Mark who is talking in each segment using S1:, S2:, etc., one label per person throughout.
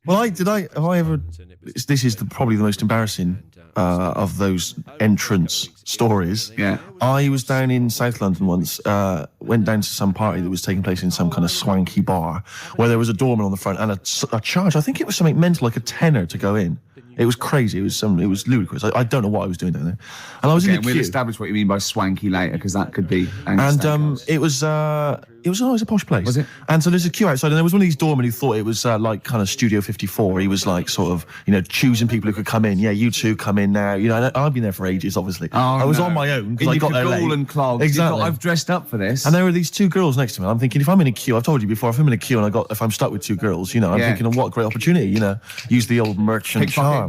S1: Have I ever? This is probably the most embarrassing of those entrance stories.
S2: Yeah.
S1: I was down in South London once, went down to some party that was taking place in some kind of swanky bar where there was a doorman on the front and a charge. I think it was something mental, like a tenner to go in. It was crazy. It was ludicrous. I don't know what I was doing down there. And I was in the queue.
S2: We'll establish what you mean by swanky later, because that could be...
S1: And it was a posh place.
S2: Was it?
S1: And so there's a queue outside, and there was one of these doormen who thought it was like kind of Studio 54. He was like sort of, choosing people who could come in. Yeah, you two come in now. And I've been there for ages, obviously. I was on my own because I got there late.
S2: And clogs.
S1: Exactly.
S2: I've dressed up for this.
S1: And there were these two girls next to me. I'm thinking, if I'm in a queue, I've told you before, if I'm in a queue and if I'm stuck with two girls, I'm thinking, what a great opportunity, use the old merchant charm.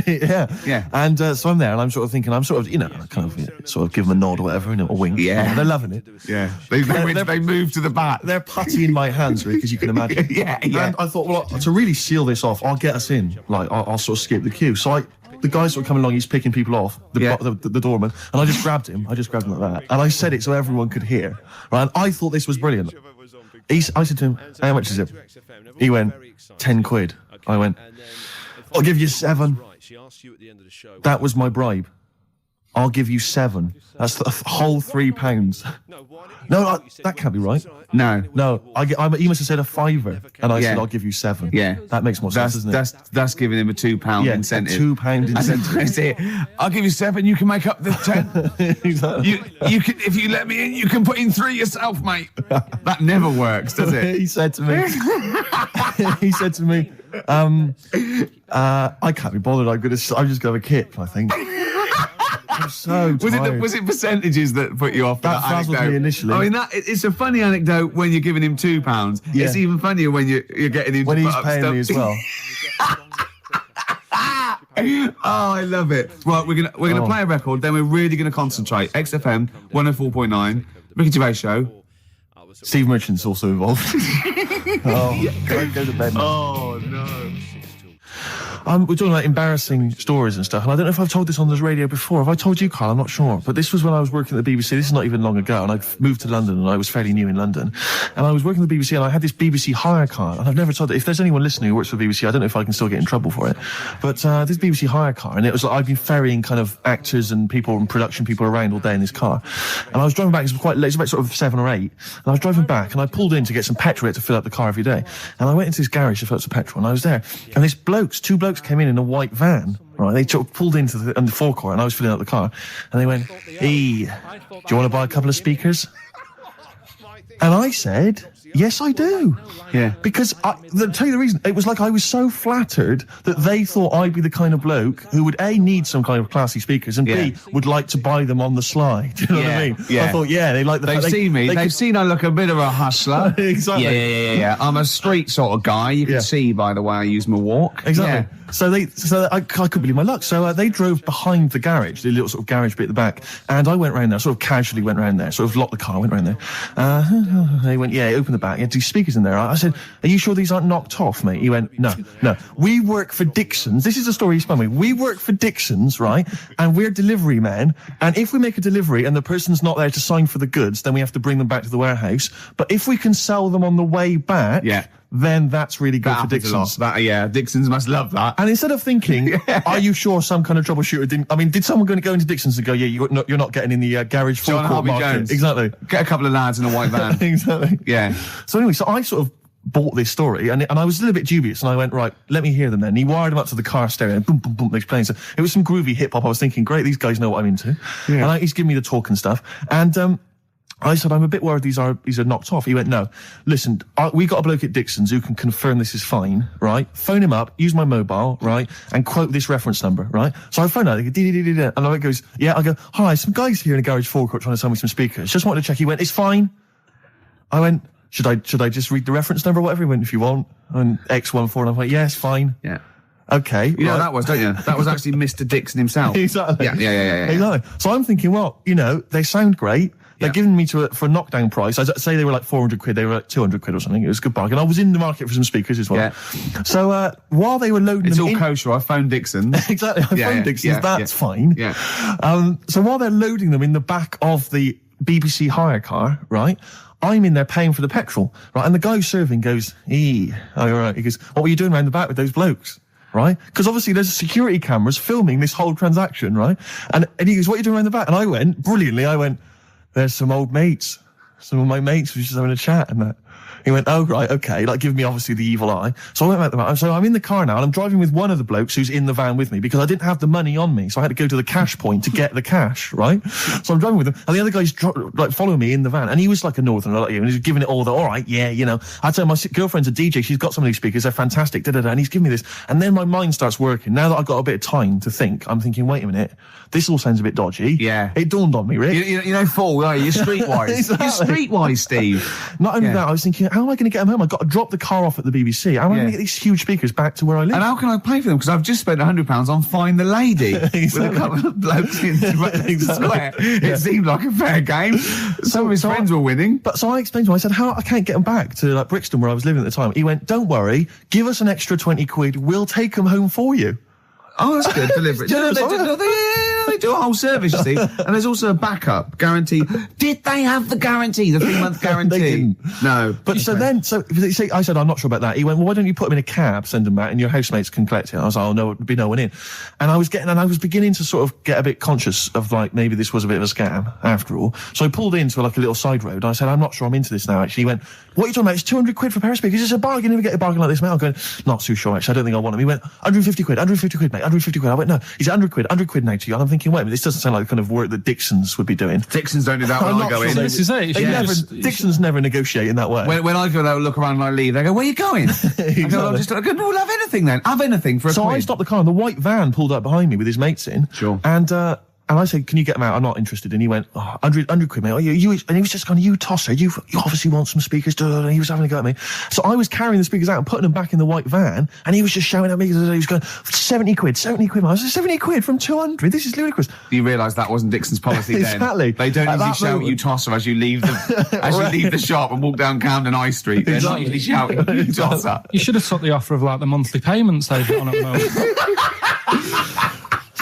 S1: Yeah. And so I'm there, and I'm sort of thinking, sort of give them a nod or whatever, a wink.
S2: Yeah.
S1: They're loving it.
S2: Yeah. They move to the back.
S1: They're putty in my hands, Rick, as you can imagine.
S2: Yeah.
S1: And I thought, well, to really seal this off, I'll get us in. Like, I'll sort of skip the queue. So the guy sort of coming along, he's picking people off, the doorman, and I just grabbed him. like that. And I said it so everyone could hear. Right? And I thought this was brilliant. I said to him, how much is it? He went, 10 quid. I went, I'll give you 7. That was my bribe. I'll give you 7. That's the whole £3. No, that can't be right.
S2: No.
S1: He must have said a £5, and I said I'll give you 7.
S2: Yeah,
S1: that makes more sense, doesn't it?
S2: That's giving him a £2 incentive.
S1: £2 incentive.
S2: That's it. I'll give you 7. You can make up the 10.
S1: Exactly.
S2: You can, if you let me in, you can put in 3 yourself, mate. That never works, does it?
S1: He said to me. I can't be bothered. I'm just gonna have a kip, I think. I'm so tired.
S2: Was it percentages that put you off?
S1: That frazzled me initially.
S2: I mean, it's a funny anecdote when you're giving him £2. Yeah. It's even funnier when you're getting him
S1: when
S2: to
S1: he's
S2: put
S1: paying
S2: up
S1: me as well.
S2: Oh, I love it. Well, we're gonna play a record, then we're really gonna concentrate. XFM 104.9, Ricky Gervais Show.
S1: Steve Merchant's also involved. Go to bed now.
S2: Oh no.
S1: We're talking about embarrassing stories and stuff, and I don't know if I've told this on the radio before. Have I told you, Karl? I'm not sure. But this was when I was working at the BBC. This is not even long ago, and I moved to London, and I was fairly new in London. And I was working at the BBC, and I had this BBC hire car, and I've never told it. If there's anyone listening who works for the BBC, I don't know if I can still get in trouble for it. But this BBC hire car, and it was like I've been ferrying kind of actors and people and production people around all day in this car. And I was driving back, it was quite late, it was about sort of 7 or 8, and I was driving back, and I pulled in to get some petrol to fill up the car every day. And I went into this garage to fill up some petrol, and I was there, and two blokes came in a white van, right? They pulled into the forecourt, and I was filling up the car, and they went, "Hey, do you want to buy a couple of speakers?" And I said, "Yes, I do."
S2: Yeah.
S1: Because, I'll tell you the reason, it was like I was so flattered that they thought I'd be the kind of bloke who would, A, need some kind of classy speakers, and B, would like to buy them on the sly. Do you know what I mean?
S2: Yeah.
S1: I thought, they like the
S2: They've seen me. They've seen I look a bit of a hustler.
S1: Exactly.
S2: Yeah. I'm a street sort of guy. You can see by the way I use my walk.
S1: Exactly. Yeah. So I couldn't believe my luck. So they drove behind the garage, the little sort of garage bit at the back, and I went round there, sort of casually went round there, sort of locked the car, went round there. They went, open the back. You had 2 speakers in there. I said, "Are you sure these aren't knocked off, mate?" He went, No. We work for Dixon's. This is the story he spun me. We work for Dixon's, right? And we're delivery men. And if we make a delivery and the person's not there to sign for the goods, then we have to bring them back to the warehouse. But if we can sell them on the way back, then that's really good for Dixon's.
S2: Dixon's must love that.
S1: And instead of thinking, are you sure some kind of troubleshooter didn't... I mean, did someone going to go into Dixon's and go, you're not getting in the garage forecourt market?
S2: Jones.
S1: Exactly.
S2: Get a couple of lads in a white van.
S1: Exactly.
S2: Yeah.
S1: So anyway, I sort of bought this story, and I was a little bit dubious, and I went, right, let me hear them then. And he wired them up to the car stereo, and boom, boom, boom, they're playing. So it was some groovy hip-hop. I was thinking, great, these guys know what I'm into. Yeah. And he's giving me the talk and stuff. And I said, I'm a bit worried these are knocked off. He went, no, listen, we got a bloke at Dixon's who can confirm this is fine, right? Phone him up, use my mobile, right? And quote this reference number, right? So I phone out, they go, and I goes, I go, hi, some guys here in a garage forecourt trying to sell me some speakers. Just wanted to check. He went, it's fine. I went, should I just read the reference number or whatever? He went, if you want. And X14, and I went, yeah, it's fine.
S2: Yeah.
S1: Okay.
S2: You know what that was, don't you? That was actually Mr. Dixon himself.
S1: Exactly.
S2: Yeah.
S1: Exactly. So I'm thinking, well, they sound great. They're giving me for a knockdown price. I'd say they were like 400 quid. They were like 200 quid or something. It was a good bargain. I was in the market for some speakers as well. Yeah. So while they were loading
S2: them
S1: in...
S2: It's all kosher. I phoned Dixon.
S1: Exactly. I phoned Dixon. That's fine.
S2: Yeah.
S1: So while they're loading them in the back of the BBC hire car, right, I'm in there paying for the petrol, right? And the guy who's serving goes, "Oh, all right." He goes, "What were you doing around the back with those blokes?" Right? Because obviously there's security cameras filming this whole transaction, right? And he goes, "What are you doing around the back?" And I went, brilliantly, "There's some old mates. Some of my mates were just having a chat and that." He went, "Oh, right, okay," like giving me obviously the evil eye. So I went back to the van. So I'm in the car now and I'm driving with one of the blokes who's in the van with me because I didn't have the money on me. So I had to go to the cash point to get the cash, right? So I'm driving with him and the other guy's like following me in the van and he was like a northerner like you and he was giving it all the, all right, yeah, you know. I tell him, my girlfriend's a DJ, she's got some of these speakers, they're fantastic, da-da-da, and he's giving me this. And then my mind starts working. Now that I've got a bit of time to think, I'm thinking, wait a minute, this all sounds a bit dodgy.
S2: Yeah.
S1: It dawned on me, Rick.
S2: You know, fool, are you? You're streetwise.
S1: Exactly.
S2: You're streetwise, Steve.
S1: Not only that, I was thinking, how am I going to get them home? I've got to drop the car off at the BBC. How am I going to get these huge speakers back to where I live?
S2: And how can I pay for them? Because I've just spent £100 on Find the Lady with a couple of blokes in the square. It seemed like a fair game. Some of his friends were winning.
S1: But so I explained to him, I said, I can't get them back to like Brixton where I was living at the time. He went, "Don't worry, give us an extra 20 quid, we'll take them home for you."
S2: Oh, that's good. Deliberate. They do a whole service, you see. And there's also a backup guarantee. Did they have the guarantee, the 3-month guarantee?
S1: They didn't.
S2: No.
S1: But so I said, "I'm not sure about that." He went, "Well, why don't you put them in a cab, send them back, and your housemates can collect it?" I was like, "Oh, no, there'd be no one in." And I was beginning to sort of get a bit conscious of like, maybe this was a bit of a scam after all. So I pulled into like a little side road. I said, "I'm not sure I'm into this now, actually." He went, "What are you talking about? It's 200 quid for a pair of speakers. It's a bargain. You never get a bargain like this, mate." I'm going, "Not too sure, actually. I don't think I want them." He went, 150 quid, 150 quid, mate, 150 quid. I went, "No, he's 100 quid now to you." And I'm thinking, wait a minute, this doesn't sound like the kind of work that Dixons would be doing.
S2: Dixons don't do that when I go in.
S3: This is it.
S1: Dixons never negotiate in that way.
S2: When I go there, look around and I leave, they go, "Where are you going?" I go, "We'll have anything then. Have anything for a
S1: So
S2: quid."
S1: I stopped the car and the white van pulled up behind me with his mates in.
S2: Sure.
S1: And I said, "Can you get them out? I'm not interested." And he went, 100 quid, mate. And he was just going, "You tosser, you obviously want some speakers." And he was having a go at me. So I was carrying the speakers out and putting them back in the white van. And he was just shouting at me. He was going, 70 quid. I was like, 70 quid from 200? This is ludicrous.
S2: You realise that wasn't Dixon's policy then.
S1: Exactly.
S2: They don't usually shout, "You tosser," as you leave the, leave the shop and walk down Camden High Street. They're not usually shouting, "You tosser."
S3: You should have took the offer of like the monthly payments they've got on at the moment.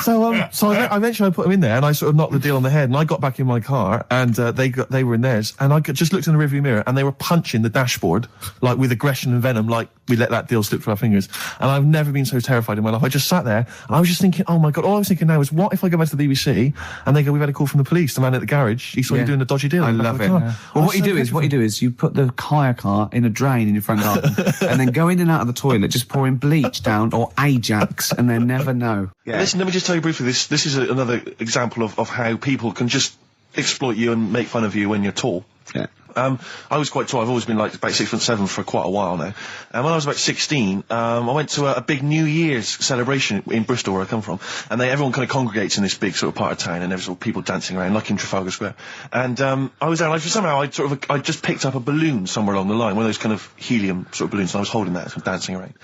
S1: So I eventually put them in there and I sort of knocked the deal on the head and I got back in my car and they were in theirs and I just looked in the rearview mirror and they were punching the dashboard like with aggression and venom, like we let that deal slip through our fingers. And I've never been so terrified in my life. I just sat there and I was just thinking, oh my God, all I was thinking now is what if I go back to the BBC and they go, "We've had a call from the police, the man at the garage, he saw you doing a dodgy deal."
S2: I love it. Yeah. Well, what you do is you put the hire car in a drain in your front garden and then go in and out of the toilet, just pouring bleach down or Ajax and then never know.
S1: Yeah. Listen, let me just tell you briefly, this is another example of how people can just exploit you and make fun of you when you're tall.
S2: Yeah.
S1: I was quite tall. I've always been like about 6'7" for quite a while now. And when I was about 16, I went to a big New Year's celebration in Bristol, where I come from. And everyone kind of congregates in this big sort of part of town, and there's sort of people dancing around, like in Trafalgar Square. And I was there, and somehow I just picked up a balloon somewhere along the line, one of those kind of helium sort of balloons, and I was holding that, sort of dancing around.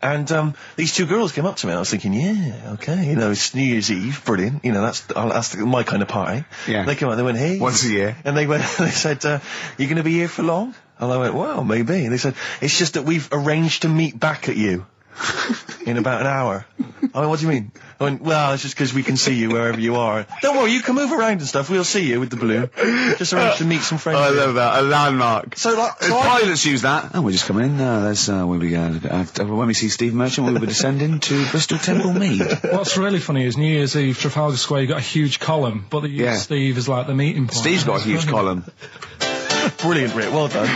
S1: And these two girls came up to me, and I was thinking, yeah, okay, you know, it's New Year's Eve, brilliant, you know, that's my kind of party.
S2: Yeah.
S1: They came up, they went, "Hey."
S2: Once a year.
S1: And they said, "You going to be here for long?" And I went, "Well, maybe." And they said, "It's just that we've arranged to meet back at you in about an hour." I went, "What do you mean?" I went, "Well, it's just because we can see you wherever you are. Don't worry, you can move around and stuff. We'll see you with the balloon. Just arranged to meet some friends."
S2: I love that. A landmark.
S1: So
S2: pilots use that. Oh, we're just coming in. There's where we go. When we see Steve Merchant, we'll be descending to Bristol Temple Mead.
S3: What's really funny is New Year's Eve, Trafalgar Square, you got a huge column, but they use Steve as like the meeting point.
S2: Steve's got a huge column.
S1: Brilliant, Rick. Well done.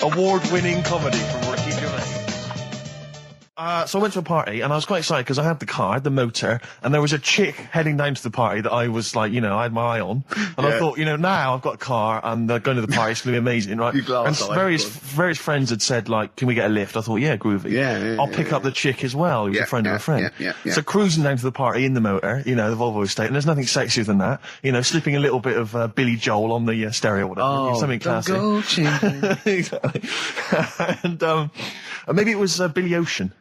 S1: Award-winning comedy from Ricky Gervais. So I went to a party and I was quite excited because I had the car, the motor, and there was a chick heading down to the party that I was like, you know, I had my eye on. And I thought, you know, now I've got a car and going to the party, it's going to be amazing, right? And various friends had said, like, "Can we get a lift?" I thought, yeah, groovy. I'll pick up the chick as well, who's a friend of a friend. So cruising down to the party in the motor, you know, the Volvo estate, and there's nothing sexier than that. You know, slipping a little bit of Billy Joel on the stereo or whatever.
S2: Oh,
S1: something classy.
S2: Go
S1: Exactly. And maybe it was Billy Ocean.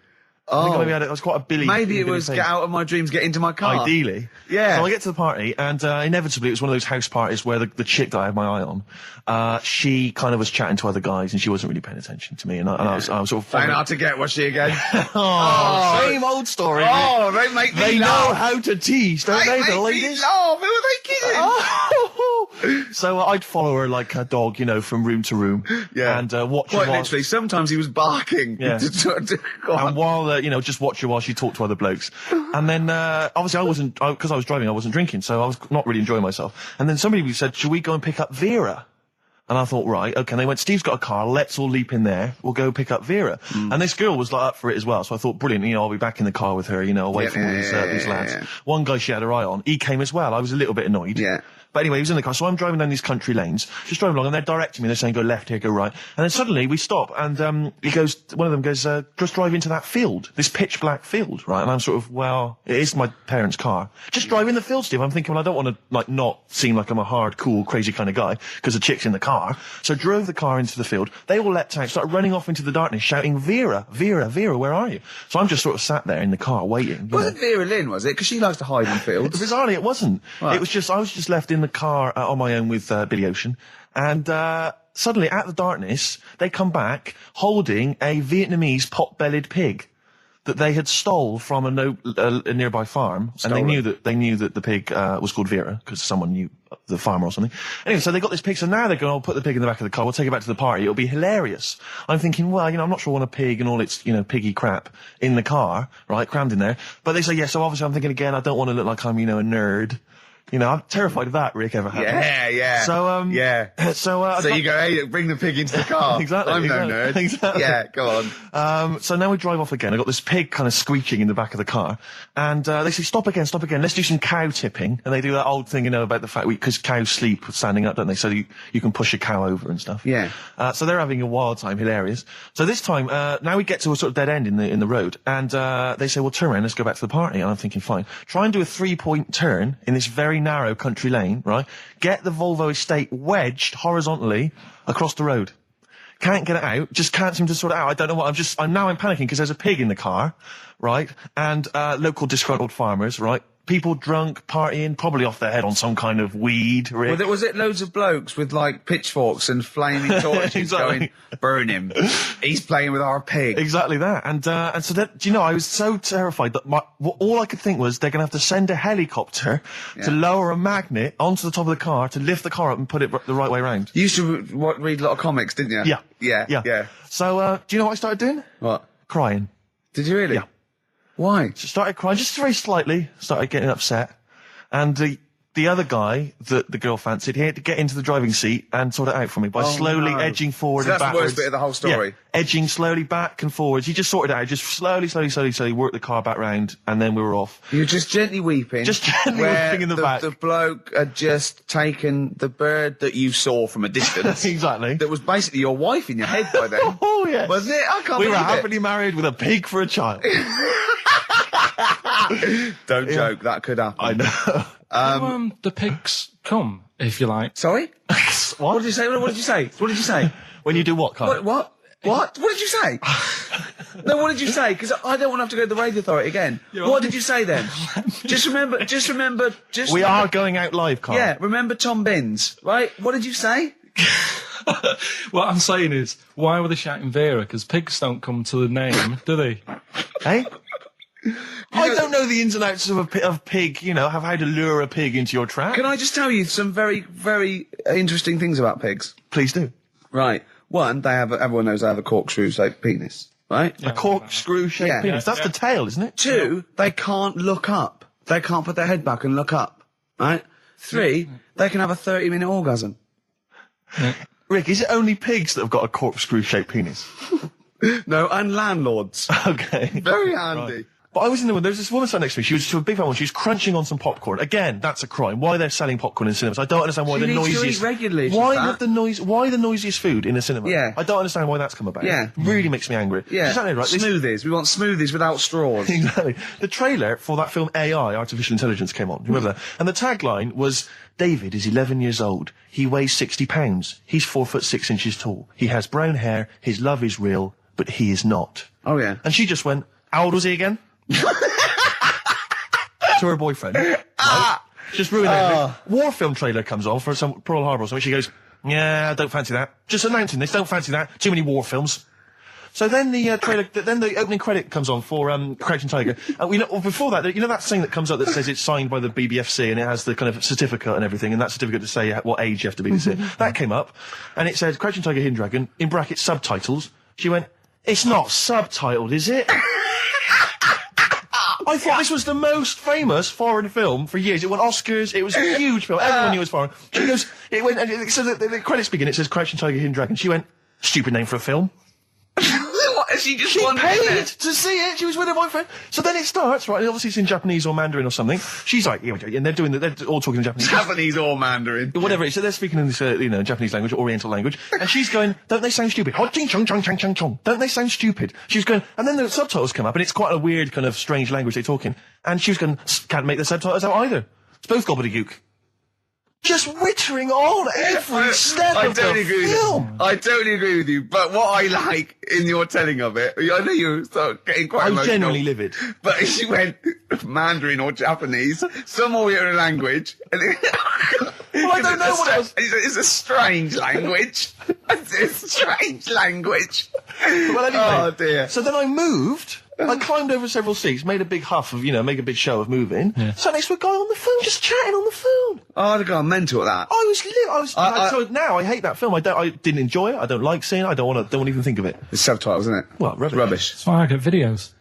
S1: I think maybe it was quite a Billy.
S2: Maybe it was "Get out of my dreams, get into my car."
S1: Ideally. Yeah. So I get to the party, and inevitably it was one of those house parties where the chick that I had my eye on, she kind of was chatting to other guys, and she wasn't really paying attention to me, and I was sort of...
S2: Find out to get, was she again?
S1: Same old story.
S2: Oh, they make me
S1: They know how to tease, don't they, the ladies?
S2: Who are they kidding?
S1: So I'd follow her like a dog, you know, from room to room.
S4: Yeah.
S1: And watch
S4: Quite
S1: her while...
S4: literally, sometimes he was barking.
S1: Yeah. And while, you know, just watch her while she talked to other blokes. And then, obviously because I was driving, I wasn't drinking, so I was not really enjoying myself. And then somebody said, should we go and pick up Vera? And I thought, right, okay. And they went, Steve's got a car, let's all leap in there, we'll go pick up Vera. And this girl was like up for it as well, so I thought, brilliant, you know, I'll be back in the car with her, you know, away from all these lads.
S4: Yeah.
S1: One guy she had her eye on, he came as well. I was a little bit annoyed.
S4: Yeah.
S1: But anyway, he was in the car, so I'm driving down these country lanes, just driving along, and they're directing me, they're saying, go left here, go right. And then suddenly we stop, and one of them goes, just drive into that field, this pitch black field, right? And I'm sort of, well, it is my parents' car. Just drive in the field, Steve. I'm thinking, well, I don't want to, like, not seem like I'm a hard, cool, crazy kind of guy, because the chick's in the car. So drove the car into the field. They all leapt out, started running off into the darkness, shouting, Vera, Vera, Vera, where are you? So I'm just sort of sat there in the car waiting.
S4: Wasn't Vera Lynn, was it? Because she likes to hide in fields.
S1: Bizarrely, it wasn't.
S4: Right.
S1: It was just, I was just left in the car on my own with Billy Ocean. And suddenly, at the darkness, they come back holding a Vietnamese pot-bellied pig that they had stole from a nearby farm. And they knew that the pig was called Vera, because someone knew the farmer or something. Anyway, so they got this pig, so now they're going, I'll put the pig in the back of the car, we'll take it back to the party, it'll be hilarious. I'm thinking, well, you know, I'm not sure I want a pig and all its, you know, piggy crap in the car, right, crammed in there. But they say, yeah, so obviously I'm thinking again, I don't want to look like I'm, you know, a nerd. You know, I'm terrified of that, Rick, ever happened.
S4: Yeah.
S1: So,
S4: yeah.
S1: So
S4: you go, hey, bring the pig into the car.
S1: Exactly.
S4: I'm no nerd.
S1: Exactly.
S4: Yeah, go on.
S1: So now we drive off again. I got this pig kind of squeaking in the back of the car. And, they say, stop again. Let's do some cow tipping. And they do that old thing, you know, about the fact because cows sleep standing up, don't they? So you can push a cow over and stuff.
S4: Yeah.
S1: So they're having a wild time, hilarious. So this time, now we get to a sort of dead end in the road. And, they say, well, turn around, let's go back to the party. And I'm thinking, fine. Try and do a 3-point turn in this very narrow country lane, right? Get the Volvo estate wedged horizontally across the road. Can't get it out. Just can't seem to sort it out. I don't know what. I'm panicking because there's a pig in the car, right? And, local disgruntled farmers, right? People drunk, partying, probably off their head on some kind of weed, Rick.
S4: Was it loads of blokes with, like, pitchforks and flaming torches
S1: Exactly.
S4: going, burn him. He's playing with our pig.
S1: Exactly that. And so that, do you know, I was so terrified that all I could think was they're going to have to send a helicopter to lower a magnet onto the top of the car to lift the car up and put it the right way around.
S4: You used to read a lot of comics, didn't you?
S1: Yeah.
S4: Yeah.
S1: So, do you know what I started doing?
S4: What?
S1: Crying.
S4: Did you really?
S1: Yeah.
S4: Why?
S1: Just started crying, just very slightly, started getting upset. And the other guy that the girl fancied, he had to get into the driving seat and sort it out for me by slowly edging forward
S4: So
S1: and
S4: that's
S1: backwards.
S4: the worst bit of the whole story?
S1: Yeah, edging slowly back and forwards. He just sorted it out, just slowly worked the car back round, and then we were off.
S4: You were just gently weeping.
S1: Just gently weeping in the back.
S4: The bloke had just taken the bird that you saw from a distance.
S1: Exactly.
S4: That was basically your wife in your head by then.
S1: Oh, yes.
S4: Wasn't it? I can't
S1: We were
S4: believe it.
S1: happily married with a pig for a child.
S4: Don't joke, that could happen.
S1: I know.
S3: The pigs come, if you like.
S4: Sorry? What did you say? What did you say? What did you say?
S1: When you do what, Karl?
S4: What? What did you say? No, what did you say? Because I don't want to have to go to the radio authority again. What did you say then? Just remember.
S1: We are going out live, Karl.
S4: Yeah, remember Tom Binns, right? What did you say?
S3: What I'm saying is, why were they shouting Vera? Because pigs don't come to the name, do they?
S1: Hey? I don't know the ins and outs of pig, you know, how to lure a pig into your trap.
S4: Can I just tell you some very, very interesting things about pigs?
S1: Please do.
S4: Right. One, everyone knows they have a corkscrew-shaped penis, right?
S1: A corkscrew-shaped penis. That's the tail, isn't it?
S4: Two, they can't look up. They can't put their head back and look up, right? Three, they can have a 30-minute orgasm.
S1: Rick, is it only pigs that have got a corkscrew-shaped penis?
S4: No, and landlords.
S1: Okay.
S4: Very handy.
S1: Right. But I was in the there's this woman sat next to me. She was a big fan one. She was crunching on some popcorn. Again, that's a crime. Why they're selling popcorn in cinemas? I don't understand why
S4: She
S1: the
S4: needs to
S1: noisiest.
S4: eat regularly,
S1: Why
S4: she's
S1: have the noise? Why the noisiest food in a cinema?
S4: Yeah.
S1: I don't understand why that's come about.
S4: Yeah.
S1: Really makes me angry.
S4: Yeah.
S1: She's sat there, right?
S4: Smoothies. We want smoothies without straws.
S1: Exactly. The trailer for that film AI, Artificial Intelligence, came on. Remember that? And the tagline was, David is 11 years old. He weighs 60 pounds. He's 4'6" tall. He has brown hair. His love is real, but he is not.
S4: Oh, yeah.
S1: And she just went, how old was he again? To her boyfriend. Right? Just ruined it. War film trailer comes on for some Pearl Harbor or something. She goes, yeah, I don't fancy that. Just announcing this, don't fancy that. Too many war films. So then the trailer, then the opening credit comes on for Crouching Tiger. Before that, you know that thing that comes up that says it's signed by the BBFC and it has the kind of certificate and everything, and that certificate to say what age you have to be to see it. That came up, and it said Crouching Tiger, Hidden Dragon in brackets subtitles. She went, "It's not subtitled, is it?" I thought this was the most famous foreign film for years. It won Oscars. It was a huge film. Everyone knew it was foreign. She goes, it went, and so the credits begin. It says Crouching Tiger, Hidden Dragon. She went, "Stupid name for a film."
S4: What? She just
S1: She
S4: wanted
S1: paid
S4: it.
S1: to see it. She was with her boyfriend. So then it starts, right? And obviously it's in Japanese or Mandarin or something. She's like, yeah, and they're all talking in Japanese.
S4: Japanese or Mandarin.
S1: Whatever it is. So they're speaking in this, Japanese language, Oriental language. And she's going, "Don't they sound stupid? Ho, ching, chong, chong, chong, chong, chong. Don't they sound stupid?" She was going, and then the subtitles come up, and it's quite a weird kind of strange language they're talking. And she was going, "Can't make the subtitles out either. It's both gobbledygook." Just wittering on every step of the film.
S4: I totally agree with you. But what I like in your telling of it, I know you're getting quite emotional.
S1: I'm genuinely livid.
S4: But she went Mandarin or Japanese, some Oriental language. And
S1: Well, I don't know what it was.
S4: It's a strange language. It's a strange language.
S1: Well, anyway,
S4: oh dear.
S1: So then I moved. I climbed over several seats, made a big huff of, make a big show of moving. Yeah. Sat next to a guy on the phone, just chatting on the phone.
S4: Oh, I'd have gone mental at that.
S1: So now I hate that film. I didn't enjoy it. I don't like seeing it. I don't want to even think of it.
S4: It's subtitles, isn't it?
S1: Well,
S4: rubbish.
S3: That's why I get videos.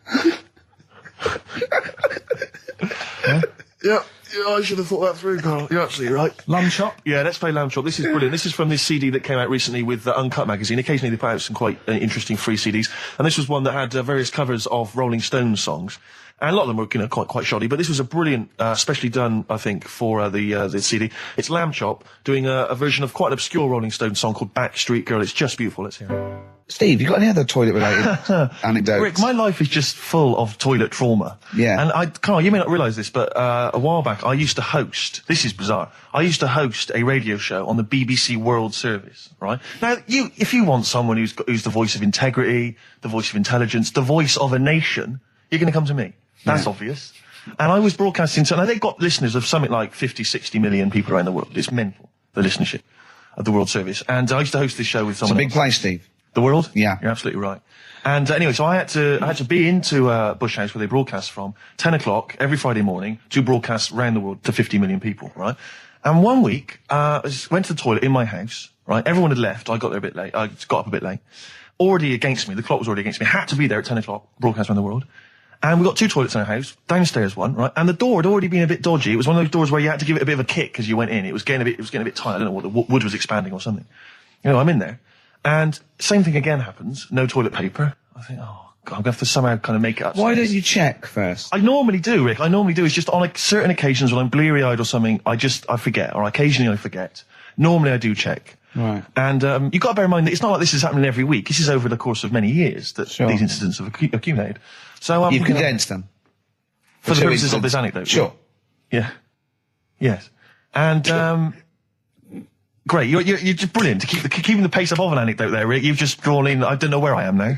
S1: Yeah, I should have thought that through, Karl. You're absolutely right.
S3: Lamb chop?
S1: Yeah, let's play Lamb Chop. This is brilliant. This is from this CD that came out recently with Uncut magazine. Occasionally they put out some quite interesting free CDs. And this was one that had various covers of Rolling Stones songs. And a lot of them were, quite shoddy, but this was a brilliant, specially done, I think, for the CD. It's Lamb Chop doing a version of quite an obscure Rolling Stones song called Backstreet Girl. It's just beautiful. Let's hear it.
S4: Steve, you got any other toilet-related anecdotes?
S1: Rick, my life is just full of toilet trauma.
S4: Yeah.
S1: And Karl, you may not realise this, but a while back I used to host, this is bizarre, I used to host a radio show on the BBC World Service, right? Now, if you want someone who's the voice of integrity, the voice of intelligence, the voice of a nation, you're going to come to me. That's obvious. And I was broadcasting, so now they've got listeners of something like 50, 60 million people around the world. It's mental, the listenership of the World Service. And I used to host this show with someone
S4: else. It's a big place, Steve.
S1: The World?
S4: Yeah.
S1: You're absolutely right. And anyway, so I had to be into Bush House where they broadcast from 10 o'clock every Friday morning to broadcast around the world to 50 million people, right? And one week, I went to the toilet in my house, right? Everyone had left. I got there a bit late. I got up a bit late. Already against me. The clock was already against me. Had to be there at 10 o'clock, broadcast around the world. And we got 2 toilets in our house, downstairs one, right? And the door had already been a bit dodgy. It was one of those doors where you had to give it a bit of a kick as you went in. It was getting a bit tight. I don't know what the wood was expanding or something. I'm in there. And same thing again happens. No toilet paper. I think, oh, God, I'm going to have to somehow kind of make it up.
S4: Why don't you check first?
S1: I normally do, Rick. It's just on certain occasions when I'm bleary-eyed or something, I forget, or occasionally I forget. Normally I do check.
S4: Right.
S1: And you've got to bear in mind that it's not like this is happening every week. This is over the course of many years that these incidents have accumulated. So
S4: you've condensed them.
S1: For the purposes of this anecdote.
S4: Sure.
S1: Yeah. Yes. And great. You're just brilliant to keeping the pace up of an anecdote there, Rick. You've just drawn in. I don't know where I am now.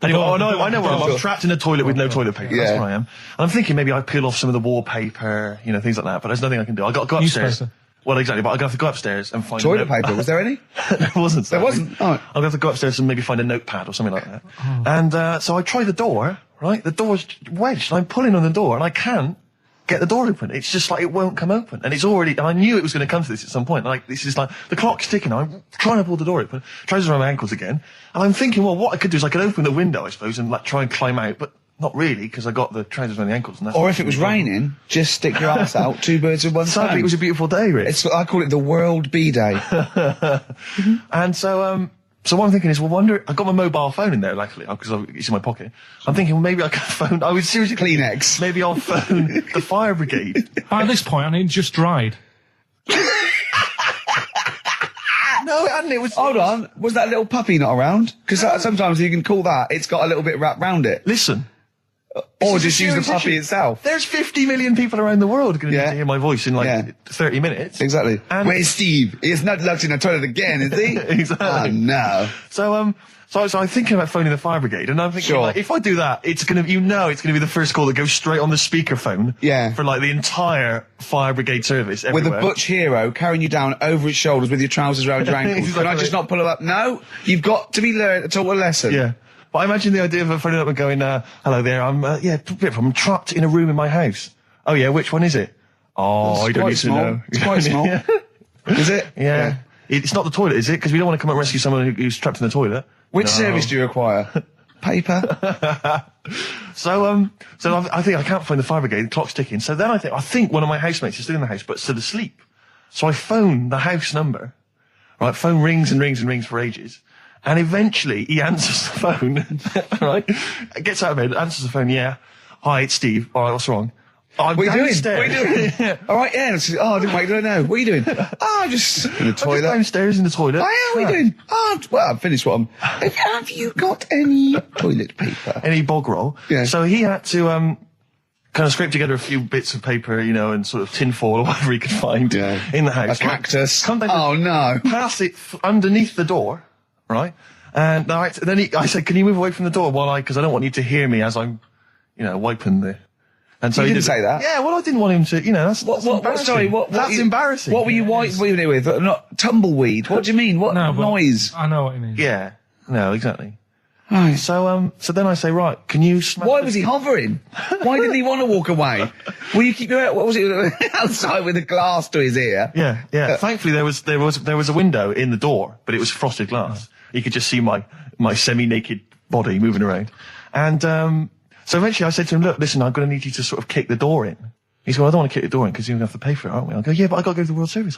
S1: Anyway, I know where I am. I'm trapped in a toilet with no toilet paper. Yeah. That's where I am. And I'm thinking maybe I peel off some of the wallpaper, things like that. But there's nothing I can do. I got to go upstairs. Well, exactly. But I'm going to have to go upstairs and find
S4: toilet paper. Was there any?
S1: There wasn't.
S4: There wasn't. Oh.
S1: I'm going to have to go upstairs and maybe find a notepad or something like that. Oh. And so I try the door. Right, the door's wedged. And I'm pulling on the door, and I can't get the door open. It's just like it won't come open, and it's already. And I knew it was going to come to this at some point. Like this is like the clock's ticking. I'm trying to pull the door open, trousers around my ankles again, and I'm thinking, well, what I could do is I could open the window, I suppose, and try and climb out, but not really because I got the trousers around the ankles. And that's
S4: or if it was raining, just stick your ass out. 2 birds with one stone.
S1: Sadly, it was a beautiful day, Rick.
S4: I call it the World Bee Day.
S1: And so. So what I'm thinking is, I got my mobile phone in there, luckily, because it's in my pocket. I'm thinking, well, maybe I could phone, I was seriously...
S4: Kleenex.
S1: Maybe I'll phone the fire brigade.
S3: At this point, I mean, just dried.
S1: No, it hadn't, it was...
S4: Hold on, was that little puppy not around? Because sometimes you can call that, it's got a little bit wrapped round it.
S1: Listen.
S4: Or just use the puppy itself.
S1: There's 50 million people around the world going to need to hear my voice in 30 minutes.
S4: Exactly. And where's Steve? He's not locked in a toilet again, is he?
S1: Exactly.
S4: Oh, no.
S1: So I'm thinking about phoning the fire brigade, and I'm thinking, like, if I do that, it's going to be the first call that goes straight on the speakerphone.
S4: Yeah.
S1: For, like, the entire fire brigade service everywhere.
S4: With a butch hero carrying you down over his shoulders with your trousers around your ankles. Exactly. Can I just not pull it up? No, you've got to be taught a lesson.
S1: Yeah. But I imagine the idea of phoning up and going, hello there, I'm trapped in a room in my house. Oh yeah, which one is it? Oh, I don't need to know.
S4: It's quite small. Is it?
S1: Yeah. It's not the toilet, is it? Because we don't want to come and rescue someone who's trapped in the toilet.
S4: Which service do you require? Paper?
S1: So I think I can't find the fire brigade. The clock's ticking. So then I think one of my housemates is still in the house, but still asleep. So I phone the house number. Right, phone rings and rings and rings for ages. And eventually he answers the phone, right? Gets out of bed, answers the phone, yeah. Hi, it's Steve. All right, what's wrong?
S4: What are you doing?
S1: What are you doing?
S4: All right, yeah. I didn't wait, don't know. What are you doing? I'm just in the toilet.
S1: I'm downstairs in the toilet.
S4: Oh, yeah, what are you doing? Well, I've finished what I'm... Have you got any toilet paper?
S1: Any bog roll?
S4: Yeah.
S1: So he had to, kind of scrape together a few bits of paper, and sort of tinfoil or whatever he could find in the house.
S4: A cactus.
S1: Come down
S4: no.
S1: Pass it underneath the door, right? And then I said, can you move away from the door because I don't want you to hear me as I'm, wiping the... And so
S4: he
S1: he
S4: didn't say that?
S1: Yeah, well, I didn't want him to, that's embarrassing.
S4: Sorry,
S1: that's embarrassing.
S4: What were you wiping it with? Not tumbleweed. What do you mean? What noise?
S3: I know what you mean.
S1: Yeah. No, exactly.
S4: Right.
S1: So then I say, right, can you smash...
S4: Why was he hovering? Why didn't he want to walk away? Will you keep your... What was it? Outside with a glass to his ear?
S1: Yeah. Thankfully, there was a window in the door, but it was frosted glass. You could just see my semi-naked body moving around. And, so eventually I said to him, look, listen, I'm going to need you to sort of kick the door in. He said, well, I don't want to kick the door in because you're going to have to pay for it, aren't we? I go, yeah, but I got to go to the World Service.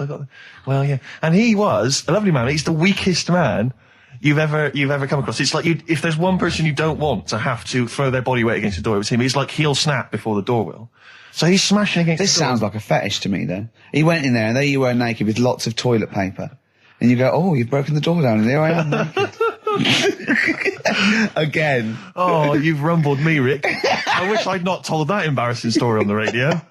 S1: Well, yeah. And he was a lovely man. He's the weakest man you've ever come across. It's like if there's one person you don't want to have to throw their body weight against the door, it was him. He's like, he'll snap before the door will. So he's smashing against the door. This
S4: sounds like a fetish to me, then. He went in there and there you were naked with lots of toilet paper. And you go, oh, you've broken the door down and there I am naked. Again.
S1: Oh, you've rumbled me, Rick. I wish I'd not told that embarrassing story on the radio.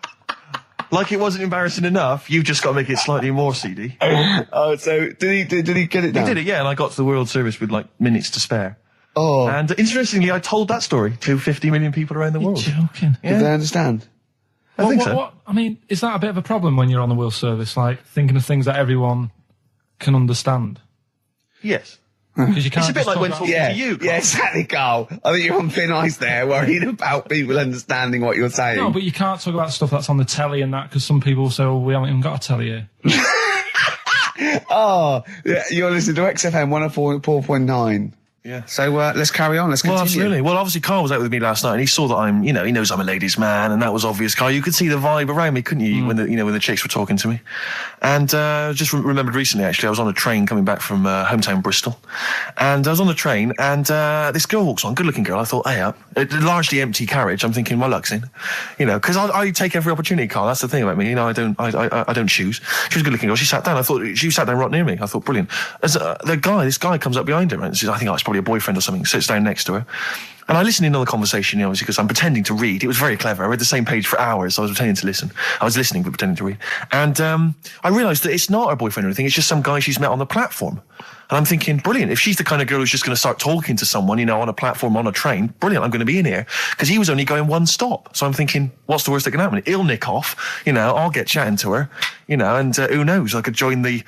S1: Like it wasn't embarrassing enough, you've just got to make it slightly more seedy.
S4: Oh, so did he get it down?
S1: He did it, yeah, and I got to the World Service with minutes to spare.
S4: Oh.
S1: And interestingly, I told that story to 50 million people around the world.
S3: You're joking.
S1: Yeah.
S4: Did they understand?
S1: I think so.
S3: I mean, is that a bit of a problem when you're on the World Service, like thinking of things that everyone can understand?
S1: Yes.
S3: Because you can't.
S1: It's a bit like when talking to you, Karl.
S4: Yeah, exactly, Karl. I think you're on thin ice there, worrying about people understanding what you're saying.
S3: No, but you can't talk about stuff that's on the telly and that, because some people say, well, we haven't even got a telly here.
S4: Oh, yeah, you're listening to XFM 104.9.
S1: Yeah.
S4: So let's carry on. Let's continue.
S1: Well, absolutely. Well, obviously, Karl was out with me last night, and he saw that I'm, he knows I'm a ladies' man, and that was obvious. Karl, you could see the vibe around me, couldn't you? When the chicks were talking to me, and just remembered recently, actually, I was on a train coming back from hometown Bristol, and I was on the train, and this girl walks on, good-looking girl. I thought, hey up, a largely empty carriage. I'm thinking, my luck's in, because I take every opportunity, Karl. That's the thing about me, I don't choose. She was a good-looking girl. She sat down. I thought she sat down right near me. I thought, brilliant. As this guy comes up behind her and says, I think it's probably a boyfriend or something, sits down next to her. And I listened in on the conversation, obviously, because I'm pretending to read. It was very clever. I read the same page for hours. So I was pretending to listen. I was listening, but pretending to read. And I realised that it's not her boyfriend or anything. It's just some guy she's met on the platform. And I'm thinking, brilliant. If she's the kind of girl who's just going to start talking to someone, on a platform, on a train, brilliant. I'm going to be in here. Because he was only going one stop. So I'm thinking, what's the worst that can happen? He'll nick off. I'll get chatting to her. And who knows? I could join the...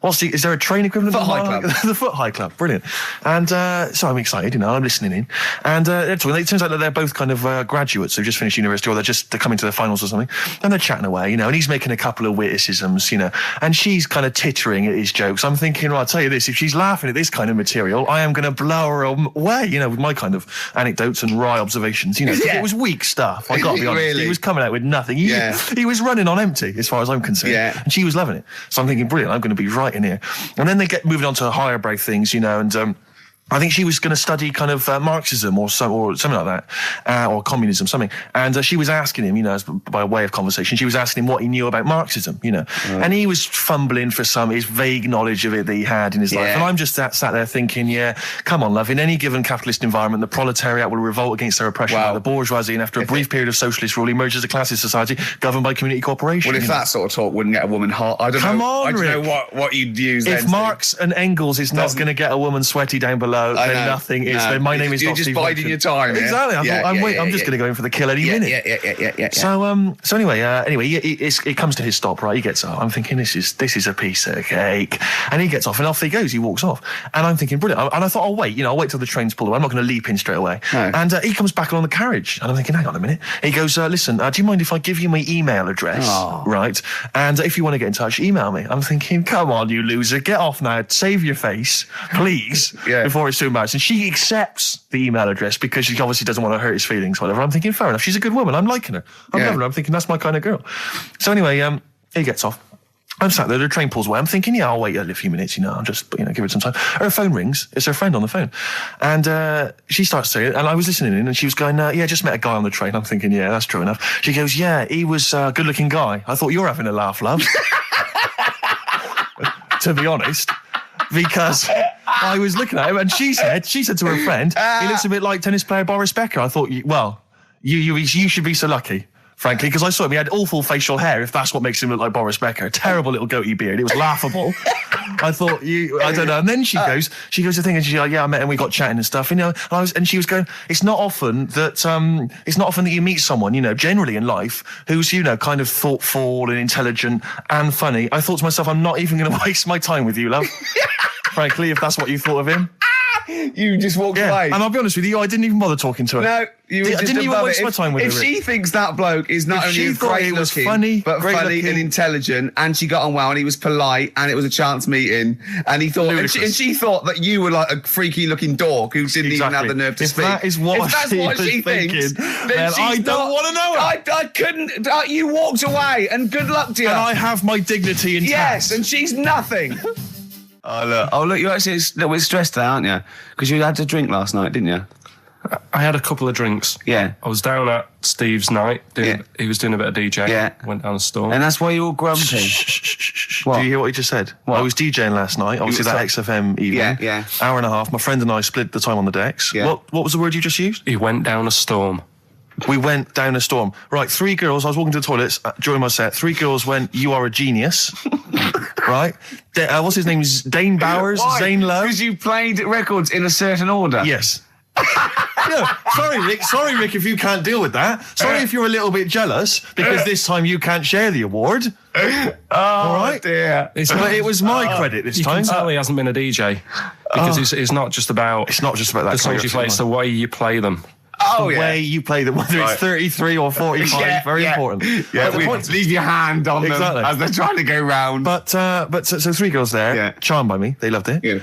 S1: is there a train equivalent?
S4: Foot High Club.
S1: The Foot High Club, brilliant. And so I'm excited, I'm listening in. And it turns out that they're both kind of graduates who've just finished university, or they're coming to their finals or something. And they're chatting away, and he's making a couple of witticisms, and she's kind of tittering at his jokes. I'm thinking, well, I'll tell you this, if she's laughing at this kind of material, I am going to blow her away, with my kind of anecdotes and wry observations, It was weak stuff, I got to be honest.
S4: Really?
S1: He was coming out with nothing. He was running on empty, as far as I'm concerned.
S4: Yeah.
S1: And she was loving it. So I'm thinking, brilliant, I'm going to be right in here. And then they get moving on to higher brow things, and I think she was going to study kind of Marxism or something like that, or communism, something. And she was asking him, by way of conversation, she was asking him what he knew about Marxism, And he was fumbling for his vague knowledge of it that he had in his life. And I'm just sat there thinking, come on, love, in any given capitalist environment, the proletariat will revolt against their oppression by the bourgeoisie, and after a brief period of socialist rule, emerges a classist society governed by community cooperation.
S4: Well, if that sort of talk wouldn't get a woman hot, I don't know what you'd use then.
S1: If Marx and Engels is not going to get a woman sweaty down below, hello,
S4: I
S1: then
S4: know.
S1: nothing. It's
S4: No.
S1: then my name is
S4: You're
S1: not
S4: just
S1: Steve
S4: biding
S1: Hodgson.
S4: your time. Yeah?
S1: Exactly. I
S4: Yeah,
S1: thought,
S4: yeah,
S1: I'm just going to go in for the kill any minute.
S4: Yeah.
S1: So anyway, it comes to his stop, right? He gets up. I'm thinking, this is a piece of cake. And he gets off, and off he goes. He walks off. And I'm thinking, brilliant. And I thought, I'll wait. I'll wait till the train's pulled away. I'm not going to leap in straight away.
S4: No.
S1: And he comes back along the carriage. And I'm thinking, hang on a minute. He goes, listen, do you mind if I give you my email address?
S4: Oh.
S1: Right? And if you want to get in touch, email me. I'm thinking, come on, you loser. Get off now. Save your face, please, before it's too embarrassing. She accepts the email address because she obviously doesn't want to hurt his feelings, whatever. I'm thinking, fair enough. She's a good woman. I'm liking her. I'm loving her. I'm thinking, that's my kind of girl. So anyway, he gets off. I'm sat there, the train pulls away. I'm thinking, I'll wait a few minutes, I'll just, give it some time. Her phone rings. It's her friend on the phone. And she starts saying, and I was listening in, and she was going, just met a guy on the train. I'm thinking, yeah, that's true enough. She goes, yeah, he was a good-looking guy. I thought, you're having a laugh, love. To be honest. Because I was looking at him, and she said to her friend, he looks a bit like tennis player Boris Becker. I thought, you should be so lucky. Frankly, because I saw him, he had awful facial hair, if that's what makes him look like Boris Becker. Terrible little goatee beard. It was laughable. I thought, I don't know. And then she goes the thing, and she's like, yeah, I met him, we got chatting and stuff, and she was going, it's not often that you meet someone, generally in life, who's, kind of thoughtful and intelligent and funny. I thought to myself, I'm not even going to waste my time with you, love. Frankly, if that's what you thought of him.
S4: You just walked away.
S1: And I'll be honest with you, I didn't even bother talking to her.
S4: No, you were just
S1: didn't even waste my time with her.
S4: If she thinks that bloke is not only great looking, but funny and intelligent, and she got on well, and he was polite, and it was a chance meeting, and he thought, and she thought that you were like a freaky looking dork who didn't even have the nerve to speak.
S1: That is what she thinks, then I don't want to know her.
S4: I couldn't. You walked away, and good luck to you.
S1: And I have my dignity intact.
S4: Yes, and she's nothing. Oh look, you're actually a little bit stressed there, aren't you? Because you had to drink last night, didn't you?
S3: I had a couple of drinks.
S4: Yeah.
S3: I was down at Steve's night. He was doing a bit of DJ.
S4: Yeah.
S3: Went down a storm.
S4: And that's why you're all grumpy.
S1: What? Do you hear what he just said? What? I was DJing last night. Obviously, that XFM evening.
S4: Yeah.
S1: Hour and a half. My friend and I split the time on the decks.
S4: Yeah.
S1: What was the word you just used?
S3: He went down a storm.
S1: We went down a storm. Right, 3 girls. I was walking to the toilets during my set. 3 girls went, you are a genius. Right? What's his name? Dane Bowers?
S4: Why?
S1: Zane Lowe?
S4: Because you played records in a certain order.
S1: Yes. Sorry, Rick, if you can't deal with that. Sorry if you're a little bit jealous, because this time you can't share the award. All right?
S4: Dear.
S1: But it was my credit this time.
S3: You can tell he hasn't been a DJ. Because it's not just about...
S1: It's not just about that.
S3: The songs you play, it's the way you play them.
S1: The way you play them, whether it's 33 or 45, very important.
S4: Yeah, leave your hand on them as they're trying to go round.
S1: But so 3 girls there, charmed by me. They loved it.
S4: Yeah.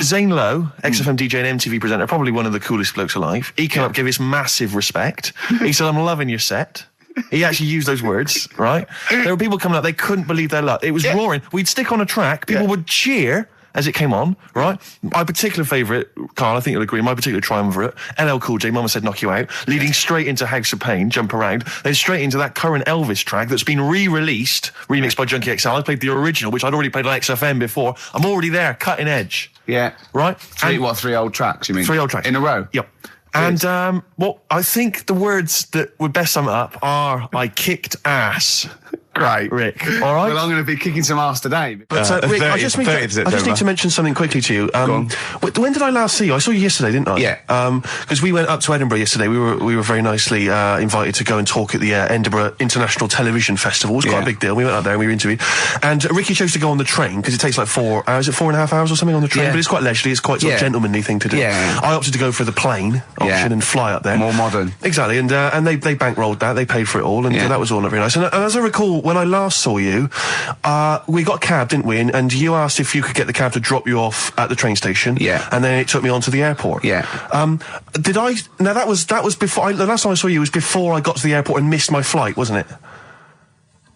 S1: Zane Lowe, XFM DJ and MTV presenter, probably one of the coolest blokes alive. He came up, gave us massive respect. He said, I'm loving your set. He actually used those words, right? There were people coming up, they couldn't believe their luck. It was roaring. We'd stick on a track, people would cheer as it came on, right? My particular favourite, Karl, I think you'll agree, my particular triumvirate, LL Cool J, Mama Said Knock You Out, leading straight into House of Pain, Jump Around, then straight into that current Elvis track that's been re-released, remixed by Junkie XL. I played the original, which I'd already played on XFM before. I'm already there, cutting edge.
S4: Yeah.
S1: Right?
S4: 3 old tracks, you mean? 3 old tracks. In a row?
S1: Yep. And I think the words that would best sum it up are, I kicked ass.
S4: Great.
S1: Rick, all right?
S4: Well, I'm going to be kicking some ass today.
S1: But Rick, I just need to mention something quickly to you. When did I last see you? I saw you yesterday, didn't I?
S4: Yeah.
S1: Because we went up to Edinburgh yesterday. We were very nicely invited to go and talk at the Edinburgh International Television Festival. It was quite a big deal. We went up there and we were interviewed. And Ricky chose to go on the train because it takes like 4 hours, 4.5 hours or something on the train. But it's quite leisurely. It's quite sort of gentlemanly thing to do.
S4: Yeah.
S1: I opted to go for the plane option and fly up there.
S4: More modern.
S1: Exactly. And they bankrolled that. They paid for it all, and that was all very nice. And as I recall, when I last saw you, we got a cab, didn't we? And you asked if you could get the cab to drop you off at the train station. Yeah. And then it took me on to the airport.
S4: Yeah.
S1: Did I? Now that was before. The last time I saw you was before I got to the airport and missed my flight, wasn't it?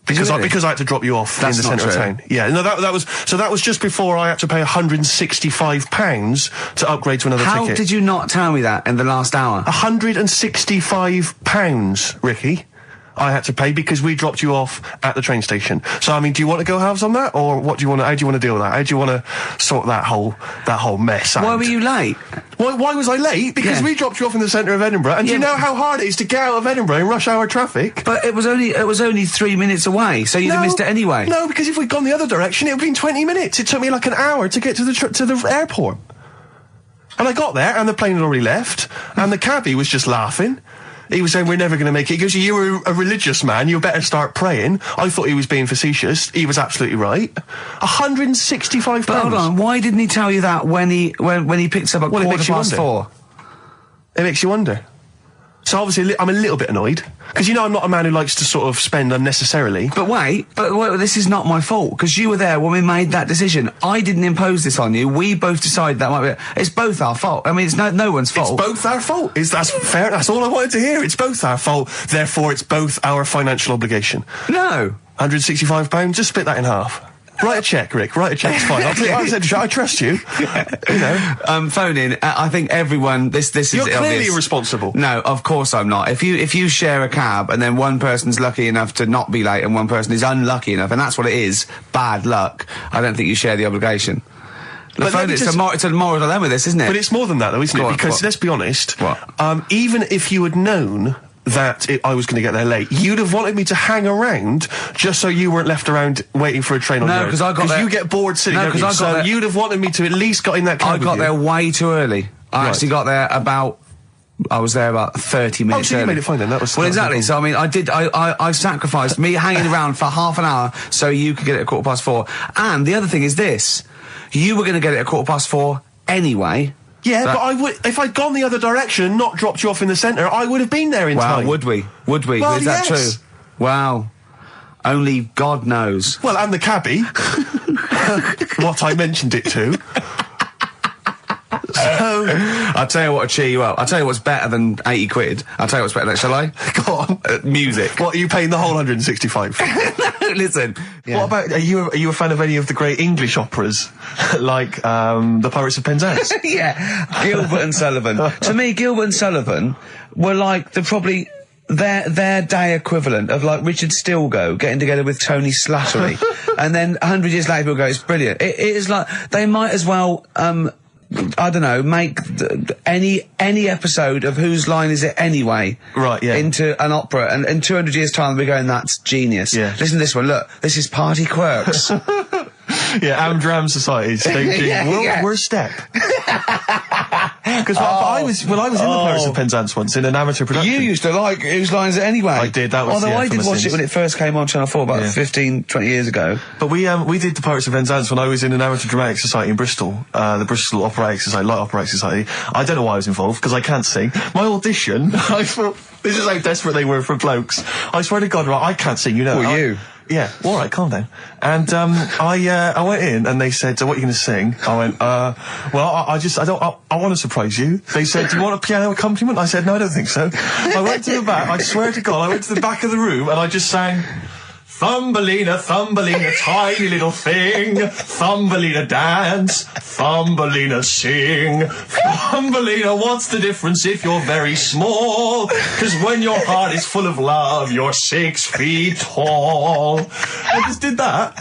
S1: Because I had to drop you off in the centre of town. Yeah. No, that was just before I had to pay £165 to upgrade to another ticket.
S4: How did you not tell me that in the last hour?
S1: £165, Ricky. I had to pay because we dropped you off at the train station. So, I mean, do you want to go halves on that, or what do you want? How do you want to deal with that? How do you want to sort that whole mess out?
S4: Why were you late?
S1: Why was I late? Because we dropped you off in the centre of Edinburgh, and do you know how hard it is to get out of Edinburgh in rush hour traffic?
S4: But it was only 3 minutes away, so you'd have missed it anyway.
S1: No, because if we'd gone the other direction, it would have been 20 minutes. It took me like an hour to get to the airport.
S5: And I got there, and the plane had already left, and the cabbie was just laughing. He was saying, we're never going to make it. He goes, you were a religious man, you better start praying. I thought he was being facetious. He was absolutely right. £165.
S2: But hold on, why didn't he tell you that when he picked up at 4:15?
S5: It makes you wonder. So obviously I'm a little bit annoyed, because you know I'm not a man who likes to sort of spend unnecessarily.
S2: But wait, this is not my fault, because you were there when we made that decision. I didn't impose this on you. We both decided that might be... It's both our fault. I mean, it's no one's fault.
S5: It's both our fault. That's fair. That's all I wanted to hear. It's both our fault. Therefore, it's both our financial obligation.
S2: No.
S5: £165. Just split that in half. Write a cheque, Rick. Write a cheque. It's fine. I trust you. You know.
S2: Phone in. I think everyone. This is.
S5: You're clearly irresponsible.
S2: No, of course I'm not. If you share a cab and then one person's lucky enough to not be late and one person is unlucky enough, and that's what it is, bad luck. I don't think you share the obligation. It's a moral dilemma, this, isn't it?
S5: But it's more than that, though, isn't it? Because let's be honest.
S2: What?
S5: Even if you had known that I was going to get there late, you'd have wanted me to hang around just so you weren't left around waiting for a train on your own.
S2: No, because I got there...
S5: you get bored sitting there. So you'd have wanted me to at least got in that cab.
S2: I got there way too early. I actually got there I was there about 30 minutes
S5: early.
S2: Oh, so
S5: you made it fine then. That was...
S2: Well, exactly. So, I mean, I sacrificed me hanging around for half an hour so you could get it at 4:15. And the other thing is this. You were going to get it at 4:15 anyway.
S5: Yeah, but I would, if I'd gone the other direction and not dropped you off in the centre, I would have been there in time.
S2: Wow, would we?
S5: Well,
S2: is that true? Wow. Only God knows.
S5: Well, and the cabbie. What I mentioned it to. So,
S2: I'll tell you what will cheer you up. I'll tell you what's better than 80 quid. I'll tell you what's better than, shall I?
S5: Go on.
S2: Music.
S5: What, are you paying the whole 165?
S2: Listen.
S5: Yeah. What about, are you a fan of any of the great English operas? Like, The Pirates of Penzance?
S2: Yeah. Gilbert and Sullivan. To me, Gilbert and Sullivan were like probably their day equivalent of like Richard Stilgoe getting together with Tony Slattery. And then 100 years later people go, it's brilliant. It is like, they might as well, I don't know, make any episode of Whose Line Is It Anyway?
S5: Right, yeah.
S2: Into an opera, and in 200 years' time we're going, that's genius.
S5: Yeah.
S2: Listen to this one, look, this is Party Quirks.
S5: Yeah, Amdram Society staging World Step. Because I was in the Pirates of Penzance once in an amateur production.
S2: You used to like Whose Line Is It Anyway?
S5: I did, that was...
S2: Although I did watch it when it first came on Channel 4 about 15, 20 years ago.
S5: But we did the Pirates of Penzance when I was in an amateur dramatic society in Bristol, the Bristol Operatic Society, Light Operatic Society. I don't know why I was involved, because I can't sing. My audition, I thought, this is how desperate they were for blokes. I swear to God, right, I can't sing, you know.
S2: Well, you?
S5: Yeah, all right, calm down. And I went in and they said, so what are you going to sing? I went, well, I want to surprise you. They said, do you want a piano accompaniment? I said, no, I don't think so. I went to the back, I swear to God, I went to the back of the room and I just sang, Thumbelina, Thumbelina, tiny little thing. Thumbelina dance, Thumbelina sing. Thumbelina, what's the difference if you're very small? 'Cause when your heart is full of love, you're 6 feet tall. I just did that.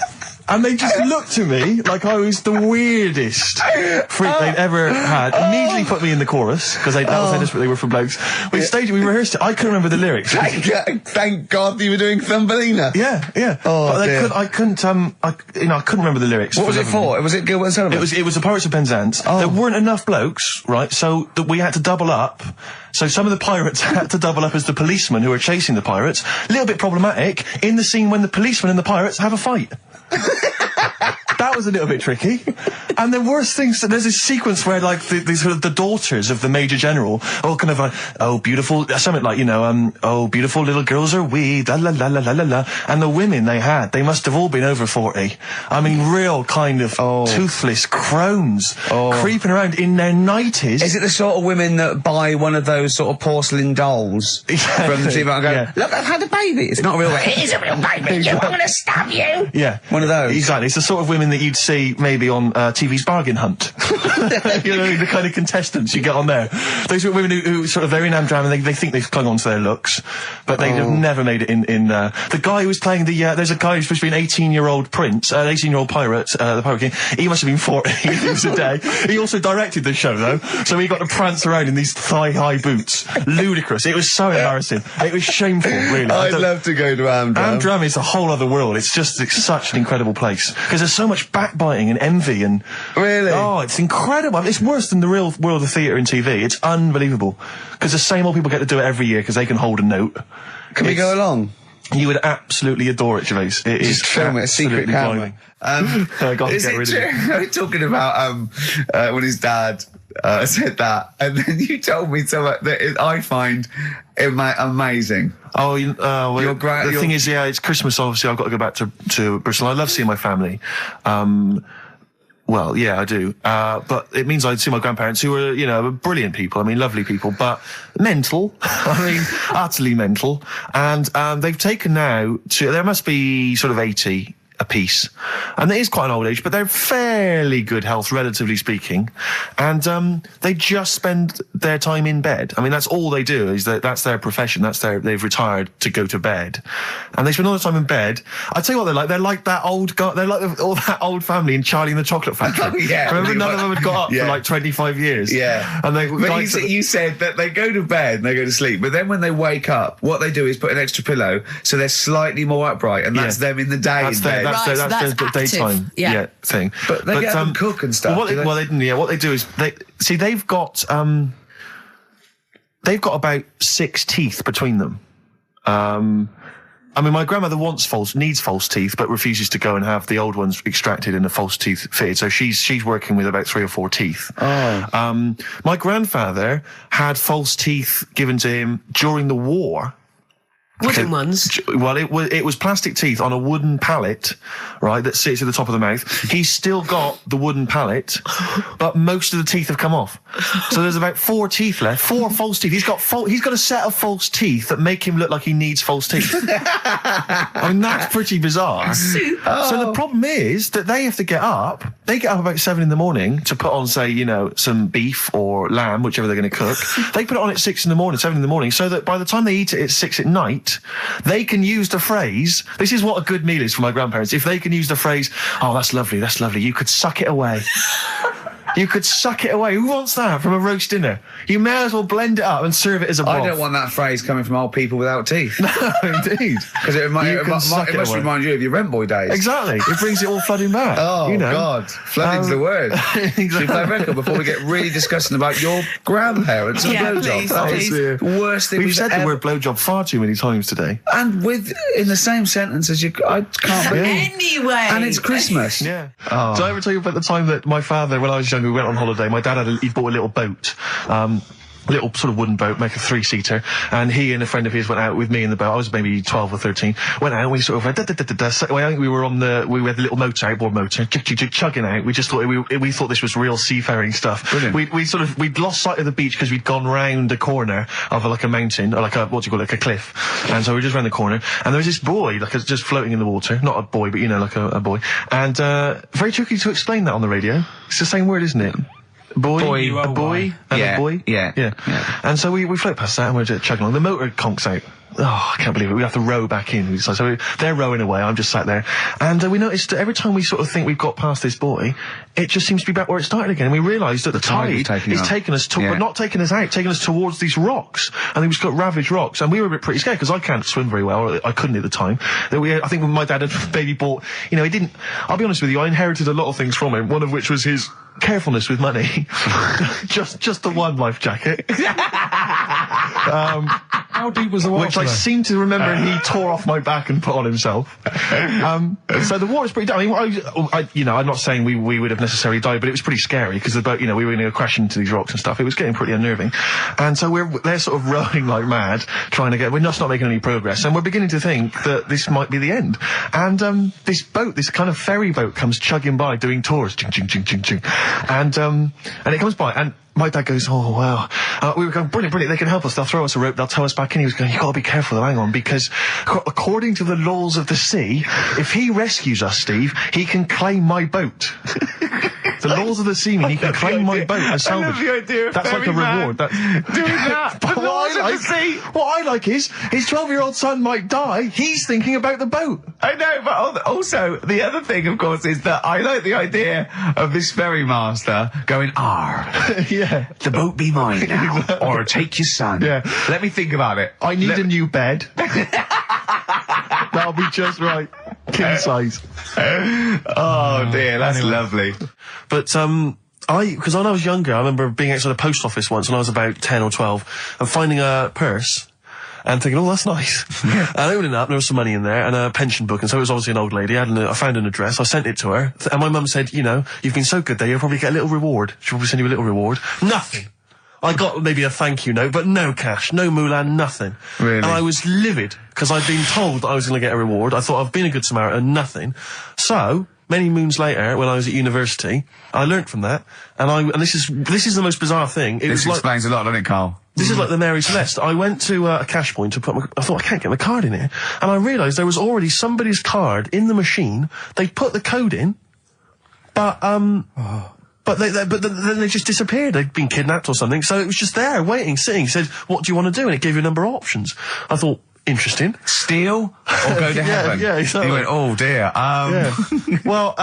S5: And they just looked at me like I was the weirdest freak they'd ever had. Immediately put me in the chorus, because that was how desperate they were for blokes. We rehearsed it. I couldn't remember the lyrics.
S4: Thank God you were doing Thumbelina.
S5: Yeah.
S4: Oh,
S5: but I couldn't remember the lyrics.
S2: What was it for? Was it Gilbert and Sullivan?
S5: It was the Pirates of Penzance. There weren't enough blokes, right? So that we had to double up. So some of the pirates had to double up as the policemen who were chasing the pirates. A little bit problematic in the scene when the policemen and the pirates have a fight. That was a little bit tricky. And the worst things, there's this sequence where like the daughters of the Major General all kind of like, oh beautiful, something like, oh beautiful little girls are we, la la la la la la la. And the women they must have all been over 40. I mean real kind of toothless crones creeping around in their 90s.
S2: Is it the sort of women that buy one of those sort of porcelain dolls from the TV and go, look, I've had a baby. It's not a real baby. It is a real baby. I'm going to stab you.
S5: Yeah.
S2: One of those.
S5: Exactly. It's the sort of women that you'd see maybe on TV's Bargain Hunt. The kind of contestants you get on there. Those are women who sort of, they're in Amdram and they think they've clung on to their looks, but they have never made it in the guy who was playing there's a guy who's supposed to be an 18-year-old prince, an 18-year-old pirate, the Pirate King. He must have been 40 years a day. He also directed the show though, so he got to prance around in these thigh-high boots. Ludicrous. It was so embarrassing. It was shameful, really.
S4: I'd love to go to Amdram.
S5: Amdram is a whole other world. It's such an incredible place. Because there's so much backbiting and envy and...
S4: Really?
S5: Oh, it's incredible. I mean, it's worse than the real world of theatre and TV. It's unbelievable. Because the same old people get to do it every year because they can hold a note.
S4: Can we go along?
S5: You would absolutely adore it, Gervais. It is
S4: film it, a secret camera. Is it true? Talking about when his dad said that, and then you told me something that I find amazing.
S5: Oh, the thing is, it's Christmas. Obviously, I've got to go back to Bristol. I love seeing my family. Well, yeah, I do. But it means I'd see my grandparents, who were, brilliant people. I mean, lovely people, but mental. I mean, utterly mental. And they've taken now there must be sort of 80 apiece. And it is quite an old age, but they're fairly good health, relatively speaking. And they just spend their time in bed. I mean, that's all they do, is that's their profession. They've retired to go to bed. And they spend all the time in bed. I tell you what they're like. They're like that old guy. They're like all that old family in Charlie and the Chocolate Factory.
S4: Oh, yeah.
S5: Remember, none of them had got up for like 25 years.
S4: Yeah.
S5: And
S4: you said that they go to bed and they go to sleep, but then when they wake up, what they do is put an extra pillow so they're slightly more upright, and that's them in the day in bed.
S5: That's the daytime thing.
S4: But they get up and cook and stuff.
S5: What they do is they've got about 6 teeth between them. I mean, my grandmother needs false teeth, but refuses to go and have the old ones extracted and the false teeth fitted. So she's working with about 3 or 4 teeth.
S4: Oh.
S5: My grandfather had false teeth given to him during the war.
S6: Wooden ones?
S5: Well, it was plastic teeth on a wooden pallet, right, that sits at the top of the mouth. He's still got the wooden pallet, but most of the teeth have come off. So there's about 4 teeth left, 4 false teeth. He's got a set of false teeth that make him look like he needs false teeth. I mean, that's pretty bizarre. So the problem is that they have to get up. They get up about 7 in the morning to put on, say, some beef or lamb, whichever they're going to cook. They put it on at 6 in the morning, 7 in the morning, so that by the time they eat it at 6 at night, they can use the phrase, this is what a good meal is for my grandparents, if they can use the phrase, oh, that's lovely, you could suck it away. You could suck it away. Who wants that from a roast dinner? You may as well blend it up and serve it as a broth.
S4: I don't want that phrase coming from old people without teeth.
S5: No, indeed.
S4: Because it must remind you of your rent boy days.
S5: Exactly. It brings it all flooding back.
S4: Oh, God. Flooding's the word.
S5: Exactly.
S4: Should we play a record before we get really discussing about your grandparents and blowjob? That is the worst thing
S5: we've said the word blowjob far too many times today.
S4: And in the same sentence as you... I can't believe.
S6: Anyway.
S4: And it's Christmas.
S5: Yeah. Oh. Did I ever tell you about the time that my father, when I was young, we went on holiday, my dad he bought a little boat, little sort of wooden boat, make a 3-seater, and he and a friend of his went out with me in the boat. I was maybe 12 or 13. Went out and we sort of went, so I think we had the little motor, outboard motor, chugging out. We just thought we thought this was real seafaring stuff.
S4: Brilliant.
S5: We'd lost sight of the beach because we'd gone round a corner of like a mountain, or like a cliff. And so we were just round the corner, and there was this boy, just floating in the water. Not a boy, but like a boy. And very tricky to explain that on the radio. It's the same word, isn't it? A boy and a boy.
S4: Yeah.
S5: And so we float past that and we're just chugging along. The motor conks out. Oh, I can't believe it. We have to row back in. So they're rowing away. I'm just sat there. And we noticed that every time we sort of think we've got past this buoy, it just seems to be back where it started again. And we realised that the tide is taking us but not taking us out, taking us towards these rocks. And we've got ravaged rocks. And we were a bit pretty scared because I can't swim very well, or I couldn't at the time. I think when my dad had maybe bought, he didn't, I'll be honest with you, I inherited a lot of things from him, one of which was his carefulness with money. just the one life jacket.
S3: How deep was the water?
S5: Which I seem to remember he tore off my back and put on himself. So the water's pretty... I mean, I'm not saying we would have necessarily died, but it was pretty scary because the boat, we were going to crash into these rocks and stuff. It was getting pretty unnerving. And so they're sort of rowing like mad, trying to we're just not making any progress. And we're beginning to think that this might be the end. And this boat, this kind of ferry boat, comes chugging by doing tours. Ching, ching, ching, ching, ching. And it comes by, and my dad goes, oh, wow. We were going, brilliant, they can help us. They'll throw us a rope, they'll tow us back in. He was going, you've got to be careful though, hang on, because according to the laws of the sea, if he rescues us, Steve, he can claim my boat. The laws of the sea mean he can claim my boat as salvage.
S4: I love the idea of
S5: that's like the reward. Doing
S4: that.
S5: But
S4: the laws of the sea.
S5: What I like is, his 12-year-old son might die, he's thinking about the boat.
S4: I know, but also, the other thing, of course, is that I like the idea of this ferry master going,
S5: yeah.
S4: The boat be mine now, or take your son.
S5: Yeah.
S4: Let me think about it.
S5: I need a new bed. That'll be just right.
S1: king size.
S4: Oh dear, that's lovely.
S1: But, because when I was younger, I remember being outside a post office once when I was about 10 or 12 and finding a purse and thinking, oh, that's nice. And opening it up, there was some money in there and a pension book, and so it was obviously an old lady. I found an address, I sent it to her, and my mum said, you know, you've been so good there, you'll probably get a little reward. She'll probably send you a little reward. Nothing. I got maybe a thank you note, but no cash, no moolah, nothing.
S4: Really?
S1: And I was livid, because I'd been told that I was going to get a reward. I thought I've been a good Samaritan, nothing. So, many moons later, when I was at university, I learnt from that, and this is the most bizarre thing.
S4: This explains a lot, doesn't it, Karl?
S1: This is like the Mary Celeste. I went to a cash point to I thought, I can't get my card in here. And I realised there was already somebody's card in the machine. They put the code in, but then they just disappeared. They'd been kidnapped or something. So it was just there, waiting, sitting. It said, what do you want to do? And it gave you a number of options. I thought, interesting.
S4: Steal or go to heaven?
S1: Yeah, exactly.
S4: You went, oh dear.
S1: Yeah. Well,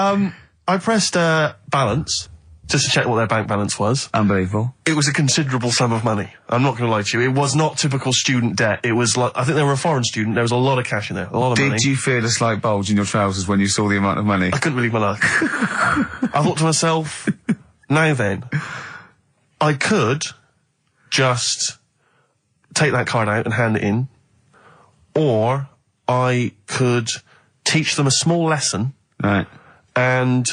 S1: I pressed balance just to check what their bank balance was.
S4: Unbelievable.
S1: It was a considerable sum of money. I'm not going to lie to you. It was not typical student debt. It was like, I think they were a foreign student. There was a lot of cash in there, a lot of money.
S4: Did you feel a slight bulge in your trousers when you saw the amount of money?
S1: I couldn't believe my luck. I thought to myself, now then, I could just take that card out and hand it in, or I could teach them a small lesson.
S4: Right.
S1: And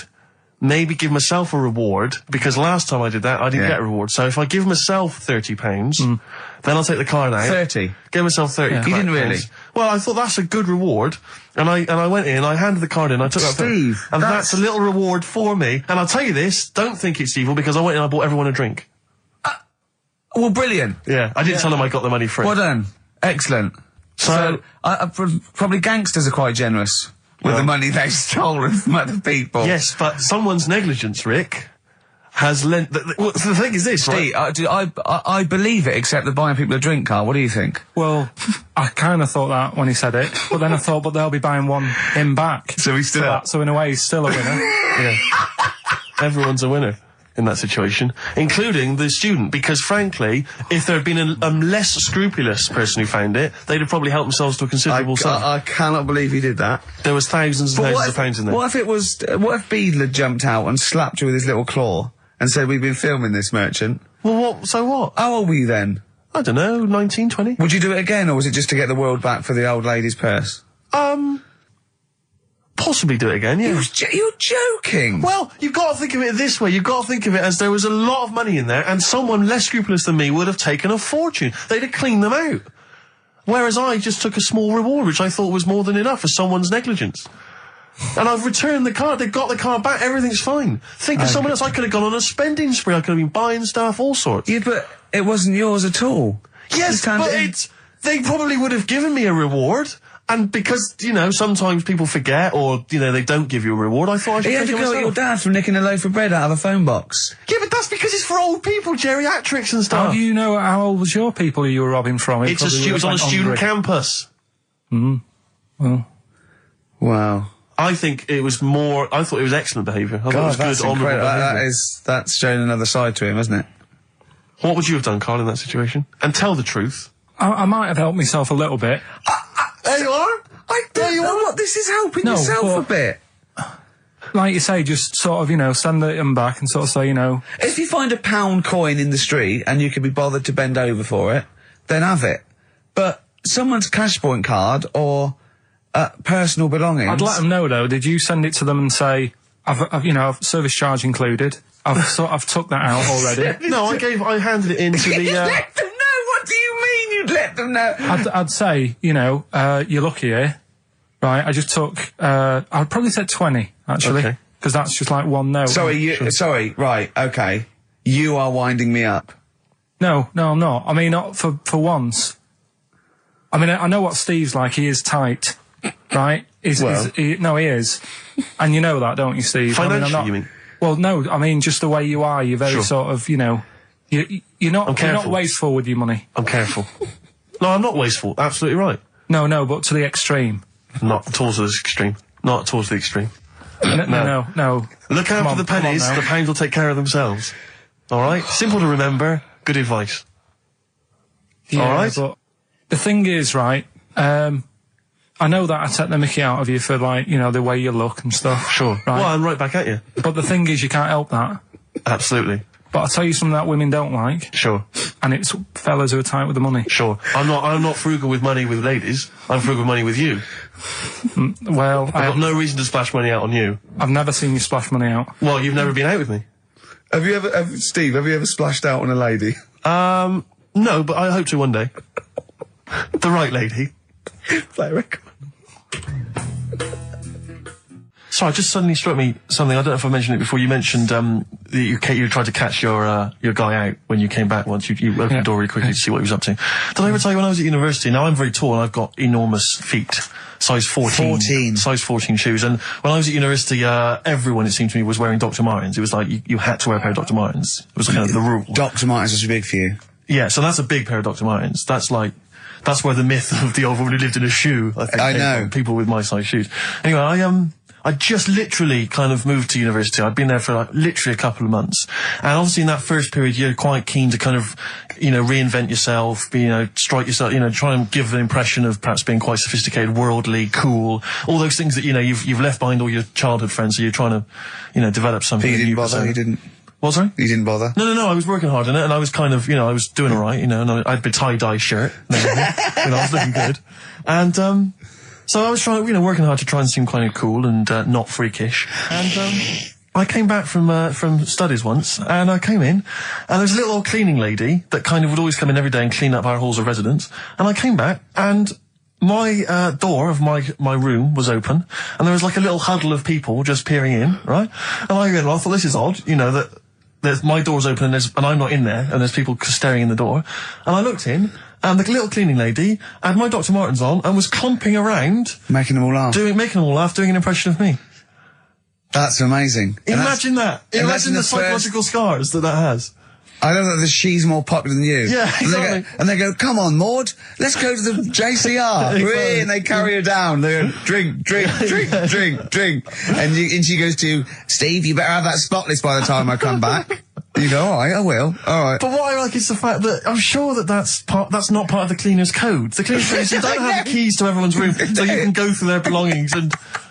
S1: maybe give myself a reward, because last time I did that, I didn't get a reward. So if I give myself £30, then I'll take the card out.
S4: 30?
S1: Give myself 30.
S4: Yeah. You didn't really?
S1: Well, I thought that's a good reward. And I went in, I handed the card in, I took that
S4: Steve,
S1: and that's a little reward for me. And I'll tell you this, don't think it's evil, because I went in and I bought everyone a drink.
S4: Well, brilliant.
S1: Yeah, I didn't tell them I got the money free.
S4: Well done. Excellent. So probably gangsters are quite generous with the money they've stolen from other people.
S1: Yes, but someone's negligence, Rick, has lent... the thing is this,
S4: Steve,
S1: right?
S4: I believe it, except that buying people a drink, Karl. What do you think?
S3: Well, I kind of thought that when he said it, but then I thought, but they'll be buying him back.
S4: So he's still up.
S3: So in a way, he's still a winner.
S1: Yeah. Everyone's a winner in that situation, including the student, because frankly, if there had been a less scrupulous person who found it, they'd have probably helped themselves to a considerable sum.
S4: I cannot believe he did that.
S1: There was thousands and thousands of pounds in there.
S4: What if Beadle had jumped out and slapped you with his little claw and said, we've been filming this, merchant?
S1: Well, so what?
S4: How old were you then?
S1: I don't know, 19, 20.
S4: Would you do it again, or was it just to get the world back for the old lady's purse?
S1: Possibly do it again, yeah.
S4: You're joking!
S1: Well, you've got to think of it this way. You've got to think of it as there was a lot of money in there, and someone less scrupulous than me would have taken a fortune. They'd have cleaned them out. Whereas I just took a small reward, which I thought was more than enough for someone's negligence. And I've returned the card. They've got the card back. Everything's fine. Think of someone else. I could have gone on a spending spree. I could have been buying stuff, all sorts.
S4: Yeah, but it wasn't yours at all.
S1: Yes, but they probably would have given me a reward. And because, you know, sometimes people forget or, you know, they don't give you a reward, I thought I should
S4: You had to go at your dad for nicking a loaf of bread out of a phone box.
S1: Yeah, but that's because it's for old people, geriatrics and stuff.
S3: How do you know how old was your people who you were robbing from?
S1: It was on a student campus.
S3: Well.
S4: Wow.
S1: I thought it was excellent behaviour. I thought it was
S4: that's
S1: good, honourable behaviour.
S4: That's showing another side to him, hasn't it?
S1: What would you have done, Karl, in that situation? And tell the truth.
S3: I might have helped myself a little bit.
S4: There you are. I don't know what this is helping yourself a bit.
S3: Like you say, just sort of, you know, send them back and sort of say, you know...
S4: If you find a £1 coin in the street and you can be bothered to bend over for it, then have it. But someone's cash point card or personal belongings...
S3: I'd let them know, though. Did you send it to them and say, I've service charge included. I've took that out already.
S1: No, I handed it in to the...
S4: Let them know? What do you mean you'd let them know?
S3: I'd say, you know, you're lucky here. Right, I just took, I'd probably said 20, actually. Okay. Because that's just like one note.
S4: Sorry, right, okay. You are winding me up.
S3: No, I'm not. I mean, not for once. I mean, I know what Steve's like. He is tight, right? He is. And you know that, don't you, Steve?
S1: Financially, you mean?
S3: Well, no, I mean, just the way you are. You're very sort of, you know, you're not wasteful with your money.
S1: I'm careful. No, I'm not wasteful. Absolutely right.
S3: No, but to the extreme.
S1: Not towards the extreme. Not towards the extreme.
S3: No.
S1: Look after the pennies, the pounds will take care of themselves. Alright? Simple to remember, good advice.
S3: Yeah,
S1: alright?
S3: But the thing is, right, I know that I take the mickey out of you for, like, you know, the way you look and stuff.
S5: Sure.
S3: Right?
S5: Well, I'm right back at you.
S3: But the thing is, you can't help that.
S5: Absolutely.
S3: But I'll tell you something that women don't like.
S5: Sure.
S3: And it's fellas who are tight with the money.
S5: Sure. I'm not frugal with money with ladies. I'm frugal with money with you.
S3: Well,
S5: I've got no reason to splash money out on you.
S3: I've never seen you splash money out.
S5: Well, you've never been out with me.
S4: Steve, have you ever splashed out on a lady?
S5: No, but I hope to one day. The right lady.
S4: Play a record.
S5: Sorry, just suddenly struck me something. I don't know if I mentioned it before. You mentioned that you tried to catch your guy out when you came back once. You opened the door really quickly to see what he was up to. Did I ever tell you when I was at university? Now, I'm very tall and I've got enormous feet. Size 14. Size 14 shoes. And when I was at university, everyone, it seemed to me, was wearing Dr. Martens. It was like you had to wear a pair of Dr. Martens. It was kind of the rule.
S4: Dr. Martens was big for you.
S5: Yeah, so that's a big pair of Dr. Martens. That's where the myth of the old woman who lived in a shoe, I think, came from. People with my size shoes. Anyway, I just literally kind of moved to university. I'd been there for like literally a couple of months. And obviously in that first period, you're quite keen to kind of, reinvent yourself, strike yourself, try and give an impression of perhaps being quite sophisticated, worldly, cool, all those things that, you've left behind all your childhood friends. So you're trying to, develop something.
S4: But you didn't
S5: new.
S4: bother, you didn't?
S5: What, sorry?
S4: You didn't bother?
S5: No, I was working hard on it and I was kind of, I was doing alright, and I had a tie-dye shirt, I was looking good. And, so I was trying, working hard to try and seem kind of cool and not freakish. And I came back from studies once, and I came in, and there was a little old cleaning lady that kind of would always come in every day and clean up our halls of residence. And I came back, and my door of my room was open, and there was like a little huddle of people just peering in, right? And I thought, this is odd, that my door's open and I'm not in there, and there's people staring in the door. And I looked in, and the little cleaning lady had my Dr. Martens on and was clomping around.
S4: Making them all laugh.
S5: Making them all laugh, doing an impression of me.
S4: That's amazing.
S5: Imagine that. Imagine the psychological scars that has.
S4: I don't know that she's more popular than you.
S5: Yeah, exactly.
S4: And they go, come on, Maud, let's go to the JCR.
S5: Exactly.
S4: And they carry her down. They go, drink. And she goes to, Steve, you better have that spotless by the time I come back. You go, all right, I will. All right.
S5: But what I like is the fact that I'm sure that's not part of the cleaner's code. The cleaner's code is you don't have the keys to everyone's room so you can go through their belongings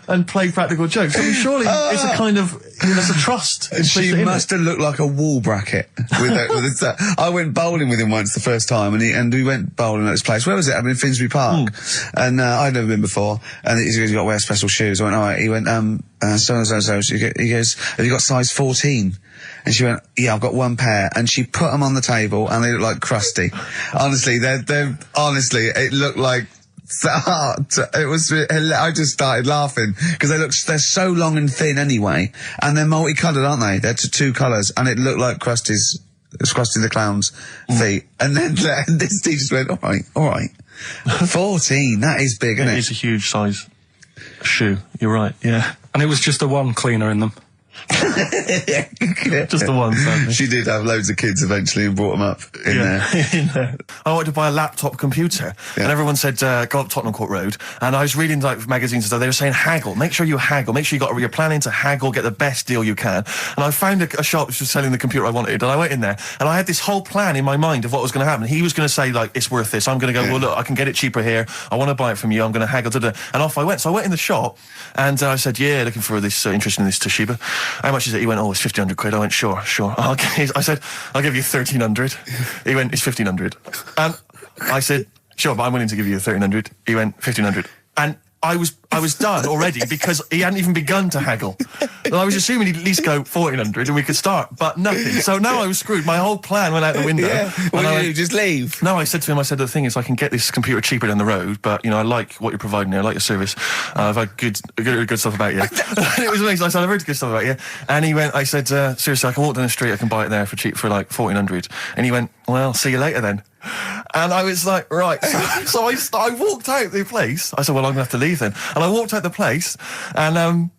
S5: and play practical jokes. I mean, surely it's a kind of, there's a trust.
S4: She must have looked like a wall bracket with I went bowling with him once the first time, and we went bowling at this place. Where was it? I mean, Finsbury Park. And I'd never been before. And he goes, you got to wear special shoes. I went, all right. He went, so and so. He goes, have you got size 14? And she went, yeah, I've got one pair. And she put them on the table, and they look like crusty. Honestly, honestly, it looked like, it was, I just started laughing because they're so long and thin anyway, and they're multicoloured, aren't they? They're two colours, and it looked like Krusty the Clown's feet. And then this teacher just went, all right, 14, that is big, isn't it?
S5: It is a huge size shoe. You're right, yeah.
S3: And it was just the one cleaner in them.
S5: Just the one, sadly.
S4: She did have loads of kids eventually and brought them up in there.
S1: I wanted to buy a laptop computer, and everyone said, go up Tottenham Court Road, and I was reading like magazines and stuff. They were saying haggle, make sure you haggle, make sure you're planning to haggle, get the best deal you can. And I found a shop which was selling the computer I wanted, and I went in there, and I had this whole plan in my mind of what was going to happen. He was going to say, like, it's worth this. I'm going to go, well, look, I can get it cheaper here. I want to buy it from you. I'm going to haggle, and off I went. So I went in the shop, and I said, yeah, looking for this, interested in this Toshiba. How much is it? He went, oh, it's 1,500 quid. I went, sure. Okay. I said, I'll give you 1,300. He went, it's 1,500. And I said, sure, but I'm willing to give you 1,300. He went, 1,500. And I was done already because he hadn't even begun to haggle. And I was assuming he'd at least go 1,400 and we could start, but nothing. So now I was screwed. My whole plan went out the window.
S4: Yeah. What did you do? Just leave?
S1: No, I said to him, the thing is I can get this computer cheaper down the road, but, I like what you're providing here. I like your service. I've had good stuff about you. It was amazing. I said, I've heard good stuff about you. And he went, I said, seriously, I can walk down the street, I can buy it there for cheap for like 1,400. And he went, well, see you later then. And I was like, right. So I walked out the place. I said, well, I'm going to have to leave then. And I walked out the place, and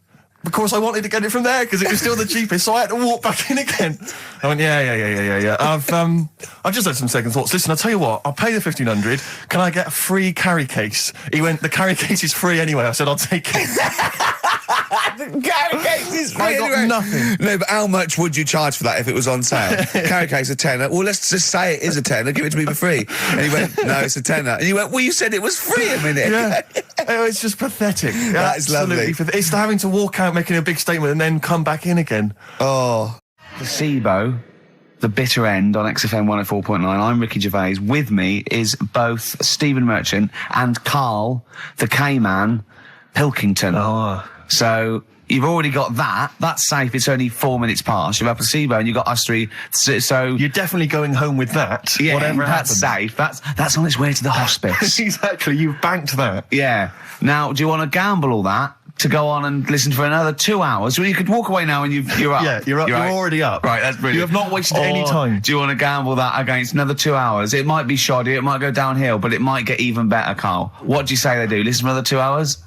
S1: of course I wanted to get it from there because it was still the cheapest, so I had to walk back in again. I went, yeah. I've just had some second thoughts. Listen, I'll tell you what, I'll pay the 1,500. Can I get a free carry case? He went, the carry case is free anyway. I said, I'll take it.
S4: The carry case is free
S1: I got nothing.
S4: No, but how much would you charge for that if it was on sale? Carry case a tenner. Well, let's just say it is a tenner. Give it to me for free. And he went, no, it's a tenner. And you went, well, you said it was free a minute.
S1: Yeah.
S5: It's just pathetic.
S4: That is lovely.
S5: It's having to walk out making a big statement and then come back in again.
S4: Oh. Placebo, the bitter end on XFM 104.9. I'm Ricky Gervais. With me is both Stephen Merchant and Karl, the K-Man, Pilkington.
S5: Oh.
S4: So you've already got that. That's safe. It's only 4 minutes past. You've had Placebo and you've got us three. So
S5: you're definitely going home with that.
S4: Yeah,
S5: whatever
S4: that's
S5: happens.
S4: safe. That's on its way to the hospice.
S5: Exactly. You've banked that.
S4: Yeah. Now, do you want to gamble all that to go on and listen for another 2 hours? Well, you could walk away now and you're up.
S5: Yeah, you're up. You're already up.
S4: Right, that's brilliant.
S5: You have not wasted any time.
S4: Do you want to gamble that against another 2 hours? It might be shoddy, it might go downhill, but it might get even better, Karl. What do you say they do? Listen for another 2 hours?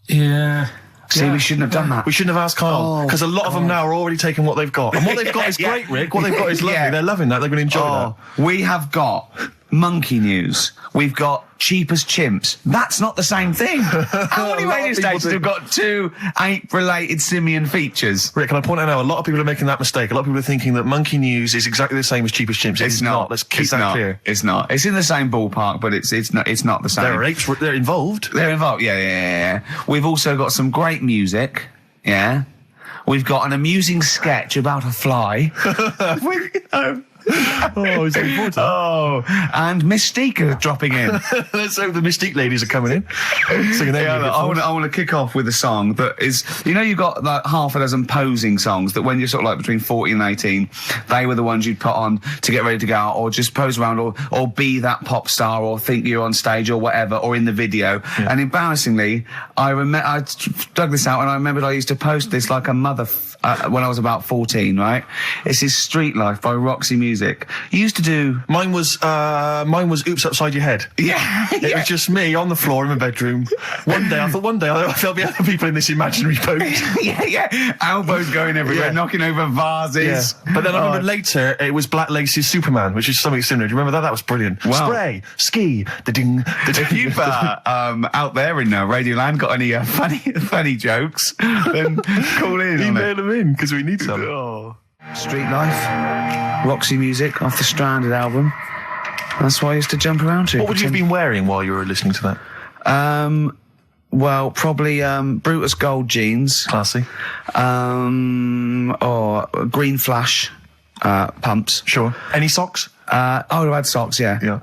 S3: Yeah.
S4: See, we shouldn't have done that.
S5: We shouldn't have asked Karl, because a lot of them now are already taking what they've got. And what they've got is great, Rick. What they've got is lovely.
S4: Yeah.
S5: They're loving that. They're going to enjoy that.
S4: We have got monkey news. We've got cheap as chimps. That's not the same thing. How many radio stations have got two ape-related simian features?
S5: Rick, can I point out now, a lot of people are making that mistake. A lot of people are thinking that monkey news is exactly the same as cheap as chimps. It's not. Let's keep that clear.
S4: It's not. It's in the same ballpark, but it's not the same.
S5: There are apes. They're involved.
S4: They're involved. Yeah. We've also got some great music. Yeah. We've got an amusing sketch about a fly.
S5: Is that important?
S4: Oh, and Mystique are dropping in.
S5: Let's hope the Mystique ladies are coming in. Singing their
S4: I want to kick off with a song that is, you've got like half a dozen posing songs that when you're sort of like between 14 and 18, they were the ones you'd put on to get ready to go out or just pose around or be that pop star or think you're on stage or whatever or in the video. Yeah. And embarrassingly, I dug this out and I remembered I used to post this like a mother when I was about 14, right? This is Street Life by Roxy Music. You used to do...
S5: Mine was Oops Upside Your Head.
S4: Yeah.
S5: It was just me on the floor in my bedroom. One day there'll be other people in this imaginary boat.
S4: yeah. Elbows going everywhere, knocking over vases.
S5: Yeah. But then I remember later, it was Black Lace's Superman, which is something similar. Do you remember that? That was brilliant.
S4: Wow.
S5: Spray, ski, da-ding, da-ding.
S4: If you've out there in Radioland got any funny jokes, then call in.
S5: Email them in, because we need some.
S4: Street Life, Roxy Music off the Stranded album. That's what I used to jump around to.
S5: What would you have been wearing while you were listening to that?
S4: Well, probably Brutus Gold jeans.
S5: Classy.
S4: Or Green Flash pumps.
S5: Sure. Any socks?
S4: I would have had socks, yeah.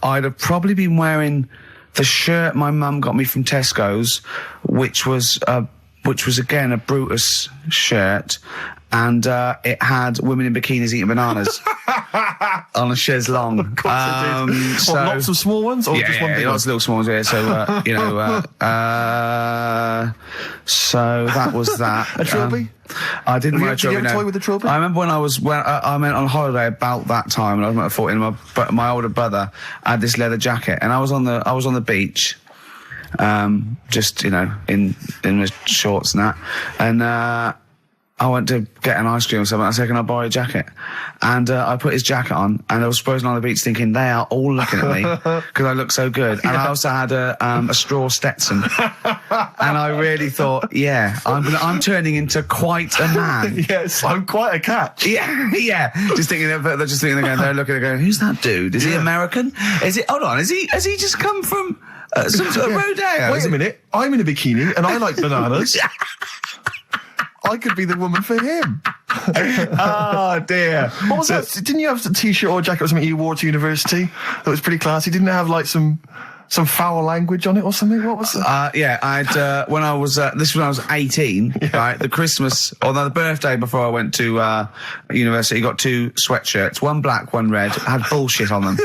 S4: I'd have probably been wearing the shirt my mum got me from Tesco's, which was again a Brutus shirt, and it had women in bikinis eating bananas on a chaise longue.
S5: Of course it did. Lots of small ones, or just one big one?
S4: Lots of little small ones. Yeah, so so that was that.
S5: A trilby?
S4: I didn't wear a trilby.
S5: Did you have a toy with a trilby?
S4: I remember when I went on holiday about that time, and I was about 14. My older brother had this leather jacket, and I was on the beach. Just in my shorts and that, and I went to get an ice cream or something. I said, "Can I borrow a jacket?" And I put his jacket on, and I was posing on the beach thinking they are all looking at me because I look so good. And I also had a straw Stetson, and I really thought, I'm turning into quite a man.
S5: Yes, I'm quite a catch.
S4: Yeah. Just thinking they're looking and going, "Who's that dude? Is he American? Is it? Hold on, has he just come from?" Some sort of rodeo.
S5: Wait a minute, I'm in a bikini and I like bananas. I could be the woman for him.
S4: Oh dear.
S5: What was that? Didn't you have a t-shirt or jacket or something you wore to university that was pretty classy? Didn't it have like some foul language on it or something? What was that?
S4: I'd when I was this was when I was 18, right? The Christmas or the birthday before I went to university, got two sweatshirts, one black, one red, had bullshit on them.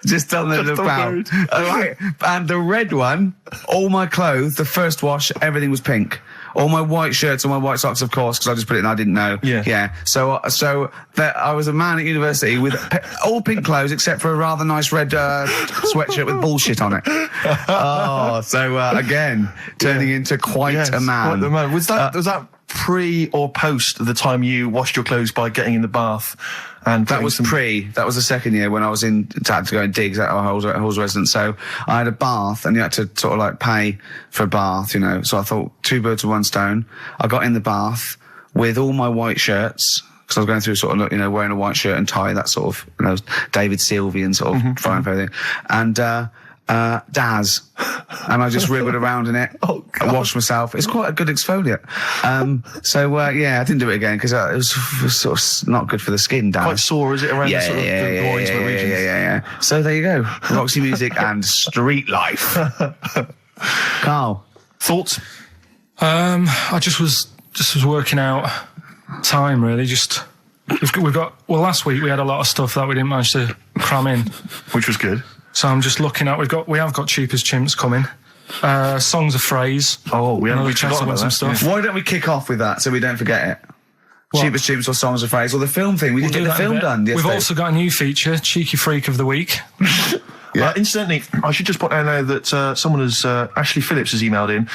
S4: Just on the about. Right. And the red one, all my clothes, the first wash, everything was pink. All my white shirts and my white socks, of course, because I just put it in, I didn't know. Yeah. So I was a man at university with all pink clothes except for a rather nice red sweatshirt with bullshit on it. So again, turning into quite a man.
S5: Quite the man. Was that pre or post the time you washed your clothes by getting in the bath? And
S4: that was pre. That was the second year when I was had to go and digs at our Halls residence. So I had a bath, and you had to sort of like pay for a bath, So I thought 2 birds with 1 stone. I got in the bath with all my white shirts because I was going through sort of wearing a white shirt and tie, that sort of David Sylvian sort of frying for everything, and Daz. and I just wriggled around in it.
S5: Oh, God.
S4: I washed myself. It's quite a good exfoliant. Yeah, I didn't do it again because it was sort of not good for the skin, Dan.
S5: Quite sore, is it, around the sort of more intimate regions?
S4: Yeah. So there you go. Roxy Music and Street Life. Karl.
S5: Thoughts?
S3: I just was working out time, really. We've got last week we had a lot of stuff that we didn't manage to cram in,
S5: Which was good.
S3: so I'm just looking at we have got Cheap as Chimps coming, Songs of Phrase.
S5: Oh, we haven't
S3: chatted about some stuff.
S4: Why don't we kick off with that so we don't forget it? Cheapest Chimps or Songs of Phrase or the film thing. We didn't get the film done yesterday.
S3: We've also got a new feature, Cheeky Freak of the Week.
S5: Incidentally, I should just point out now that someone has, Ashley Phillips has emailed in,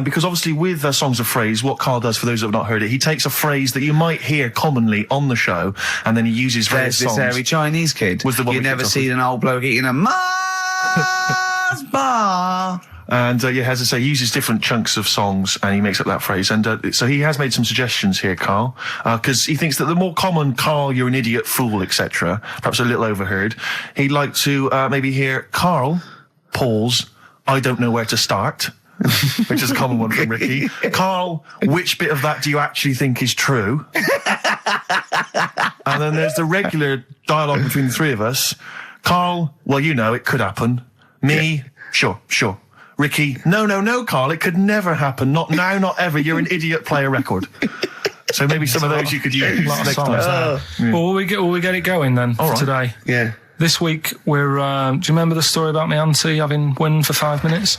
S5: because obviously with Songs of Phrase, what Karl does, for those that have not heard it, he takes a phrase that you might hear commonly on the show, and then he uses various songs.
S4: There's this hairy Chinese kid.
S5: Was the one
S4: you never seen an old bloke eating a Mars bar.
S5: And, as I say, he uses different chunks of songs and he makes up that phrase. And so he has made some suggestions here, Karl, because he thinks that the more common Karl, you're an idiot, fool, etc., perhaps a little overheard, he'd like to maybe hear Karl, pause, I don't know where to start, which is a common one from Ricky. Karl, which bit of that do you actually think is true? And then there's the regular dialogue between the three of us. Karl, well, you know, it could happen. Me, sure. Ricky, no, Karl, it could never happen. Not now, not ever. You're an idiot, play a record. So maybe some of those you could use next time.
S3: Well, will we get it going then for today?
S4: Yeah.
S3: This week we're. Do you remember the story about my auntie having wind for 5 minutes?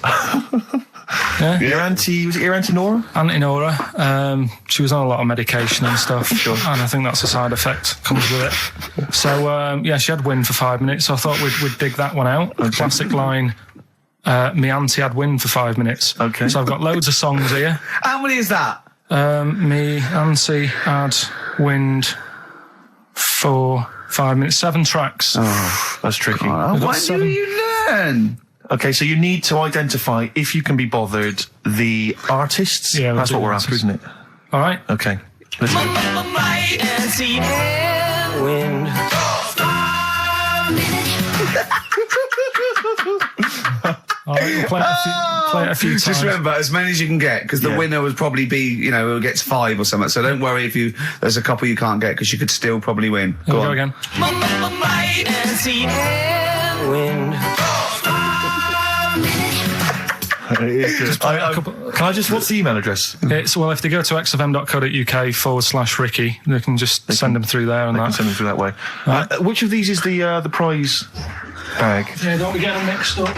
S3: Yeah.
S5: Your auntie, was it your auntie Nora?
S3: Auntie Nora. She was on a lot of medication and stuff, and I think that's a side effect comes with it. So she had wind for 5 minutes. So I thought we'd dig that one out. Okay. Classic line. Me auntie had wind for 5 minutes.
S5: Okay.
S3: So I've got loads of songs here.
S4: How many is that?
S3: Me auntie had wind for 5 minutes. 7 tracks.
S5: Oh, that's tricky.
S4: Why do you learn?
S5: Okay, so you need to identify, if you can be bothered, the artists.
S3: Yeah,
S5: that's what we're after, isn't it?
S3: All right.
S5: Okay. Listen.
S6: Wind.
S3: All right, we'll play it a few times.
S4: Just remember, as many as you can get, because the winner would probably be, who gets 5 or something. So don't worry if there's a couple you can't get, because you could still probably win.
S3: Here we go again.
S6: Wind.
S5: Can I just, what's the email address?
S3: It's, well, if they go to xfm.co.uk/Ricky, they can just send them through there and that.
S5: Can send them through that way. Which of these is the prize bag?
S3: Yeah, don't we get them mixed up?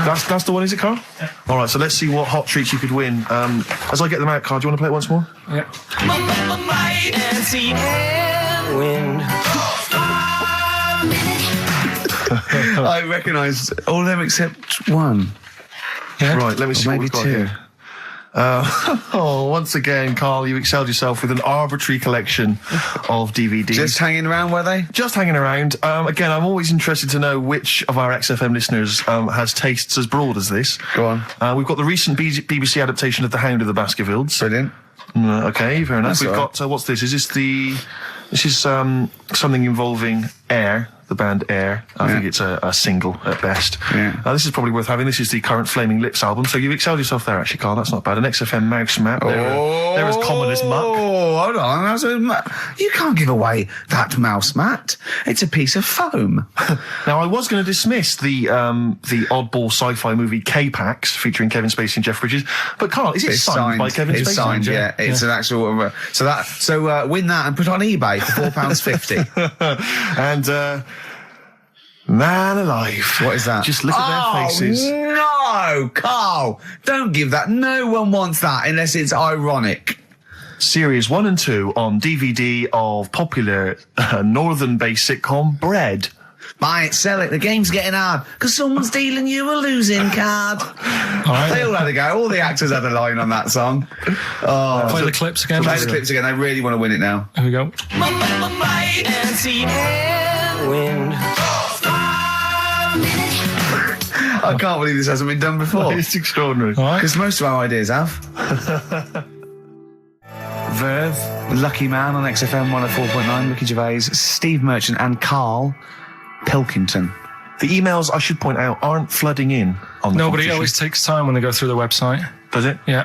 S5: That's the one, is it, Karl?
S3: Yeah.
S5: All right, so let's see what hot treats you could win. As I get them out, Karl, do you want to play it once more?
S3: Yeah.
S6: Wind.
S4: I recognise all of them except one.
S3: Yeah.
S5: Right, let me see what
S4: Maybe
S5: we've got
S4: 2.
S5: here. Once again, Karl, you excelled yourself with an arbitrary collection of DVDs.
S4: Just hanging around, were they?
S5: Just hanging around. Again, I'm always interested to know which of our XFM listeners has tastes as broad as this.
S4: Go on.
S5: We've got the recent BBC adaptation of The Hound of the Baskervilles.
S4: Brilliant.
S5: Okay, fair enough.
S4: That's
S5: We've
S4: all right.
S5: got, what's this? This is something involving Air, the band Air. I think it's a single at best.
S4: Yeah.
S5: This is probably worth having. This is the current Flaming Lips album. So you've excelled yourself there, actually, Karl. That's not bad. An XFM mouse map. They're as common as muck.
S4: Oh, hold on. You can't give away that mouse mat. It's a piece of foam.
S5: Now, I was going to dismiss the oddball sci-fi movie K-Pax featuring Kevin Spacey and Jeff Bridges, but Karl, is it signed by Kevin Spacey?
S4: It's signed, yeah. It's an actual. So win that and put it on eBay for £4.50.
S5: And man alive,
S4: what is that?
S5: Just look at their faces.
S4: No, Karl, don't give that. No one wants that unless it's ironic.
S5: Series 1 and 2 on DVD of popular northern-based sitcom Bread.
S4: Buy it, sell it. The game's getting hard because someone's dealing you a losing card. They all had a go. All the actors had a line on that song. Oh,
S3: Play the clips again.
S4: Play the clips again. They really want to win it now.
S3: Here we go.
S6: Wind.
S4: I can't believe this hasn't been done before.
S5: It's extraordinary.
S4: Because most of our ideas have. Verve, Lucky Man on XFM 104.9, Ricky Gervais, Steve Merchant and Karl Pilkington.
S5: The emails, I should point out, aren't flooding in
S1: on the
S3: No, but it
S1: competition.
S3: always takes time when they go through the website.
S1: Does it?
S3: Yeah.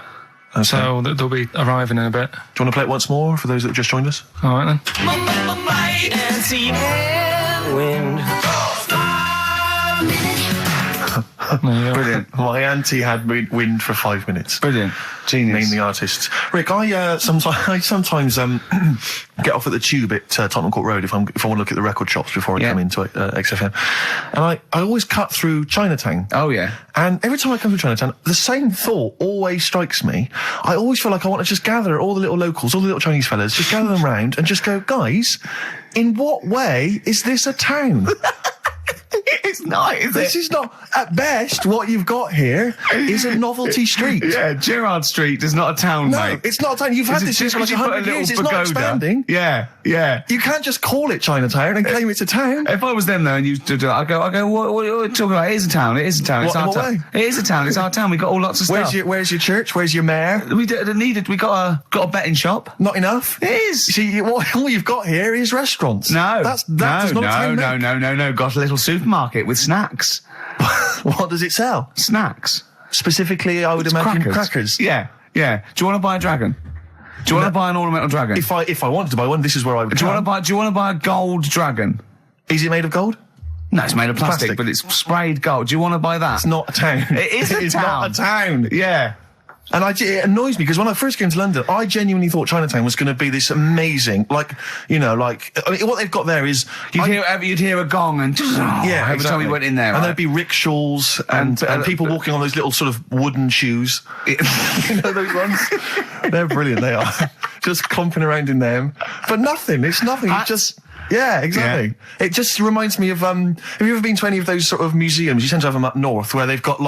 S1: Okay.
S3: So they'll be arriving in a bit.
S1: Do you want to play it once more for those that have just joined us?
S3: All right then.
S6: Wind.
S4: Brilliant.
S1: My auntie had wind for 5 minutes.
S4: Brilliant. Genius.
S1: Name the artists. Rick, I sometimes get off at the Tube at Tottenham Court Road if I want to look at the record shops before I come into XFM, and I always cut through Chinatown.
S4: Oh, yeah.
S1: And every time I come through Chinatown, the same thought always strikes me. I always feel like I want to just gather all the little locals, all the little Chinese fellas, just gather them round and just go, guys, in what way is this a town?
S4: It's not, is
S1: This is not, at best, what you've got here is a novelty street.
S4: Yeah, Gerrard Street is not a town,
S1: No,
S4: mate.
S1: it's not a town. You've had this
S4: Just
S1: for like 100 years. It's not expanding.
S4: Yeah, yeah.
S1: You can't just call it Chinatown and claim it's a town.
S4: If I was them though, and you stood there, I go, what are you talking about? It is a town. It is a town. It's
S1: What-
S4: our
S1: in what
S4: town.
S1: way?
S4: It is a town. It's our town. We got all lots of stuff.
S1: Where's your church? Where's your mayor?
S4: We needed. We got a betting shop.
S1: Not enough.
S4: It is.
S1: See, all you've got here is restaurants.
S4: No,
S1: that's not a town.
S4: No. Got a little supermarket with snacks.
S1: What does it sell?
S4: Snacks.
S1: Specifically, I would imagine crackers.
S4: Yeah. Do you want to buy a dragon? Do you want to buy an ornamental dragon?
S1: If I wanted to buy one, this is where I would.
S4: Do you want to buy a gold dragon?
S1: Is it made of gold?
S4: No, it's made of plastic,
S1: Plastic.
S4: but it's sprayed gold. Do you want to buy that?
S1: It's not a town.
S4: It is a
S1: It's
S4: town.
S1: not a town.
S4: Yeah.
S1: And it annoys me because when I first came to London, I genuinely thought Chinatown was going to be this amazing, what they've got there is
S4: You'd hear a gong and every time we went in there,
S1: and there'd be rickshaws and people walking on those little sort of wooden shoes. You know those ones? They're brilliant. They are just clomping around in them, but nothing. It's nothing. It's just. Yeah, exactly. Yeah. It just reminds me of, have you ever been to any of those sort of museums? You tend to have them up north where they've got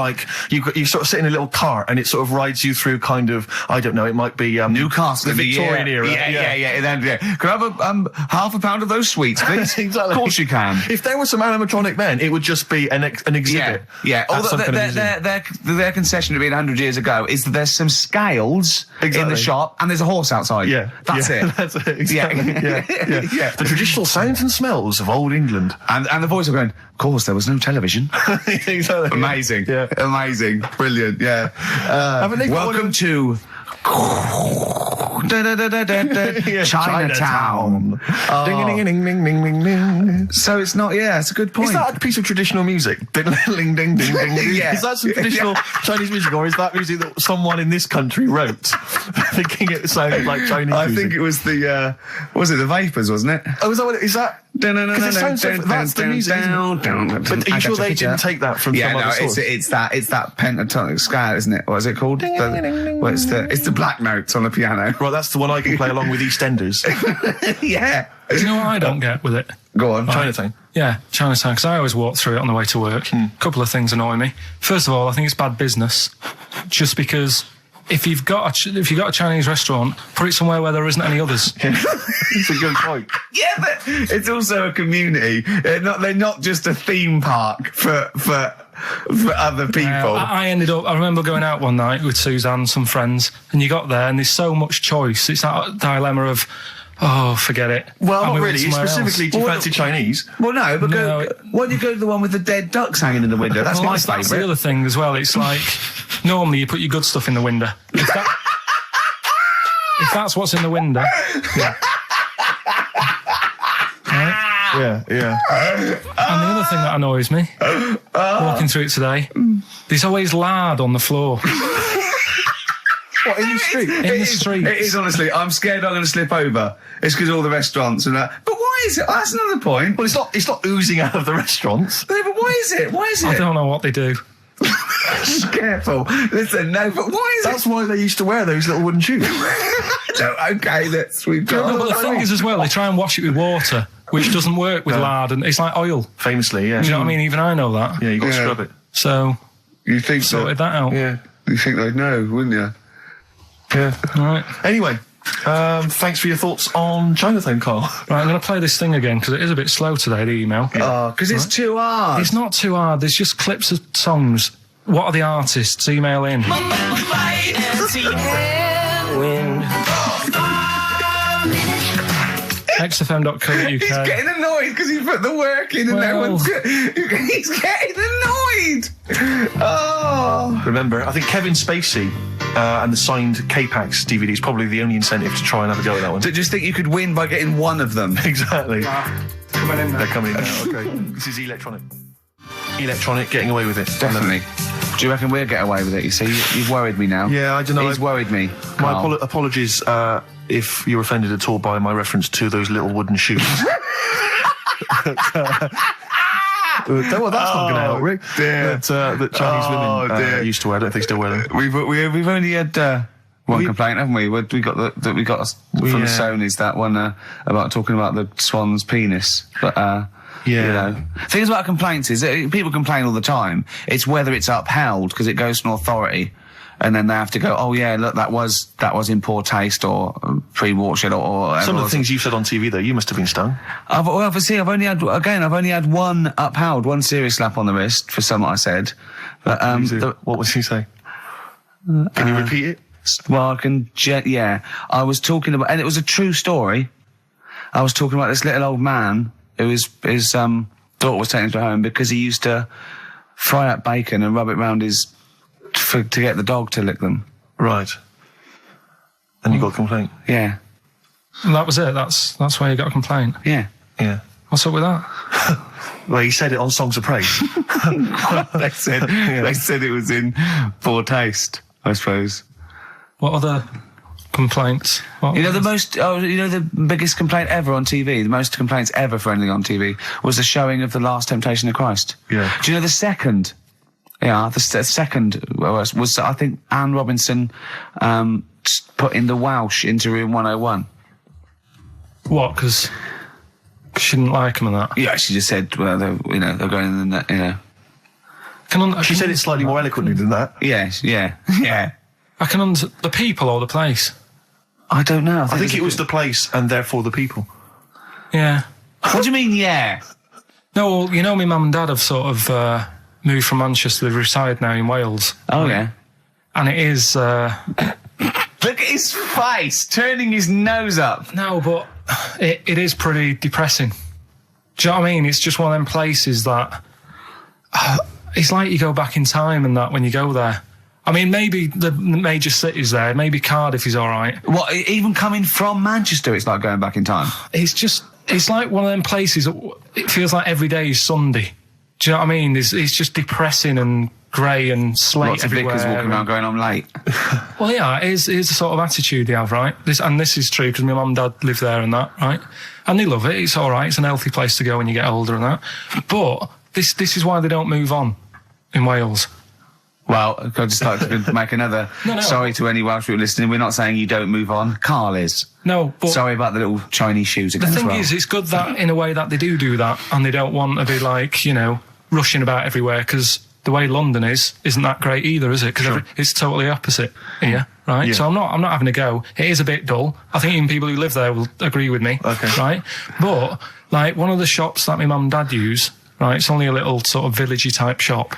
S1: you sort of sit in a little cart and it sort of rides you through kind of, I don't know, it might be,
S4: Newcastle,
S1: the Victorian era.
S4: Yeah. Can I have half a pound of those sweets, please?
S1: Exactly.
S4: Of course you can.
S1: If there was some animatronic men, it would just be an exhibit.
S4: Yeah. Their concession to being 100 years ago is that there's some scales in the shop and there's a horse outside.
S1: Yeah.
S4: That's it.
S1: That's it. Exactly. Yeah. The traditional sounds and smells of old England.
S4: And the voice of going, of course, there was no television.
S1: Exactly.
S4: Amazing.
S1: Yeah.
S4: Amazing. Brilliant. Yeah. Welcome to Chinatown.
S1: Ding, ding, ding, ding, ding, ding.
S4: So it's not, it's a good point.
S1: Is that a piece of traditional music? Ding, ding, ding, ding, ding.
S4: Yeah.
S1: Is that some traditional Chinese music, or is that music that someone in this country wrote, thinking it sounded like Chinese music?
S4: I think it was the Vapors, wasn't it?
S1: Oh, is that what it is? That? Because it sounds so, that's the music, isn't it? But are you sure they didn't take that from some other source?
S4: it's that pentatonic scale, isn't it? What is it called? It's the black notes on the piano.
S1: Right, that's the one I can play along with EastEnders.
S4: Yeah.
S3: Do you know what I don't get with it?
S4: Go on.
S1: Chinatown.
S3: Yeah, Chinatown, because I always walk through it on the way to work. A couple of things annoy me. First of all, I think it's bad business, just because if you've got a Chinese restaurant, put it somewhere where there isn't any others.
S1: It's a good point.
S4: Yeah, but it's also a community. They're not just a theme park for other people.
S3: I remember going out one night with Suzanne, some friends, and you got there and there's so much choice. It's that dilemma of, forget it.
S1: Well,
S3: I'm
S1: not
S3: moving
S1: really.
S3: somewhere
S1: Specifically,
S3: else.
S1: do you fancy Chinese?
S4: Well, no, but why don't you go to the one with the dead ducks hanging in the window? That's my
S3: That's the
S4: favourite.
S3: other thing as well. It's like, normally you put your good stuff in the window. If that's what's in the window. Yeah. Right?
S1: Yeah.
S3: And the other thing that annoys me, walking through it today, there's always lard on the floor.
S1: What, in the street?
S3: In the street.
S4: It is, honestly. I'm scared I'm going to slip over. It's because all the restaurants and that. But why is it? That's another point.
S1: Well, it's not oozing out of the restaurants.
S4: No, but why is it?
S3: I don't know what they do.
S4: Careful. Listen, no, but why is
S1: That's why they used to wear those little wooden shoes.
S4: No, okay, we've got...
S3: No, but the thing is as well, they try and wash it with water, which doesn't work with lard, and it's like oil.
S1: Famously, yeah.
S3: Do you know what I mean? Even I know that.
S1: Yeah, you got to scrub it.
S3: So,
S4: You think
S3: sorted that out.
S1: Yeah.
S4: You think they'd know, wouldn't you?
S1: Yeah.
S3: All right.
S1: Anyway, thanks for your thoughts on Chinatown, Karl.
S3: Right, I'm going to play this thing again, because it is a bit slow today, the email.
S4: Oh, because it's too hard.
S3: It's not too hard. There's just clips of songs. What are the artists? Email in.
S6: Wind.
S3: XFM.co.uk.
S4: He's getting annoyed because he put the work in and no
S3: Well.
S4: one's... He's getting annoyed. indeed. Oh.
S5: Remember, I think Kevin Spacey and the signed K-Pax DVD is probably the only incentive to try and have a go at that one.
S4: To just think you could win by getting one of them.
S5: Exactly.
S3: Coming in now.
S5: They're coming in now, okay. This is electronic. Electronic, getting away with it.
S4: Definitely. Do you reckon we'll get away with it? You see, you've worried me now.
S5: Yeah, I don't know.
S4: He's worried me.
S5: My
S4: Karl.
S5: apologies if you're offended at all by my reference to those little wooden shoes. Well, that's not going to help, Rick.
S4: Dear.
S5: That Chinese women used to wear. I don't know if they still wear them.
S4: We've only had one complaint, haven't we? We got from the Sony's, that one about talking about the swan's penis. But you know, things about complaints is people complain all the time. It's whether it's upheld because it goes to an authority. And then they have to go, oh yeah, look, that was in poor taste or pre-watershed or
S5: some of the things you've said on TV, though, you must have been stung.
S4: I've only had one upheld, one serious slap on the wrist for something I said. But
S5: what was he say? Can you repeat it?
S4: Well, I can. Yeah, I was talking about, and it was a true story. I was talking about this little old man who his daughter was taken to home because he used to fry up bacon and rub it round his. To get the dog to lick them.
S5: Right. And you got a complaint?
S4: Yeah.
S3: And that was it. That's why you got a complaint.
S4: Yeah.
S5: Yeah.
S3: What's up with that?
S5: Well, he said it on Songs of Praise.
S4: They said it was in poor taste, I suppose.
S3: What other complaints?
S4: The biggest complaint ever on TV, the most complaints ever for anything on TV, was the showing of The Last Temptation of Christ.
S5: Yeah.
S4: Do you know the second? Yeah, the second was I think Anne Robinson putting the Welsh into room 101.
S3: What? Because she didn't like him and that.
S4: Yeah, she just said, well, they're going in the,
S5: She said it slightly more eloquently than that.
S4: Yes, yeah.
S3: I can the people or the place.
S4: I don't know.
S5: I think it was the place and therefore the people.
S3: Yeah.
S4: What do you mean, yeah?
S3: No, well, my mum and dad have sort of moved from Manchester. They reside now in Wales.
S4: Oh, yeah.
S3: And it is...
S4: Look at his face, turning his nose up.
S3: No, but it is pretty depressing. Do you know what I mean? It's just one of them places that... it's like you go back in time and that when you go there. I mean, maybe the major cities there, maybe Cardiff is all right.
S4: What, even coming from Manchester, it's like going back in time?
S3: It's like one of them places, it feels like every day is Sunday. Do you know what I mean? It's just depressing and grey and slate
S4: Lots
S3: everywhere.
S4: Lots of vicars walking around going, I'm late.
S3: Well, yeah, it is the sort of attitude they have, right? This is true because my mum and dad live there and that, right? And they love it. It's all right. It's an healthy place to go when you get older and that. But this is why they don't move on in Wales.
S4: Well, I'd just like to make another sorry to any Welsh people listening. We're not saying you don't move on. Karl is.
S3: No, but...
S4: Sorry about the little Chinese shoes again.
S3: The thing is, it's good that, in a way, that they do that, and they don't want to be, like, rushing about everywhere, because the way London isn't that great either, is it? Because it's totally opposite here, right? Yeah. So I'm not having a go. It is a bit dull. I think even people who live there will agree with me, right? But, like, one of the shops that my mum and dad use, right, it's only a little sort of villagey type shop,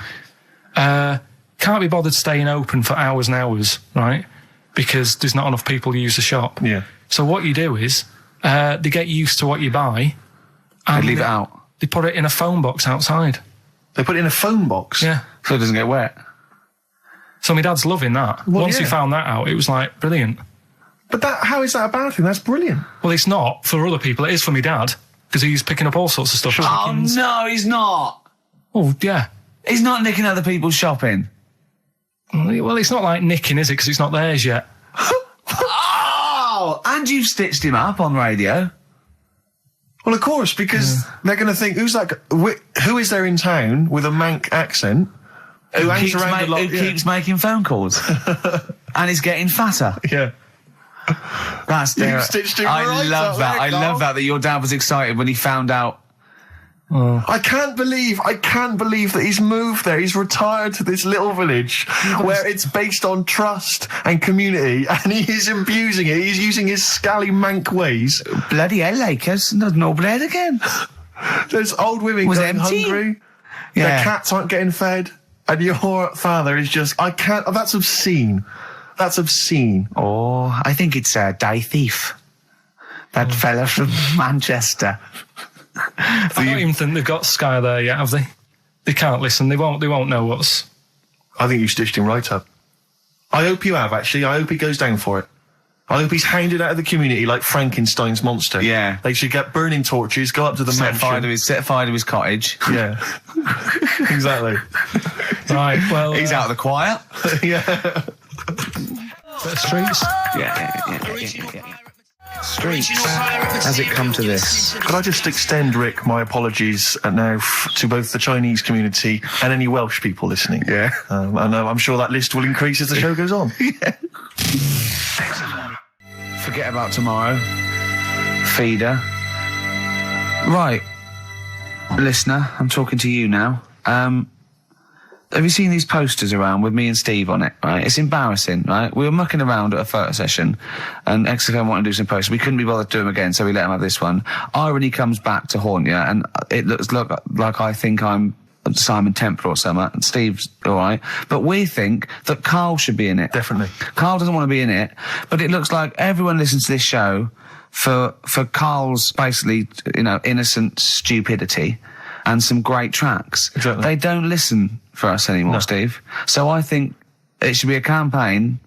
S3: can't be bothered staying open for hours and hours, right? Because there's not enough people who use the shop.
S5: Yeah.
S3: So what you do is, they get used to what you buy. And
S4: they leave it out.
S3: They put it in a phone box outside.
S5: They put it in a phone box?
S3: Yeah.
S4: So it doesn't get wet.
S3: So my dad's loving that.
S5: Well,
S3: Once he found that out, it was like, brilliant.
S5: But how is that a bad thing? That's brilliant.
S3: Well, it's not for other people. It is for my dad, because he's picking up all sorts of stuff.
S4: Oh, no, he's not.
S3: Oh, yeah.
S4: He's not nicking other people's shopping.
S3: Well, it's not like nicking, is it? Because it's not theirs yet.
S4: Oh, and you've stitched him up on radio.
S5: Well, of course, because they're going to think, who is there in town with a Manc accent who hangs around a lot,
S4: keeps making phone calls and is getting fatter?
S5: Yeah.
S4: That's
S5: You've stitched him
S4: I
S5: right
S4: love
S5: up
S4: that.
S5: there,
S4: I love that your dad was excited when he found out.
S5: I can't believe that he's moved there. He's retired to this little village where it's based on trust and community, and he is abusing it. He's using his scally Manc ways.
S4: Bloody hell, Lakers. There's no bread again.
S5: There's old women going hungry.
S4: Yeah.
S5: Their cats aren't getting fed. And your father is just, that's obscene. That's obscene.
S4: Oh, I think it's a die thief. That fella from Manchester.
S3: I don't even think they've got Sky there yet, have they? They can't listen. They won't know what's...
S1: I think you stitched him right up. I hope you have, actually. I hope he goes down for it. I hope he's hounded out of the community like Frankenstein's monster.
S4: Yeah.
S1: They should get burning torches, go up to the
S4: Set
S1: mansion.
S4: fire to his cottage.
S1: Yeah. Exactly.
S3: Right, well...
S4: He's out of the choir.
S1: Yeah.
S3: Bit of Streets.
S4: Yeah. Streets. Has it come to this?
S1: Could I just extend, Rick, my apologies now to both the Chinese community and any Welsh people listening?
S4: Yeah.
S1: And I'm sure that list will increase as the show goes on.
S4: Yeah. Forget about tomorrow. Feeder. Right. Listener, I'm talking to you now. Have you seen these posters around with me and Steve on it, right? It's embarrassing, right? We were mucking around at a photo session and XFM wanted to do some posters. We couldn't be bothered to do them again, so we let them have this one. Irony comes back to haunt you, and it looks like I think I'm Simon Temper or something, and Steve's alright. But we think that Karl should be in it.
S1: Definitely.
S4: Karl doesn't want to be in it, but it looks like everyone listens to this show for Karl's basically, innocent stupidity and some great tracks.
S1: Exactly.
S4: They don't listen for us anymore, Steve. So I think it should be a campaign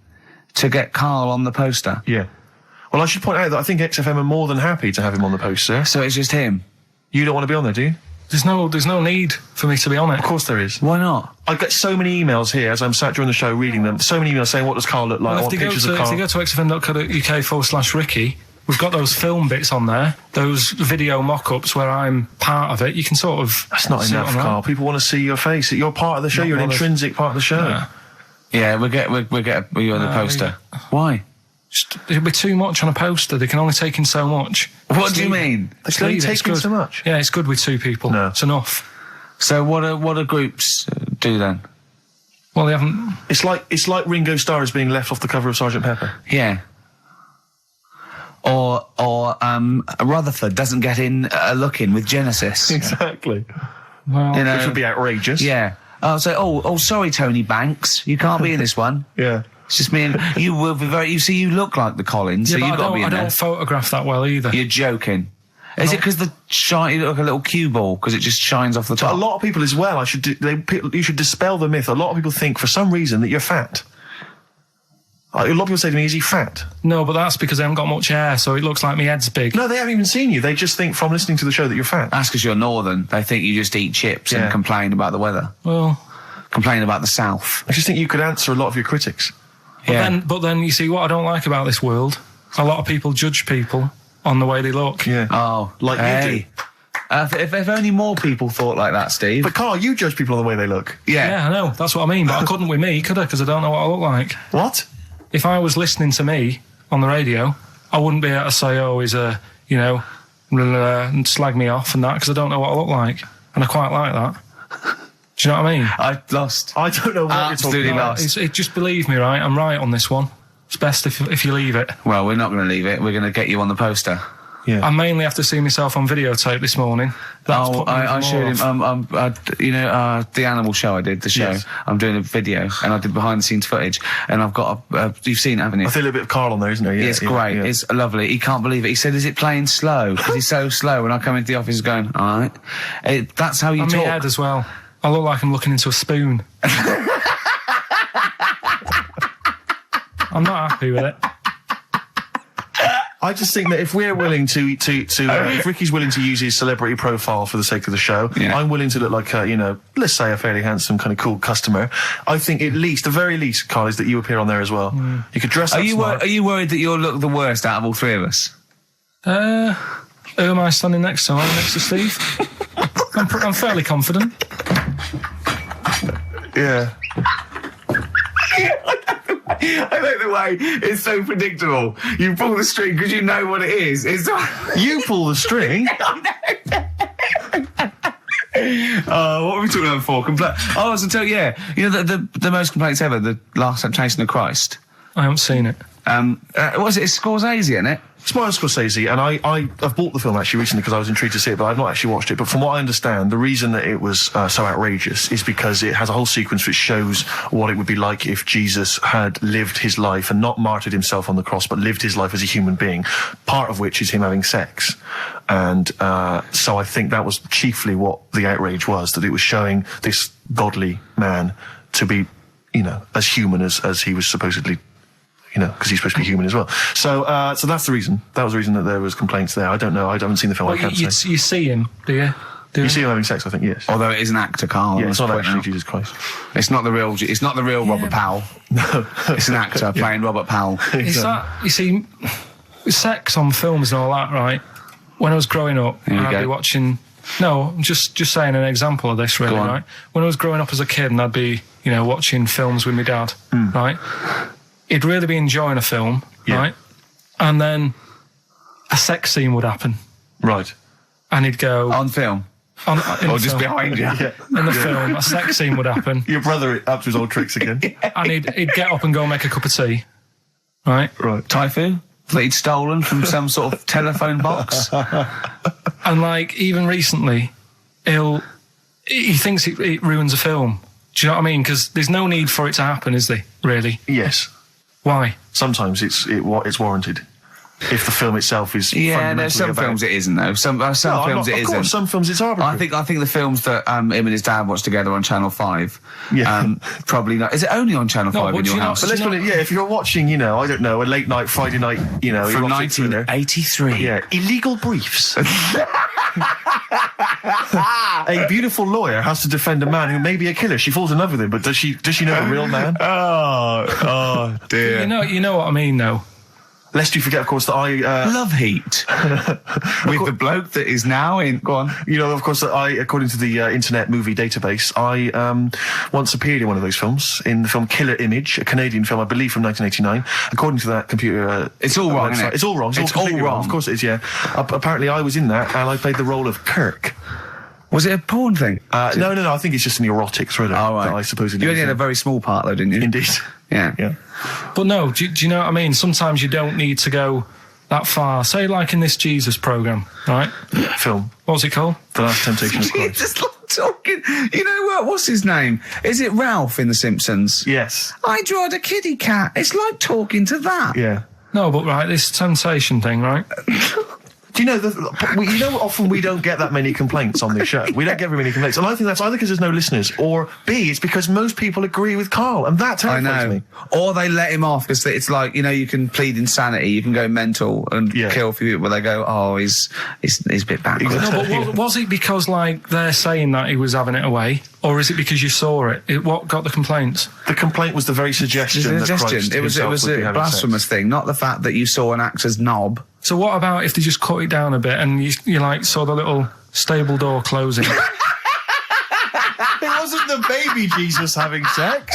S4: to get Karl on the poster.
S1: Yeah. Well, I should point out that I think XFM are more than happy to have him on the poster.
S4: So it's just him.
S1: You don't want to be on there, do you?
S3: There's no need for me to be on it.
S1: Of course there is.
S4: Why not?
S1: I get so many emails here as I'm sat during the show reading them. So many emails saying, what does Karl look like?
S3: Well,
S1: I
S3: if
S1: want
S3: they go
S1: pictures of Karl.
S3: to xfm.co.uk/Ricky, we've got those film bits on there, those video mock-ups where I'm part of it. You can sort of...
S1: That's not
S3: see
S1: enough, Karl. People want to see your face. You're part of the show.
S3: Not
S1: You're an
S3: bothered.
S1: intrinsic part of the show.
S3: Yeah.
S4: Yeah, we'll get you on the poster. Why?
S3: It'll be too much on a poster. They can only take in so much.
S4: What do you mean?
S1: They can only
S3: It's
S1: take in
S3: good.
S1: so much.
S3: Yeah, it's good with two people.
S1: No.
S3: It's enough.
S4: So what do groups do then?
S3: Well, they haven't...
S1: It's like Ringo Starr is being left off the cover of Sgt. Pepper.
S4: Yeah. Or Rutherford doesn't get in a look in with Genesis.
S1: Exactly.
S3: Well,
S1: Which would be outrageous.
S4: Yeah. Oh, sorry, Tony Banks, you can't be in this one.
S1: Yeah.
S4: It's just me and you will be very. You see, you look like the Collins, so
S3: but
S4: you've got to be in
S3: I
S4: there.
S3: don't photograph that well either.
S4: You're joking. Is it because you look like a little cue ball because it just shines off the top?
S1: A lot of people as well. You should dispel the myth. A lot of people think for some reason that you're fat. A lot of people say to me, "Is he fat?"
S3: No, but that's because I haven't got much hair, so it looks like my head's big.
S1: No, they haven't even seen you. They just think from listening to the show that you're fat.
S4: That's because you're northern. They think you just eat chips
S1: Yeah.
S4: and complain about the weather,
S3: Well,
S4: complain about the south.
S1: I just think you could answer a lot of your critics.
S3: but then you see what I don't like about this world. A lot of people judge people on the way they look.
S1: Yeah.
S4: Oh,
S1: Like you
S4: hey. If only more people thought like that, Steve.
S1: But Karl, you judge people on the way they look.
S3: Yeah, I know. That's what I mean. But I couldn't with me, could I? Because I don't know what I look like.
S1: What?
S3: If I was listening to me on the radio, I wouldn't be able to say, "Oh, he's a," and slag me off and that, because I don't know what I look like, and I quite like that. Do you know what I mean?
S4: I lost.
S1: I don't know what
S4: Absolutely
S1: you're talking about.
S4: lost.
S3: Just believe me, right? I'm right on this one. It's best if you leave it.
S4: Well, we're not going to leave it. We're going to get you on the poster.
S1: Yeah.
S3: I mainly have to see myself on videotape this morning. That's put me
S4: I
S3: even
S4: showed
S3: more
S4: him.
S3: off.
S4: The animal show I did, the show.
S1: Yes.
S4: I'm doing a video, and I did behind the scenes footage, and I've got you've seen it, haven't you?
S1: I feel a bit of Karl on there, isn't there? Yeah,
S4: It's great.
S1: yeah.
S4: It's lovely. He can't believe it. He said, "Is it playing slow?" Because he's so slow. When I come into the office, going, "All right." That's how you
S3: And my
S4: talk.
S3: head as well. I look like I'm looking into a spoon. I'm not happy with it.
S1: I just think that if we're willing if Ricky's willing to use his celebrity profile for the sake of the show,
S4: Yeah.
S1: I'm willing to look like let's say a fairly handsome, kind of cool customer. I think the very least, Karl, is that you appear on there as well. You could dress up smart.
S4: Are you worried that you'll look the worst out of all three of us?
S3: Who am I standing next to? I'm next to Steve. I'm fairly confident.
S1: Yeah.
S4: I like the way it's so predictable. You pull the string because you know what it is. It's
S1: You pull the string.
S4: what were we talking about before? I was to tell you, the most complaints ever, the Last Temptation of Christ.
S3: I haven't seen it.
S2: Was it? It's Scorsese, isn't it?
S1: It's Martin Scorsese, and I've bought the film actually recently because I was intrigued to see it, but I've not actually watched it. But from what I understand, the reason that it was so outrageous is because it has a whole sequence which shows what it would be like if Jesus had lived his life and not martyred himself on the cross, but lived his life as a human being, part of which is him having sex. And so I think that was chiefly what the outrage was, that it was showing this godly man to be, as human as he was supposedly, because he's supposed to be human as well. So that's the reason. That was the reason that there was complaints there. I don't know. I haven't seen the film.
S3: Well,
S1: I can't say.
S3: You see him, do you?
S1: You see him having sex, I think, yes.
S2: Although it is an actor, Karl.
S1: Yeah, it's not actually Jesus Christ.
S2: It's not the real Robert Powell.
S1: No.
S2: It's an actor playing Robert Powell.
S3: Is that, you see, sex on films and all that, right? When I was growing up, I'd be watching... No, I'm just saying an example of this, really, right? When I was growing up as a kid and I'd be, watching films with my dad, right? He'd really be enjoying a film, right? And then a sex scene would happen.
S1: Right.
S3: And he'd go...
S2: On film? Or just behind you?
S3: In the film, a sex scene would happen.
S1: Your brother up to his old tricks again.
S3: And he'd get up and go make a cup of tea, right?
S1: Right.
S2: Typhoon? That he'd stolen from some sort of telephone box?
S3: And, even recently, he thinks it ruins a film. Do you know what I mean? Because there's no need for it to happen, is there, really?
S1: Yes.
S3: Why?
S1: Sometimes it's warranted. If the film itself is
S2: there's some films it isn't though. Some films it isn't.
S1: Some films it's arbitrary.
S2: I think the films that him and his dad watched together on Channel 5, probably not. Is it only on Channel 5 in your house?
S1: But let's put it, if you're watching, I don't know, a late night Friday night,
S2: from 1983.
S1: Yeah, Illegal Briefs. A beautiful lawyer has to defend a man who may be a killer. She falls in love with him, but does she know the real man?
S2: Oh dear.
S3: You know what I mean, though.
S1: Lest you forget, of course, that I...
S2: Love Heat. With the bloke that is now in... Go on.
S1: Of course, that I, according to the Internet Movie Database, I once appeared in one of those films, in the film Killer Image, a Canadian film, I believe, from 1989. According to that computer...
S2: it's all wrong, isn't it?
S1: It's all wrong. It's all wrong. Of course it is, yeah. Apparently, I was in that, and I played the role of Kirk.
S2: Was it a porn thing?
S1: No. I think it's just an erotic thriller that I supposedly...
S2: You only had a very small part, though, didn't you?
S1: Indeed.
S2: Yeah.
S3: But no, do you know what I mean? Sometimes you don't need to go that far. Say, like in this Jesus programme, right?
S1: Film.
S3: What's it called?
S1: The Last Temptation of Christ.
S2: Just like talking... what's his name? Is it Ralph in The Simpsons?
S1: Yes.
S2: I drawed a kitty cat. It's like talking to that.
S1: Yeah.
S3: No, but right, this temptation thing, right?
S1: Do you know, often we don't get that many complaints on this show. We don't get very many complaints. And I think that's either because there's no listeners, or B, it's because most people agree with Karl, and that terrifies me.
S2: Or they let him off, because it's like, you can plead insanity, you can go mental and kill a few people, where they go, oh, he's a bit bad.
S3: No, but was it because, they're saying that he was having it away, or is it because you saw it? What got the complaints?
S1: The complaint was the very suggestion.
S2: It was a blasphemous thing, not the fact that you saw an actor's knob.
S3: So what about if they just cut it down a bit and you saw the little stable door closing?
S1: It wasn't the baby Jesus having sex.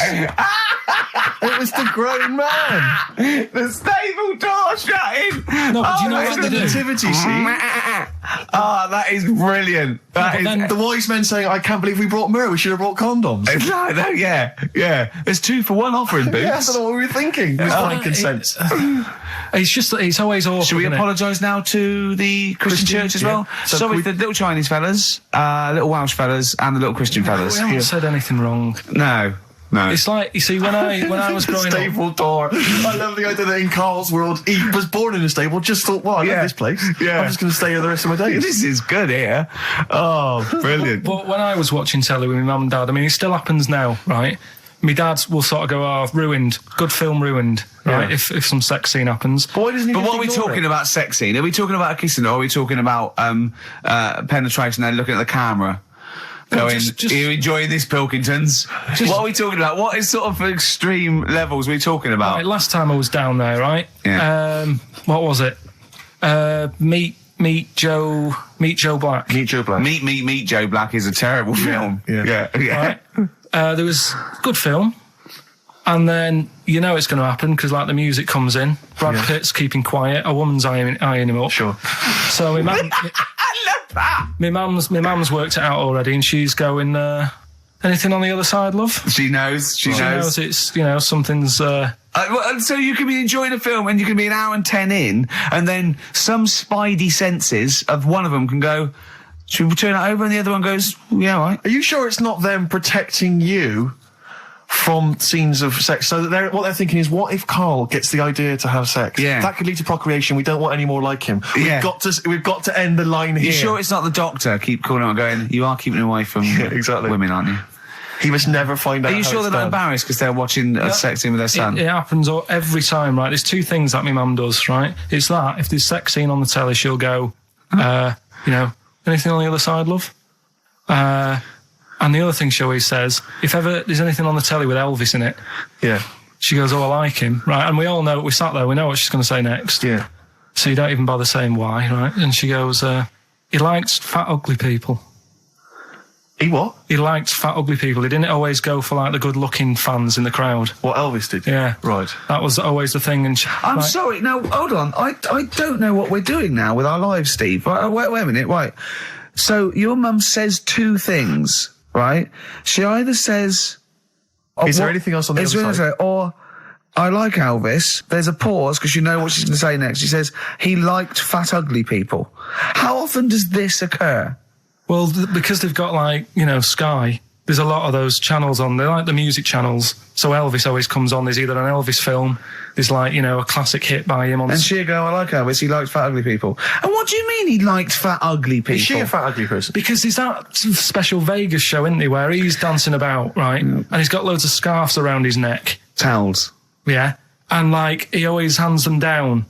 S1: It was the grown man.
S2: The stable door shutting.
S3: No, but do you know
S1: what the nativity scene?
S2: That is brilliant.
S3: Then
S1: the wise men saying, I can't believe we brought myrrh, we should have brought condoms.
S2: It's like that, yeah. There's 2 for 1 offering, Boots.
S1: Yeah, I don't know what we were thinking. With frankincense.
S3: It's just that it's always awkward.
S2: Should we apologise now to the Christian church as well?
S1: So
S2: sorry, the little Chinese fellas, little Welsh fellas, and the little Christian fellas.
S3: We haven't said anything wrong.
S2: No.
S3: It's like, you see, when I was growing
S1: stable door. I love the idea that in Karl's world, he was born in a stable, just thought, I love this place. Yeah. I'm just going to stay here the rest of my days.
S2: This is good here. Oh, brilliant.
S3: But when I was watching telly with my mum and dad, I mean, it still happens now, right? My dad will sort of go, ruined. Good film ruined, right? Yeah. If some sex scene happens.
S1: But what are
S2: we talking about sex scene? Are we talking about a kissing, or are we talking about penetration and looking at the camera? Going, are you enjoying this, Pilkingtons? What are we talking about? What is sort of extreme levels are we talking about?
S3: Right, last time I was down there, right?
S2: Yeah.
S3: What was it? Meet Joe Black.
S1: Meet Joe Black.
S2: Meet Joe Black is a terrible film.
S1: Yeah.
S3: Right? There was good film. And then it's going to happen because the music comes in. Brad Pitt's keeping quiet. A woman's eyeing him up.
S1: Sure.
S3: So my mum,
S2: I love that.
S3: my mum's worked it out already, and she's going. Anything on the other side, love?
S4: She knows. She knows.
S3: It's, something's...
S4: So you can be enjoying a film and you can be an hour and 10 in, and then some spidey senses of one of them can go, should we turn it over? And the other one goes, yeah, all right.
S5: Are you sure it's not them protecting you from scenes of sex? So that what they're thinking is, what if Karl gets the idea to have sex?
S4: Yeah.
S5: That could lead to procreation. We don't want any more like him. We've got to end the line here.
S4: You sure it's not the doctor? Keep calling out going, you are keeping away from women, aren't you?
S5: He must never find out.
S4: Are you sure they're not embarrassed because they're watching a sex scene with their son?
S3: It happens every time, right? There's two things that my mum does, right? It's that, if there's sex scene on the telly, she'll go, anything on the other side, love? And the other thing she always says, if ever there's anything on the telly with Elvis in it, she goes, oh, I like him, right? And we all know, we sat there, we know what she's going to say next.
S5: Yeah.
S3: So you don't even bother saying why, right? And she goes, he likes fat, ugly people.
S5: He what?
S3: He liked fat, ugly people. He didn't always go for, like, the good-looking fans in the crowd.
S5: What Elvis did?
S3: Yeah.
S5: Right.
S3: That was always the thing. And
S4: I'm sorry. No, hold on. I don't know what we're doing now with our lives, Steve. Wait a minute. Right. So your mum says two things, right? She either says...
S5: Is there anything else on the other side?
S4: Or, I like Elvis. There's a pause because you know what she's going to say next. She says, he liked fat, ugly people. How often does this occur?
S3: Well, because they've got, like, Sky, there's a lot of those channels on. They're like the music channels. So Elvis always comes on. There's either an Elvis film, there's, like, a classic hit by him on...
S4: And she'll go, I like Elvis, he likes fat, ugly people. And what do you mean he liked fat, ugly people?
S5: Is she a fat, ugly person?
S3: Because there's that special Vegas show, isn't there, where he's dancing about, right? And he's got loads of scarves around his neck.
S4: Towels.
S3: Yeah. And, like, he always hands them down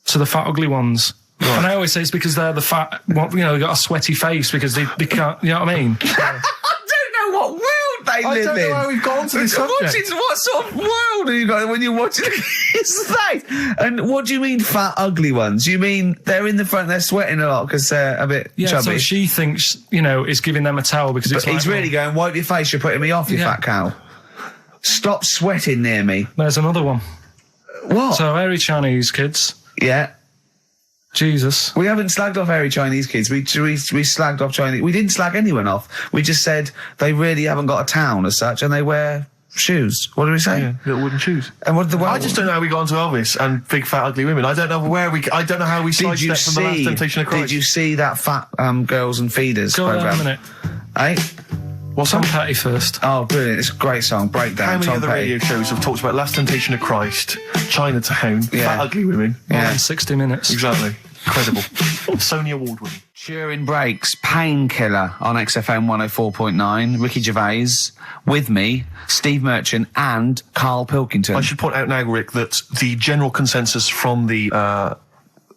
S3: to the fat, ugly ones. Right. And I always say it's because they're the fat, they've got a sweaty face because they can't, you know what I mean?
S4: I don't know what world they live in.
S5: I don't know how we've gone to this subject.
S4: What sort of world are you got when you're watching his face? And what do you mean fat, ugly ones? You mean they're in the front, they're sweating a lot because they're a bit chubby?
S3: So she thinks, is giving them a towel because it's
S4: he's really going, wipe your face, you're putting me off, you fat cow. Stop sweating near me.
S3: There's another one.
S4: What?
S3: So, hairy Chinese kids.
S4: Yeah.
S3: Jesus.
S4: We haven't slagged off hairy Chinese kids. We slagged off Chinese... We didn't slag anyone off. We just said they really haven't got a town as such, and they wear shoes. What do we say?
S5: Yeah, little wooden shoes.
S4: And what did the...
S5: I just don't know how we got onto Elvis and big fat ugly women. I don't know I don't know how we sidestepped from the Last Temptation of Christ.
S4: Did you see that Fat Girls and Feeders
S3: program?
S4: Go on a minute. Eh?
S3: What's Tom Petty first?
S4: Oh, brilliant. It's a great song. Breakdown.
S5: How many
S4: Tom
S5: other
S4: Petty.
S5: radio shows have talked about Last Temptation of Christ, Chinatown, fat ugly women?
S3: More than 60 minutes.
S5: Exactly. Incredible. Sony Award winning.
S4: During breaks, Painkiller on XFM 104.9. Ricky Gervais with me, Steve Merchant and Karl Pilkington.
S5: I should point out now, Rick, that the general consensus from the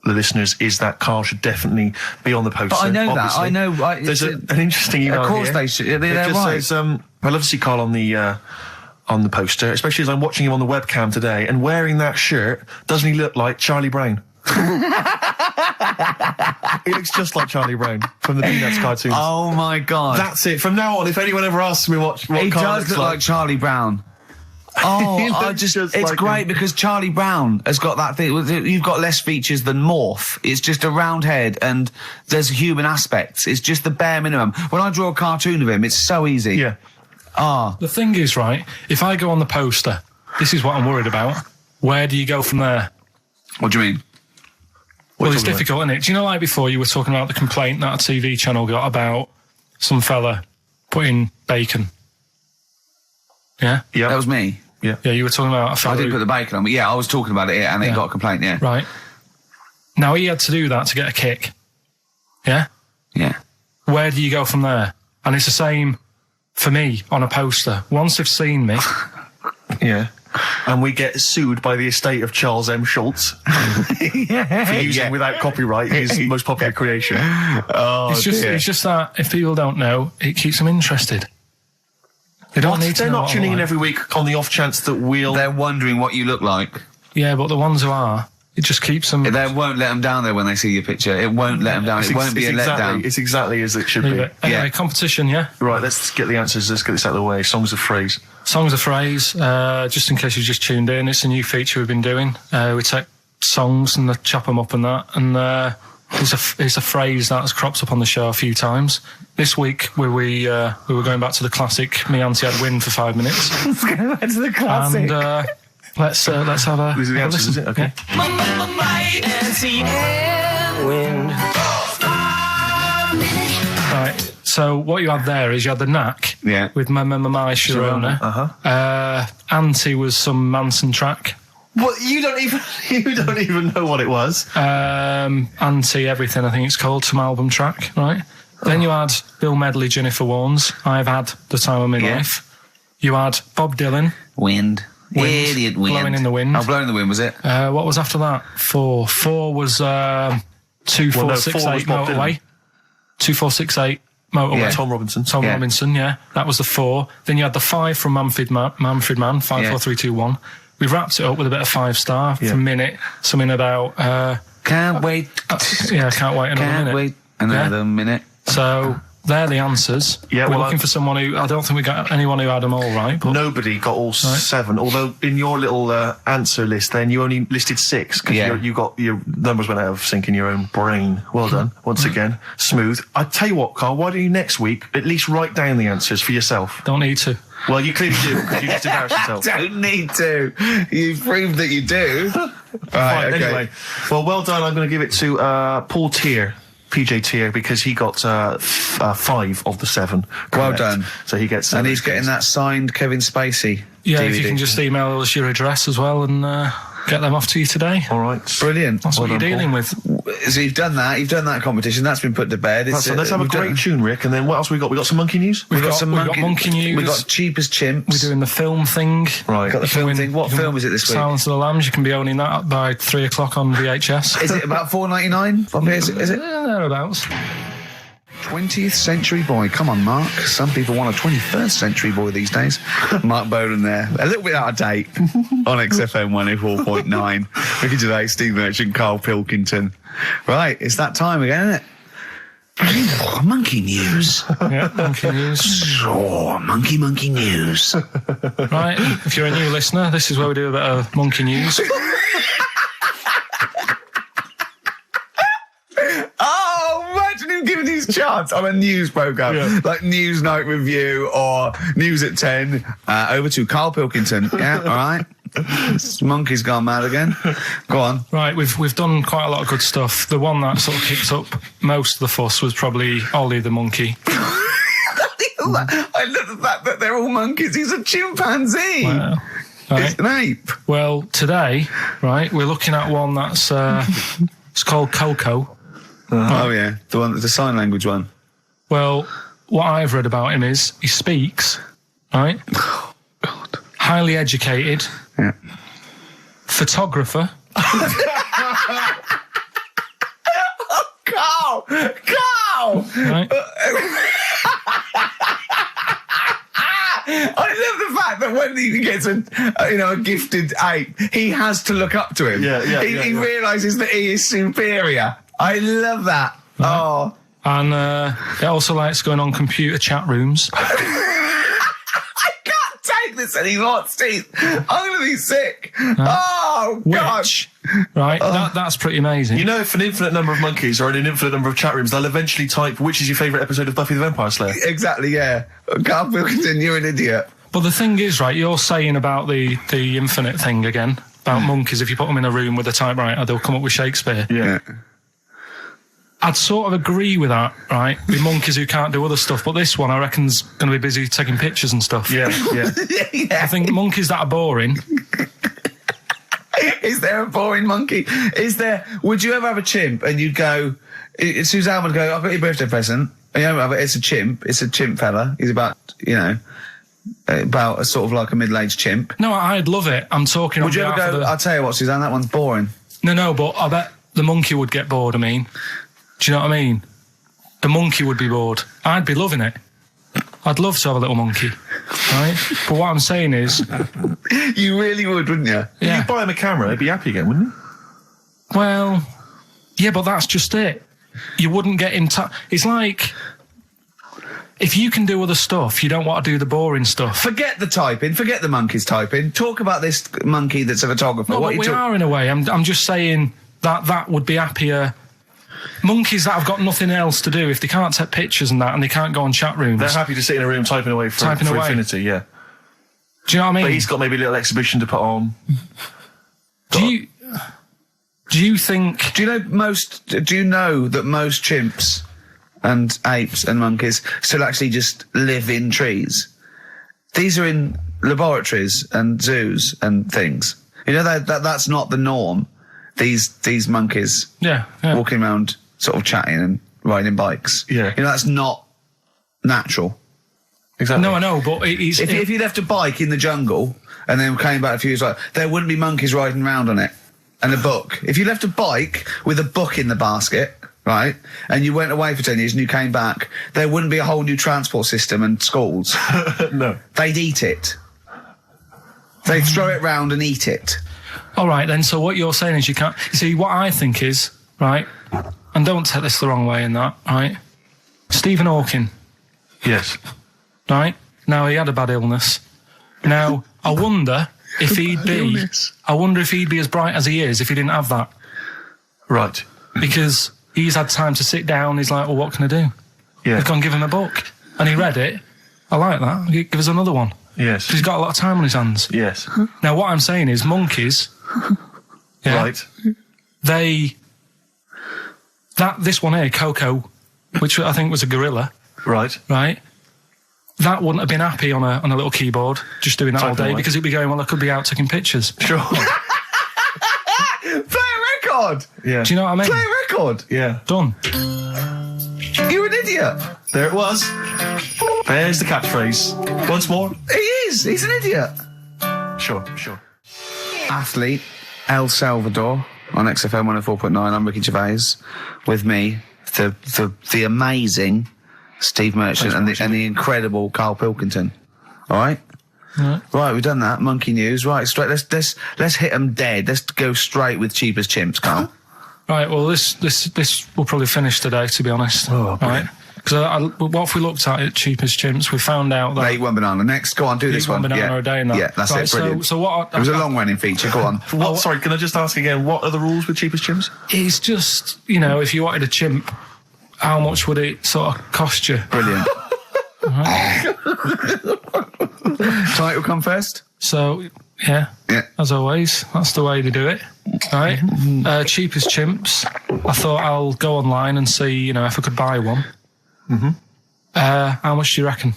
S5: listeners is that Karl should definitely be on the poster.
S4: But I know
S5: obviously.
S4: that. I know.
S5: There's an interesting email.
S4: Of course
S5: here.
S4: they should. They're
S5: it just
S4: right.
S5: says, I'd love to see Karl on the poster, especially as I'm watching him on the webcam today, and wearing that shirt, doesn't he look like Charlie Brown? He looks just like Charlie Brown from the Peanuts cartoons.
S4: Oh my God.
S5: That's it. From now on, if anyone ever asks me what
S4: he
S5: Karl
S4: does
S5: looks
S4: look like Charlie Brown. Oh, it's
S5: like
S4: great
S5: him.
S4: because Charlie Brown has got that thing. You've got less features than Morph. It's just a round head and there's human aspects. It's just the bare minimum. When I draw a cartoon of him, it's so easy.
S5: Yeah.
S3: The thing is, right, if I go on the poster, this is what I'm worried about. Where do you go from there?
S4: What do you mean?
S3: Well, it's difficult, isn't it? Do you know, like before, you were talking about the complaint that a TV channel got about some fella putting bacon? Yeah?
S5: Yeah.
S4: That was me.
S5: Yeah.
S3: Yeah, you were talking about a fella
S4: I didn't put the bacon on, but yeah, I was talking about it and it got a complaint, yeah.
S3: Right. Now, he had to do that to get a kick. Yeah?
S4: Yeah.
S3: Where do you go from there? And it's the same for me on a poster. Once they've seen me...
S5: Yeah. And we get sued by the estate of Charles M. Schultz for using without copyright his most popular creation.
S4: Oh,
S3: it's just that if people don't know, it keeps them interested. They don't need to
S5: They're
S3: know
S5: not
S3: what
S5: tuning
S3: I'm
S5: in
S3: like.
S5: every week on the off chance that we'll...
S4: They're wondering what you look like.
S3: Yeah, but the ones who are, it just keeps them...
S4: They won't let them down there when they see your picture. It won't let them down. It won't be a letdown.
S5: It's exactly as it should be.
S3: Leave it. Anyway, competition, yeah?
S5: Right, let's get the answers. Let's get this out of the way. Songs of phrase.
S3: Songs of phrase, just in case you just tuned in, it's a new feature we've been doing. We take songs and chop them up and that, and It's a phrase that's cropped up on the show a few times. This week we were going back to the classic "Me Auntie Had Wind" for 5 minutes.
S4: Let's go back to the classic.
S3: And let's have a
S1: These are the answers, is it? Okay.
S6: My auntie had wind.
S3: Right. So what you had there is you had the knack.
S4: Yeah.
S3: With my Sharona. Auntie was some Manson track.
S1: What? You don't even know what it was.
S3: Auntie Everything, I think it's called, some album track, right? Then you had Bill Medley, Jennifer Warnes, I've Had the Time of My Life. You had Bob Dylan.
S2: Wind. Idiot wind.
S3: Blowing in the Wind.
S2: Oh, Blowing in the Wind, was it?
S3: What was after that? 4. 4 was 2468 Motorway. 2468 Motorway.
S2: Yeah.
S1: Tom Robinson.
S3: Tom Robinson, yeah. That was the 4. Then you had the 5 from Manfred Mann, 54321. We wrapped it up with a bit of 5-star for a minute. Something about...
S2: Can't wait.
S3: Can't wait
S2: another minute.
S3: So... They're the answers.
S1: Yeah,
S3: we're looking for someone who... I don't think we got anyone who had them all right. But
S1: nobody got all 7, although in your little answer list then you only listed 6 because you got your numbers went out of sync in your own brain. Well done. Once again, smooth. I tell you what, Karl, why don't you next week at least write down the answers for yourself?
S3: Don't need to.
S1: Well, you clearly do because you just embarrassed yourself.
S4: Don't need to. You've proved that you do.
S1: Fine, anyway. Well done. I'm going to give it to Paul Tier. PJ Tier, because he got 5 of the 7. Correct.
S4: Well done.
S1: So he gets...
S4: And he's getting that signed Kevin Spacey
S3: Yeah,
S4: DVD.
S3: if you can just email us your address as well and get them off to you today.
S1: All right.
S4: Brilliant.
S3: That's what you're dealing with.
S4: So you've done that. You've done that competition. That's been put to bed.
S1: Let's have a great tune, Rick. And then what else we got? We got some monkey news?
S3: We've got monkey news.
S4: We've got Cheap as Chimps.
S3: We're doing the film thing.
S1: Right.
S4: Got the film thing. What film is it this week?
S3: Silence of the Lambs. You can be owning that by 3 o'clock on VHS.
S4: Is it about $4.99? Is it?
S3: Thereabouts.
S4: 20th century boy. Come on, Mark. Some people want a 21st century boy these days. Mark Bowden there. A little bit out of date on XFM 104.9. Ricky Gervais, Steve Merchant, Karl Pilkington. Right, it's that time again, isn't it? Monkey news.
S3: Yeah, monkey news.
S4: Oh, monkey news.
S3: Right, if you're a new listener, this is where we do a bit of monkey news.
S4: Giving his chance on a news programme, like News Night Review or News at 10, over to Karl Pilkington. Yeah, all right. This monkey's gone mad again. Go on.
S3: Right, we've done quite a lot of good stuff. The one that sort of kicked up most of the fuss was probably Ollie the monkey.
S4: I love the fact that they're all monkeys. He's a chimpanzee.
S3: Wow. Right.
S4: It's an ape.
S3: Well, today, right, we're looking at one that's it's called Coco.
S4: Oh yeah, the sign language one.
S3: Well, what I've read about him is he speaks, right?
S4: Oh, God.
S3: Highly educated.
S4: Yeah.
S3: Photographer.
S4: Karl!
S3: Right?
S4: I love the fact that when he gets a gifted ape, he has to look up to him. He realises that he is superior. I love that.
S3: Right.
S4: Oh.
S3: And he also likes going on computer chat rooms.
S4: I can't take this anymore, Steve. I'm going to be sick. Oh, God.
S3: Right, that's pretty amazing.
S1: You know, if an infinite number of monkeys are in an infinite number of chat rooms, they'll eventually type, which is your favourite episode of Buffy the Vampire Slayer?
S4: Exactly, yeah. Karl Pilkington, you're an idiot.
S3: But the thing is, right, you're saying about the infinite thing again, about monkeys, if you put them in a room with a typewriter, they'll come up with Shakespeare.
S1: Yeah.
S3: I'd sort of agree with that, right? With monkeys who can't do other stuff, but this one I reckon's going to be busy taking pictures and stuff.
S1: Yeah.
S3: I think monkeys that are boring.
S4: Is there a boring monkey? Would you ever have a chimp and you'd go, Suzanne would go, I've got your birthday present. And it's a chimp fella. He's about a sort of like a middle-aged chimp.
S3: No, I'd love it. I'm talking
S4: Would you ever go, I'll tell you what, Suzanne, that one's boring.
S3: No, but I bet the monkey would get bored, I mean. Do you know what I mean? The monkey would be bored. I'd be loving it. I'd love to have a little monkey, right? But what I'm saying is...
S4: You really would, wouldn't you?
S3: Yeah.
S1: You'd buy him a camera, he'd be happy again, wouldn't he?
S3: Well, yeah, but that's just it. You wouldn't get him... It's like... If you can do other stuff, you don't want to do the boring stuff.
S4: Forget the typing. Forget the monkey's typing. Talk about this monkey that's a photographer.
S3: No, but we are in a way. I'm just saying that would be happier monkeys that have got nothing else to do, if they can't take pictures and that, and they can't go on chat rooms,
S5: They're happy to sit in a room typing away for infinity, yeah.
S3: Do you know what I mean?
S5: But he's got maybe a little exhibition to put on.
S3: Do you think...
S2: Do you know that most chimps and apes and monkeys still actually just live in trees? These are in laboratories and zoos and things. You know that's not the norm. These monkeys walking around sort of chatting and riding bikes.
S5: Yeah.
S2: You know, that's not natural.
S5: Exactly.
S3: No, I know, but
S2: if you left a bike in the jungle and then came back a few years later, there wouldn't be monkeys riding around on it and a book. If you left a bike with a book in the basket, right, and you went away for 10 years and you came back, there wouldn't be a whole new transport system and schools.
S5: No.
S2: They'd eat it. They'd throw it round and eat it.
S3: All right, then, so what you're saying is you can't... You see, what I think is, right, and don't take this the wrong way in that, right, Stephen Hawking,
S5: Yes.
S3: right, now he had a bad illness. Now, I wonder if he'd be... I wonder if he'd be as bright as he is if he didn't have that.
S5: Right.
S3: Because he's had time to sit down, he's like, well, what can I do?
S5: Yeah.
S3: I've gone give him a book. And he read it. I like that. Give us another one.
S5: Yes.
S3: He's got a lot of time on his hands.
S5: Yes.
S3: Now, what I'm saying is monkeys... yeah,
S5: Right.
S3: This one here, Coco, which I think was a gorilla,
S5: Right.
S3: right? That wouldn't have been happy on a little keyboard, just doing that all
S5: Typing
S3: day,
S5: away.
S3: because it'd be going, well, I could be out taking pictures.
S5: Sure.
S2: Play a record!
S5: Yeah.
S3: Do you know what I mean?
S2: Play a record!
S5: Yeah.
S3: Done.
S2: You're an idiot!
S5: There it was. There's the catchphrase. Once more.
S2: He is! He's an idiot!
S5: Sure.
S2: Athlete, El Salvador, on XFM 104.9. I'm Ricky Gervais. With me, the amazing Steve Merchant and the incredible Karl Pilkington. All right? Right, we've done that. Monkey news. Right, straight. Let's hit them dead. Let's go straight with cheap as chimps, Karl.
S3: Right, well, this will probably finish today, to be honest.
S5: Oh,
S3: right? Because what if we looked at it, cheap as chimps, we found out that...
S2: Eat one banana. Next, go on, do this one.
S3: One banana a day and that.
S2: Yeah, that's
S3: right,
S2: it, brilliant.
S3: So what...
S2: It was a long-running feature, go on.
S5: What? Sorry, can I just ask again, what are the rules with cheapest chimps?
S3: It's just, if you wanted a chimp, how much would it sort of cost you?
S2: Brilliant. Title come first?
S3: So, yeah, as always, that's the way they do it, right? Cheap as chimps. I thought I'll go online and see, if I could buy one.
S5: Mm-hmm.
S3: How much do you reckon?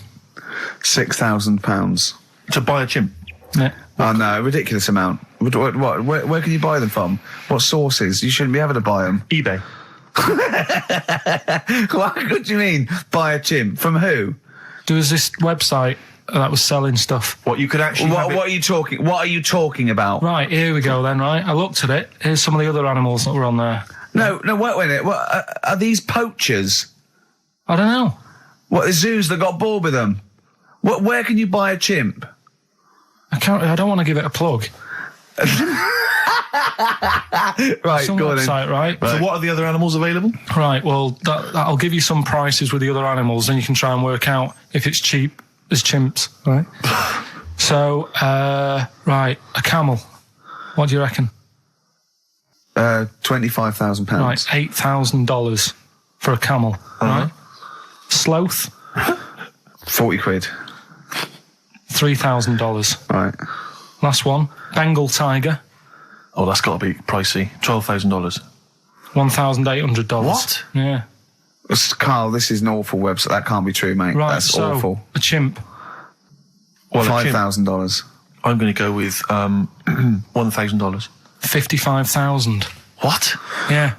S2: £6,000.
S5: To buy a chimp?
S3: Yeah.
S2: Oh no, ridiculous amount. What? Where can you buy them from? What sources? You shouldn't be able to buy them.
S5: eBay.
S2: What do you mean? Buy a chimp? From who?
S3: There was this website that was selling stuff.
S5: What you could actually
S2: What are you talking? What are you talking about?
S3: Right, here we go then, right? I looked at it. Here's some of the other animals that were on there.
S2: No, wait a minute. What are these poachers?
S3: I don't know.
S2: What, the zoos that got bored with them? Where can you buy a chimp?
S3: I don't want to give it a plug.
S2: Right,
S3: Some
S2: go on
S3: website,
S2: then.
S3: right?
S5: So what are the other animals available?
S3: Right, well, that'll give you some prices with the other animals, and you can try and work out if it's cheap as chimps, right? So, right, a camel. What do you reckon?
S2: £25,000.
S3: Right, $8,000 for a camel, right? Sloth,
S2: 40 quid.
S3: $3,000.
S2: Right.
S3: Last one, Bengal tiger,
S5: Oh, that's got to be pricey. $12,000.
S3: $1,800.
S5: What?
S3: Yeah.
S2: Karl, this is an awful website. That can't be true, mate.
S3: Right,
S2: That's
S3: so
S2: awful.
S3: a chimp,
S5: Well, a chimp,
S2: $5,000.
S5: I'm going to go with $1,000.
S3: $55,000.
S5: What?
S3: Yeah.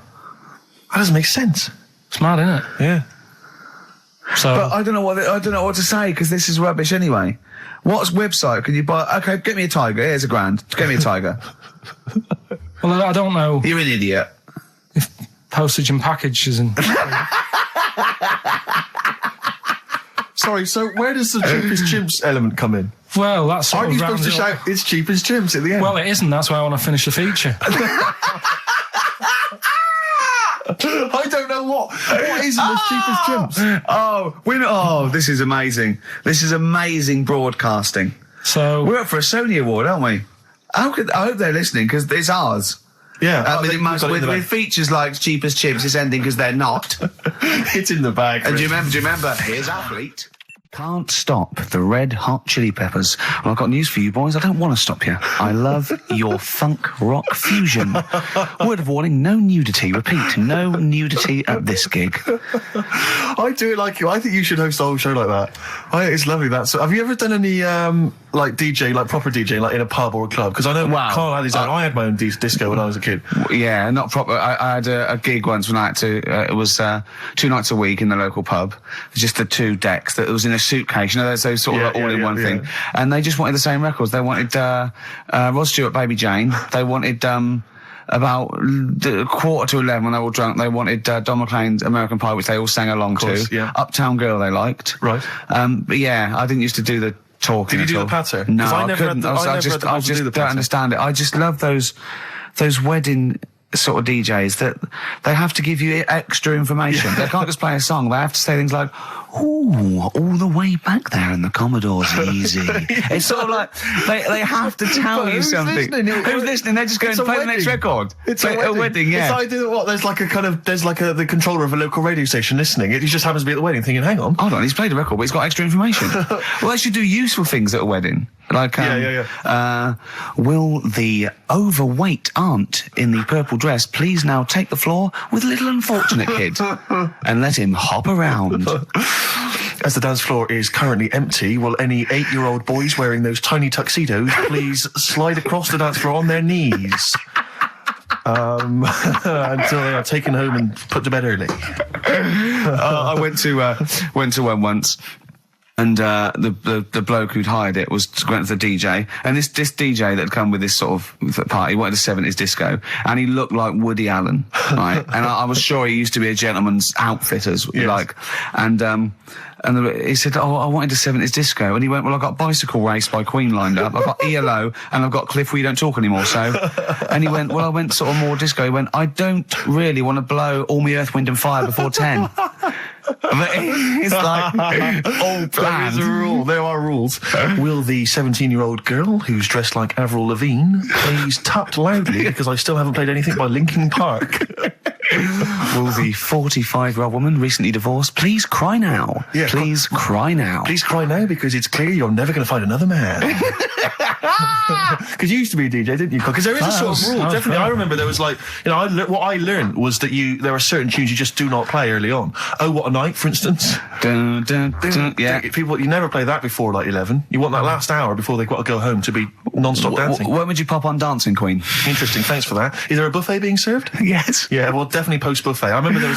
S5: That doesn't make sense.
S3: It's mad, isn't it?
S5: Yeah.
S3: So,
S2: But I don't know what to say because this is rubbish anyway. What website can you buy? Okay, get me a tiger. Here's £1,000. Get me a tiger.
S3: well, I don't know
S2: You're an idiot.
S3: if postage and packages and...
S5: Sorry, so where does the cheapest chimps element come in?
S3: Well, that's sort
S5: Aren't
S3: of
S5: you supposed to
S3: rounds it up.
S5: shout, it's cheapest chimps at the end?
S3: Well, it isn't. That's why I want to finish the feature.
S5: I don't know what is the cheapest chimps?
S2: This is amazing. This is amazing broadcasting.
S3: So,
S2: We're up for a Sony Award, aren't we? I hope they're listening because it's ours.
S5: Yeah.
S4: With features like cheap as chips, it's ending because they're not.
S5: It's in the bag.
S4: And do you remember? Here's Athlete. Can't stop the Red Hot Chili Peppers. Well, I've got news for you boys. I don't want to stop you. I love your funk rock fusion. Word of warning, no nudity. Repeat, no nudity at this gig.
S5: I do it like you. I think you should host a whole show like that. It's lovely. Have you ever done any like DJ, like proper DJ, like in a pub or a club? Because I know Karl had his own. I had my own disco when I was a kid.
S4: Yeah, not proper. I had a gig once when I had to. It was 2 nights a week in the local pub. Just the 2 decks. That was in a suitcase. You know, those sort of all-in-one thing. And they just wanted the same records. They wanted Rod Stewart, Baby Jane. They wanted about 11:15 when they were all drunk. They wanted Don McLean's American Pie, which they all sang along to.
S5: Yeah.
S4: Uptown Girl they liked.
S5: Right.
S4: But yeah, I didn't used to do the talking.
S5: Did you do the patter?
S4: No,
S5: I
S4: couldn't. I just don't understand it. I just love those wedding sort of DJs that they have to give you extra information. They can't just play a song. They have to say things like, "Ooh, all the way back there in the Commodore's easy." It's sort of like they have to tell you something. Who's listening? They're just going to play the next record.
S5: It's a wedding. Yeah. It's like there's like the controller of a local radio station listening. He just happens to be at the wedding, thinking, "Hang on,
S4: hold on, he's played a record, but he's got extra information." Well, they should do useful things at a wedding. Like, will the overweight aunt in the purple dress please now take the floor with little unfortunate kid and let him hop around?
S5: As the dance floor is currently empty, will any 8-year-old boys wearing those tiny tuxedos please slide across the dance floor on their knees? Until they are taken home and put to bed early.
S4: I went to one once. And the bloke who'd hired it went to the DJ, and this DJ that had come with this sort of party wanted a 70s disco, and he looked like Woody Allen, right? And I was sure he used to be a gentleman's outfitters, like, and he said, "Oh, I wanted a 70s disco," and he went, "Well, I've got Bicycle Race by Queen lined up, I've got ELO, and I've got Cliff We Don't Talk Anymore." So, and he went, "Well, I went sort of more disco." He went, "I don't really want to blow all my Earth, Wind and Fire before 10. But it's like all planned.
S5: There are rules. Will the 17-year-old girl who's dressed like Avril Lavigne please tap loudly because I still haven't played anything by Linkin Park?
S4: Will the 45-year-old woman recently divorced please cry now?
S5: Yeah,
S4: please cry now.
S5: Please cry now because it's clear you're never going to find another man. Because you used to be a DJ, didn't you? Because there is a sort of rule. Definitely, I remember there was like, what I learned was that there are certain tunes you just do not play early on. Oh, What a Night, for instance.
S4: Dun, dun, dun, yeah.
S5: People, you never play that before like 11. You want that last hour before they've got to go home to be non-stop dancing.
S4: When would you pop on Dancing Queen?
S5: Interesting, thanks for that. Is there a buffet being served?
S4: Yes.
S5: Yeah, well, definitely post-buffet. I remember there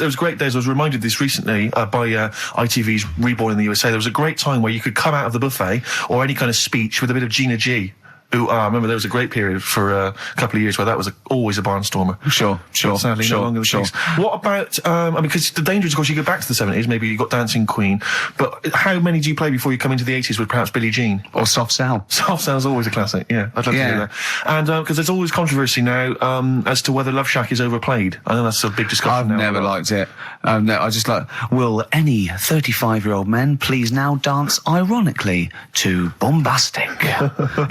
S5: was great days. I was reminded this recently by ITV's Reborn in the USA. There was a great time where you could come out of the buffet or any kind of speech with a bit of Gina G. I remember there was a great period for a couple of years where that was always a barnstormer.
S4: Sure.
S5: Sadly, no longer the case. What about, because the danger is, of course, you go back to the 70s, maybe you got Dancing Queen, but how many do you play before you come into the 80s with perhaps Billie Jean?
S4: Or Soft Cell?
S5: Soft Cell's always a classic, yeah. I'd love to hear that. And, because there's always controversy now, as to whether Love Shack is overplayed. I know that's a big discussion
S4: I've never liked it. I just will any 35-year-old men please now dance ironically to Bombastic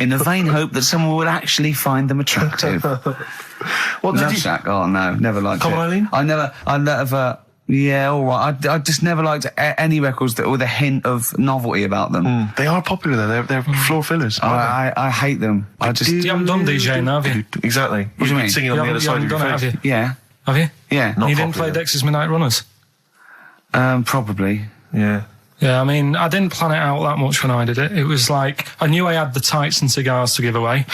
S4: in the vain hope that someone would actually find them attractive. Love Shack? Oh no, never liked
S5: Come
S4: it.
S5: on, Eileen?
S4: I never. Yeah, all right. I just never liked any records that with a hint of novelty about them.
S5: They are popular though. They're floor fillers.
S4: I hate them.
S3: You haven't done DJing, have you?
S5: Exactly.
S4: What do you mean?
S5: Singing on the other side of your face.
S3: Have you?
S4: Yeah.
S3: Have you?
S4: Yeah.
S3: You didn't play Dexter's Midnight Runners?
S4: Probably.
S5: Yeah.
S3: Yeah, I mean, I didn't plan it out that much when I did it. It was like, I knew I had the tights and cigars to give away.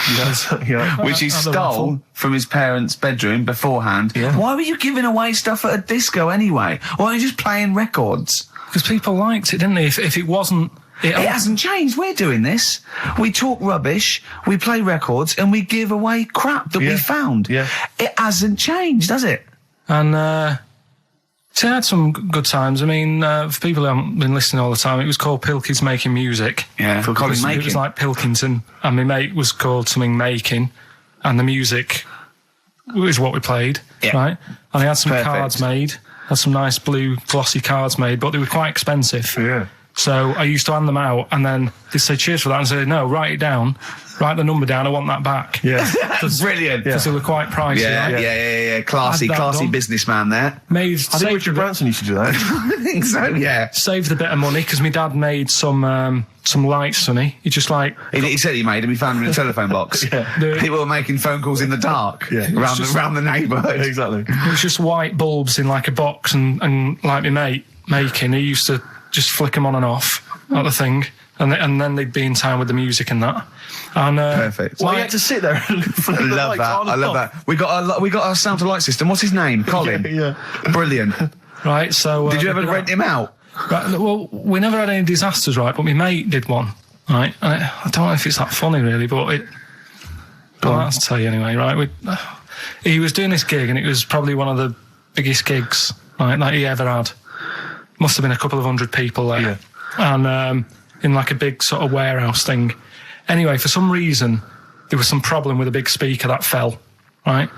S4: Which he stole from his parents' bedroom beforehand. Yeah. Why were you giving away stuff at a disco anyway? Why are you just playing records?
S3: Because people liked it, didn't they? If it wasn't...
S4: It hasn't changed. We're doing this. We talk rubbish, we play records, and we give away crap that we found.
S5: Yeah.
S4: It hasn't changed, does it?
S3: And, so I had some good times. I mean, for people who haven't been listening all the time, it was called Pilky's Making Music.
S4: Yeah,
S3: it was like Pilkington, and my mate was called something Making, and the music was what we played, right? And I had some cards made, had some nice blue glossy cards made, but they were quite expensive.
S5: Yeah.
S3: So I used to hand them out, and then they'd say cheers for that, and say, no, write it down, write the number down, I want that back.
S5: Yeah.
S4: Brilliant.
S3: Because they were quite pricey.
S4: Yeah,
S3: right?
S4: yeah. Classy
S3: done.
S4: businessman there.
S3: I
S5: think Richard Branson used to do that.
S4: I think so, yeah.
S3: Saved a bit of money, because my dad made some lights, Sonny. He just like...
S4: He said he made them, he found them in a telephone box. People were making phone calls in the dark around the neighbourhood.
S5: Exactly.
S3: It was just white bulbs in like a box, and like my mate making, he used to just flick them on and off, like the thing. And then they'd be in time with the music and that. And
S4: perfect.
S5: Well, you had to sit there and
S4: I love that. I love that. We got our sound to light system. What's his name? Colin.
S5: Yeah.
S4: Brilliant.
S3: Right. So
S4: did you ever rent him out?
S3: Right, well, we never had any disasters, right? But my mate did one, right? And I don't know if it's that funny, really, but I'll have to tell you anyway, right? He was doing this gig, and it was probably one of the biggest gigs, right, that he ever had. Must have been a couple of hundred people there.
S5: Yeah.
S3: And in like a big sort of warehouse thing. Anyway, for some reason, there was some problem with a big speaker that fell, right?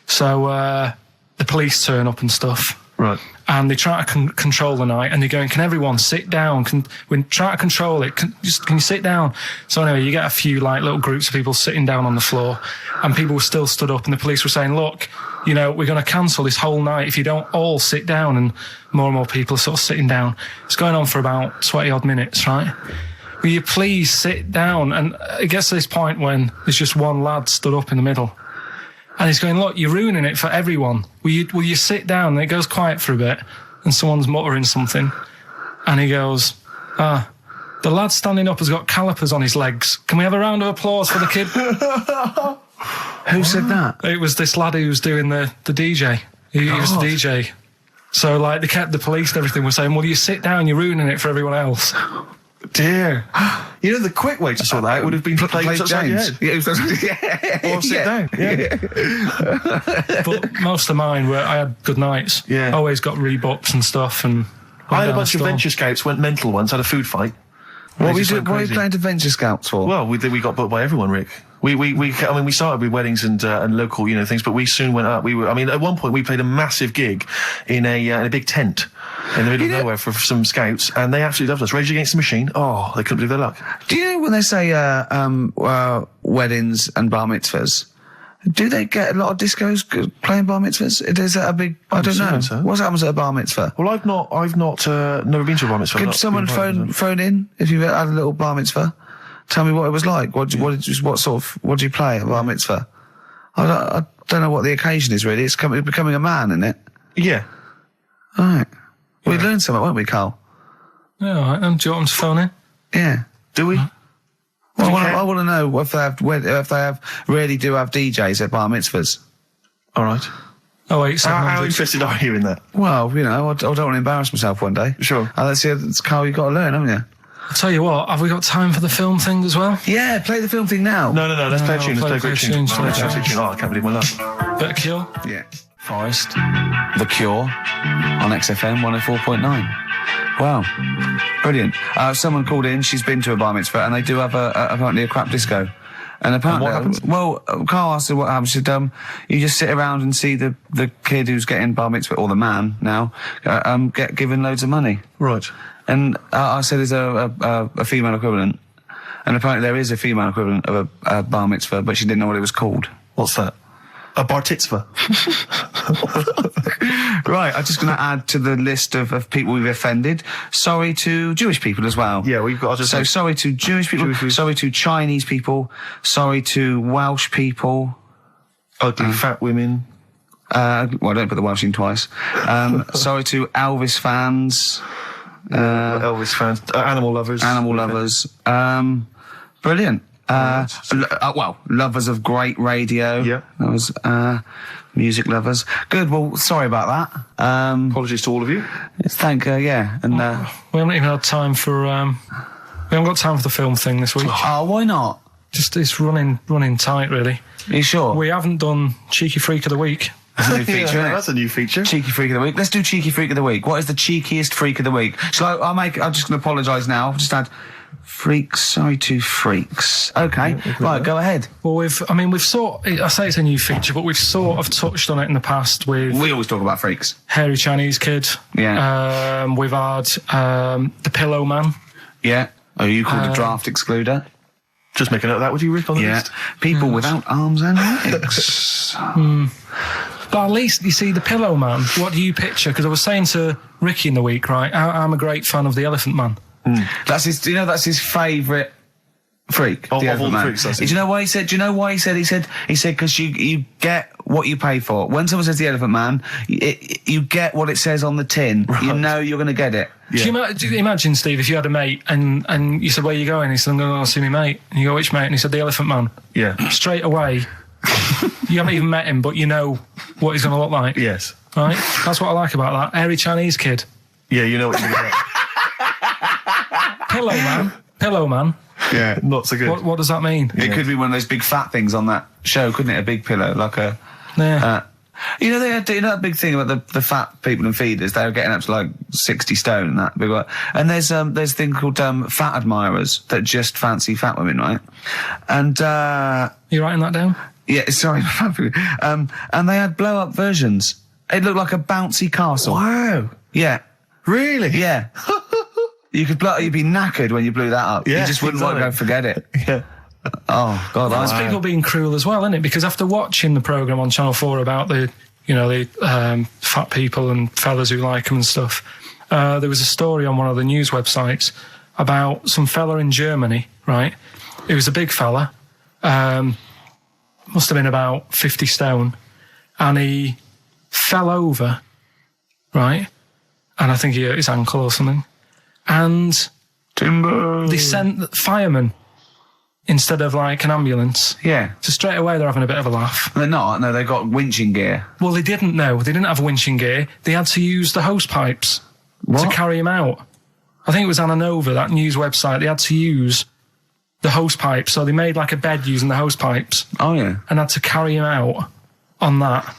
S3: So the police turn up and stuff.
S5: Right.
S3: And they try to control the night, and they're going, can everyone sit down? We try to control it. Can you sit down? So anyway, you get a few like little groups of people sitting down on the floor, and people were still stood up, and the police were saying, look, you know, we're going to cancel this whole night if you don't all sit down. And more and more people are sort of sitting down. It's going on for about 20 odd minutes, right? Will you please sit down? And it gets to this point when there's just one lad stood up in the middle. And he's going, look, you're ruining it for everyone. Will you sit down? And it goes quiet for a bit, and someone's muttering something. And he goes, the lad standing up has got calipers on his legs. Can we have a round of applause for the kid?
S4: Who said that?
S3: It was this lad who was doing the DJ. He was the DJ. So, like, the police and everything were saying, well, you sit down, you're ruining it for everyone else.
S5: Dear. You know, the quick way to sort that out would have been to play James.
S4: Or
S5: sit down. Yeah.
S3: But most of mine I had good nights.
S5: Yeah.
S3: Always got rebooked and stuff. And
S5: I had a bunch of Venture Scouts went mental once, had a food fight.
S4: What are you playing to Venture Scouts for?
S5: Well, we got booked by everyone, Rick. We started with weddings and local, things, but we soon went up. At one point we played a massive gig in a big tent in the middle of nowhere for some scouts, and they absolutely loved us. Rage Against the Machine. Oh, they couldn't believe their luck.
S4: Do you know when they say weddings and bar mitzvahs? Do they get a lot of discos playing bar mitzvahs? Is that a big? I don't know.
S5: So.
S4: What happens at a bar mitzvah?
S5: Well, I've not never been to a bar mitzvah.
S4: Could someone phone in if you had a little bar mitzvah? Tell me what it was like. What did you play at a bar mitzvah? I don't know what the occasion is really. It's becoming a man, isn't it?
S5: Yeah.
S4: All right. We'd learn something, won't we, Karl?
S3: Yeah, all right. Do you want them to phone in?
S4: Yeah.
S5: Do we?
S4: Well, I want to know if they really do have DJs at bar mitzvahs.
S5: All right.
S3: Oh, wait.
S5: How interested are you in that?
S4: Well, I don't want to embarrass myself one day.
S5: Sure.
S4: That's Karl, you've got to learn, haven't you?
S3: I'll tell you what, have we got time for the film thing as well?
S4: Yeah, play the film thing now.
S5: No, let's play a tune. Let's play a great tune.
S3: tune.
S5: Oh, I can't believe my luck.
S3: Bit of Cure?
S4: Yeah.
S3: Forest.
S4: The Cure on XFM 104.9. Wow. Brilliant. Someone called in, she's been to a bar mitzvah, and they do have apparently a crap disco. And apparently,
S5: what happens?
S4: Well, Karl asked her what happens. She said, you just sit around and see the kid who's getting bar mitzvah, or the man now, get given loads of money.
S5: Right.
S4: And I said, is there a female equivalent? And apparently there is a female equivalent of a bar mitzvah, but she didn't know what it was called.
S5: What's that? A bar titzvah.
S4: Right, I'm just going to add to the list of people we've offended. Sorry to Jewish people as well.
S5: Yeah, we've got to
S4: So sorry to Jewish people, sorry to Chinese people, sorry to Welsh people.
S5: Ugly fat women.
S4: Well, don't put the Welsh in twice. Sorry to Elvis fans.
S5: Elvis fans. Animal lovers.
S4: Animal lovers. Brilliant. Well, lovers of great radio.
S5: Yeah.
S4: That was, music lovers. Good, well, sorry about that.
S5: Apologies to all of you.
S4: Yeah. And,
S3: we haven't even had time for, we haven't got time for the film thing this week.
S4: oh, why not?
S3: Just, it's running tight, really.
S4: Are you sure?
S3: We haven't done Cheeky Freak of the Week.
S4: That's a new feature, isn't it?
S5: That's a new feature.
S4: Cheeky Freak of the Week. Let's do Cheeky Freak of the Week. What is the cheekiest freak of the week? I'm just going to apologise now. I've just had freaks, sorry to freaks. Okay, right, go ahead.
S3: Well, I say it's a new feature, but we've sort of touched on it in the past with...
S4: We always talk about freaks.
S3: Hairy Chinese Kid.
S4: Yeah.
S3: We've had the Pillow Man.
S2: Yeah. Are you called a draft excluder?
S5: Just make a note of that, would you, Rick, on the list?
S2: People without arms and legs.
S3: But at least, you see, the Pillow Man, what do you picture? Because I was saying to Ricky in the week, right, I'm a great fan of the Elephant Man.
S2: That's his, do you know that's his favourite freak?
S5: Oh,
S2: the
S5: of all
S2: Elephant
S5: the
S2: Man.
S5: freaks, that's
S2: Do you know why he said, He said, because you get what you pay for. When someone says the Elephant Man, you get what it says on the tin. Right. You know you're going to get it.
S3: Yeah. Do you imagine, Steve, if you had a mate and you said, where are you going? He said, I'm going to go see my mate. And you go, which mate? And he said, the Elephant Man.
S5: Yeah.
S3: Straight away, you haven't even met him, but you know what he's going to look like.
S5: Yes.
S3: Right? That's what I like about that. Hairy Chinese kid.
S5: Yeah, you know what you're going to get.
S3: Pillow Man.
S2: Yeah.
S5: Not so good.
S3: What does that mean?
S2: It could be one of those big fat things on that show, couldn't it? A big pillow, like a...
S3: Yeah.
S2: You know, they had that big thing about the fat people and feeders. They were getting up to like 60 stone and that big one. And there's a thing called fat admirers that just fancy fat women, right? And
S3: you writing that down?
S2: Yeah, sorry. And they had blow up versions. It looked like a bouncy castle.
S5: Wow.
S2: Yeah.
S5: Really?
S2: Yeah. You'd be knackered when you blew that up.
S5: Yeah,
S2: you just wouldn't want to go forget it.
S5: Yeah.
S2: Oh God,
S3: That's people being cruel as well, isn't it? Because after watching the programme on Channel 4 about the fat people and fellas who like them and stuff, there was a story on one of the news websites about some fella in Germany, right? It was a big fella, must have been about 50 stone, and he fell over, right? And I think he hurt his ankle or something. And
S2: Timber.
S3: They sent firemen instead of like an ambulance.
S2: Yeah.
S3: So straight away they're having a bit of a laugh.
S2: They're not. No, they've got winching gear.
S3: Well, they didn't know. They didn't have winching gear. They had to use the hose pipes to carry him out. I think it was Anna Nova, that news website. They had to use the hose pipes. So they made like a bed using the hose pipes.
S2: Oh, yeah.
S3: And had to carry him out on that.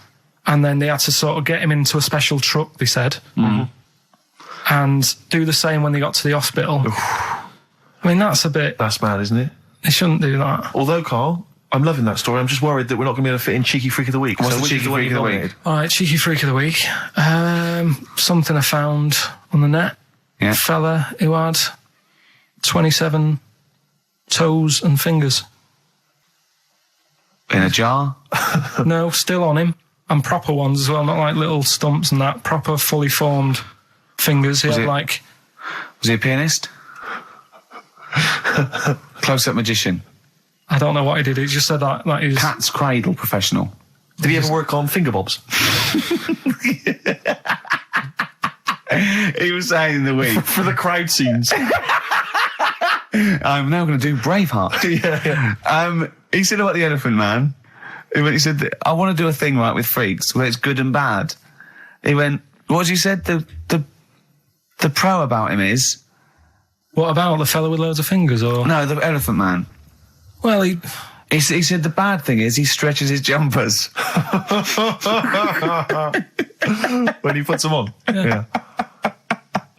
S3: And then they had to sort of get him into a special truck, they said.
S2: Mm-hmm.
S3: And do the same when they got to the hospital. I mean, that's a bit...
S5: That's mad, isn't it?
S3: They shouldn't do that.
S5: Although, Carl, I'm loving that story. I'm just worried that we're not going to be able to fit in Cheeky Freak of the Week.
S2: What's the Cheeky Freak of the Week?
S3: All right, Cheeky Freak of the Week. Something I found on the net.
S2: Yeah.
S3: A fella who had 27 toes and fingers.
S2: In a jar?
S3: No, still on him. And proper ones as well, not like little stumps and that. Proper, fully formed fingers. He had like...
S2: Was he a pianist? Close-up magician?
S3: I don't know what he did. He just said that he was...
S2: Cat's cradle professional?
S5: Did he ever work on finger bobs?
S2: He was saying in the week.
S5: For the crowd scenes.
S2: I'm now going to do Braveheart.
S5: Yeah.
S2: He said about the Elephant Man. He said, I want to do a thing right with freaks where it's good and bad. He went, what did you said? The pro about him is...
S3: What about the fella with loads of fingers, or...?
S2: No, the Elephant Man.
S3: Well, he
S2: said the bad thing is he stretches his jumpers.
S5: When he puts them on. Yeah.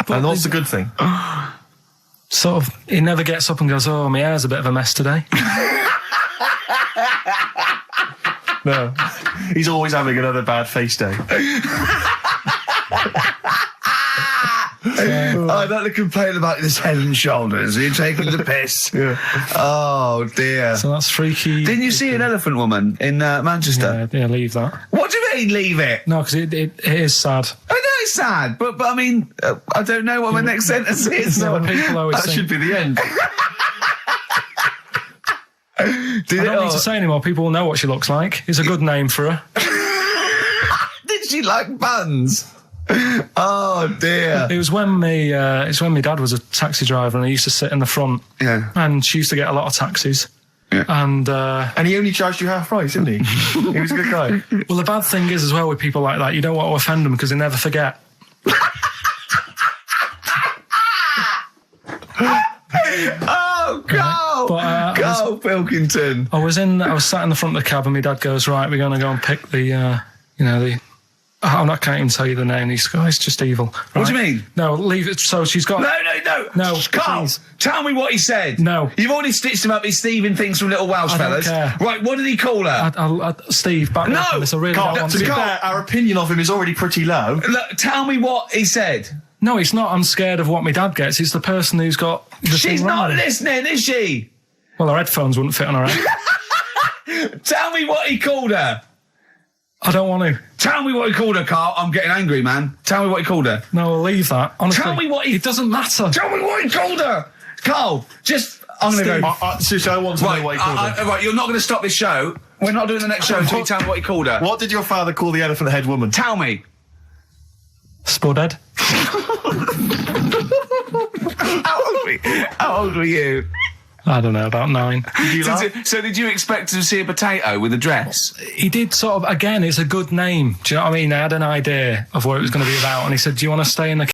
S5: And what's the good thing?
S3: Sort of, he never gets up and goes, oh, my hair's a bit of a mess today.
S5: No. He's always having another bad face day.
S2: I don't to complain about this head and shoulders. You're taking the piss.
S5: Yeah.
S2: Oh, dear.
S3: So that's freaky.
S2: Didn't you see an elephant woman in Manchester?
S3: Yeah, leave that.
S2: What do you mean, leave it?
S3: No, because it is sad.
S2: I know it's sad, but I mean, I don't know what my next sentence is.
S3: No, people always
S5: That
S3: think,
S5: should be the end.
S3: I don't need to say anymore. People will know what she looks like. It's a good name for her.
S2: Did she like buns? Oh dear!
S3: It was when my dad was a taxi driver and he used to sit in the front.
S2: Yeah.
S3: And she used to get a lot of taxis.
S2: Yeah.
S3: And
S5: he only charged you half price, didn't he? He was a good guy.
S3: well, the bad thing is as well with people like that, you don't want to offend them because they never forget.
S2: Oh, go!
S3: But,
S2: go, Pilkington!
S3: I was sat in the front of the cab and my dad goes, right, we're going to go and pick the I can't even tell you the name. These guys, it's just evil. Right?
S2: What do you mean?
S3: No, leave it. So she's got... No,
S2: Karl,
S3: please.
S2: tell me what he said.
S3: No.
S2: You've already stitched him up, he's Stephen things from Little Welsh
S3: I don't
S2: Fellas.
S3: care.
S2: Right, what did he call her?
S3: Steve, back up on this. I really don't want
S5: To be
S3: to.
S5: fair, our opinion of him is already pretty low.
S2: Look, tell me what he said.
S3: No, it's not. I'm scared of what my dad gets. It's the person who's got the
S4: She's
S3: thing
S4: not
S3: wrong.
S4: listening, is she?
S3: Well, her headphones wouldn't fit on her head.
S4: Tell me what he called her.
S3: I don't want to.
S4: Tell me what he called her, Carl. I'm getting angry, man. Tell me what he called her.
S3: No, I'll leave that. Honestly,
S4: Tell me what he...
S3: It doesn't matter.
S4: Tell me what he called her. Carl, just... I'm going to go...
S5: Seriously, I want to know what he called her.
S4: Right, you're not going to stop this show. We're not doing the next show until you tell me what he called her.
S5: What did your father call the elephant head woman?
S4: Tell me.
S3: Spudhead.
S4: How old were you?
S3: I don't know, about 9.
S4: So did you expect to see a potato with a dress?
S3: He did sort of, again, it's a good name. Do you know what I mean? I had an idea of what it was going to be about, and he said, do you want to stay in the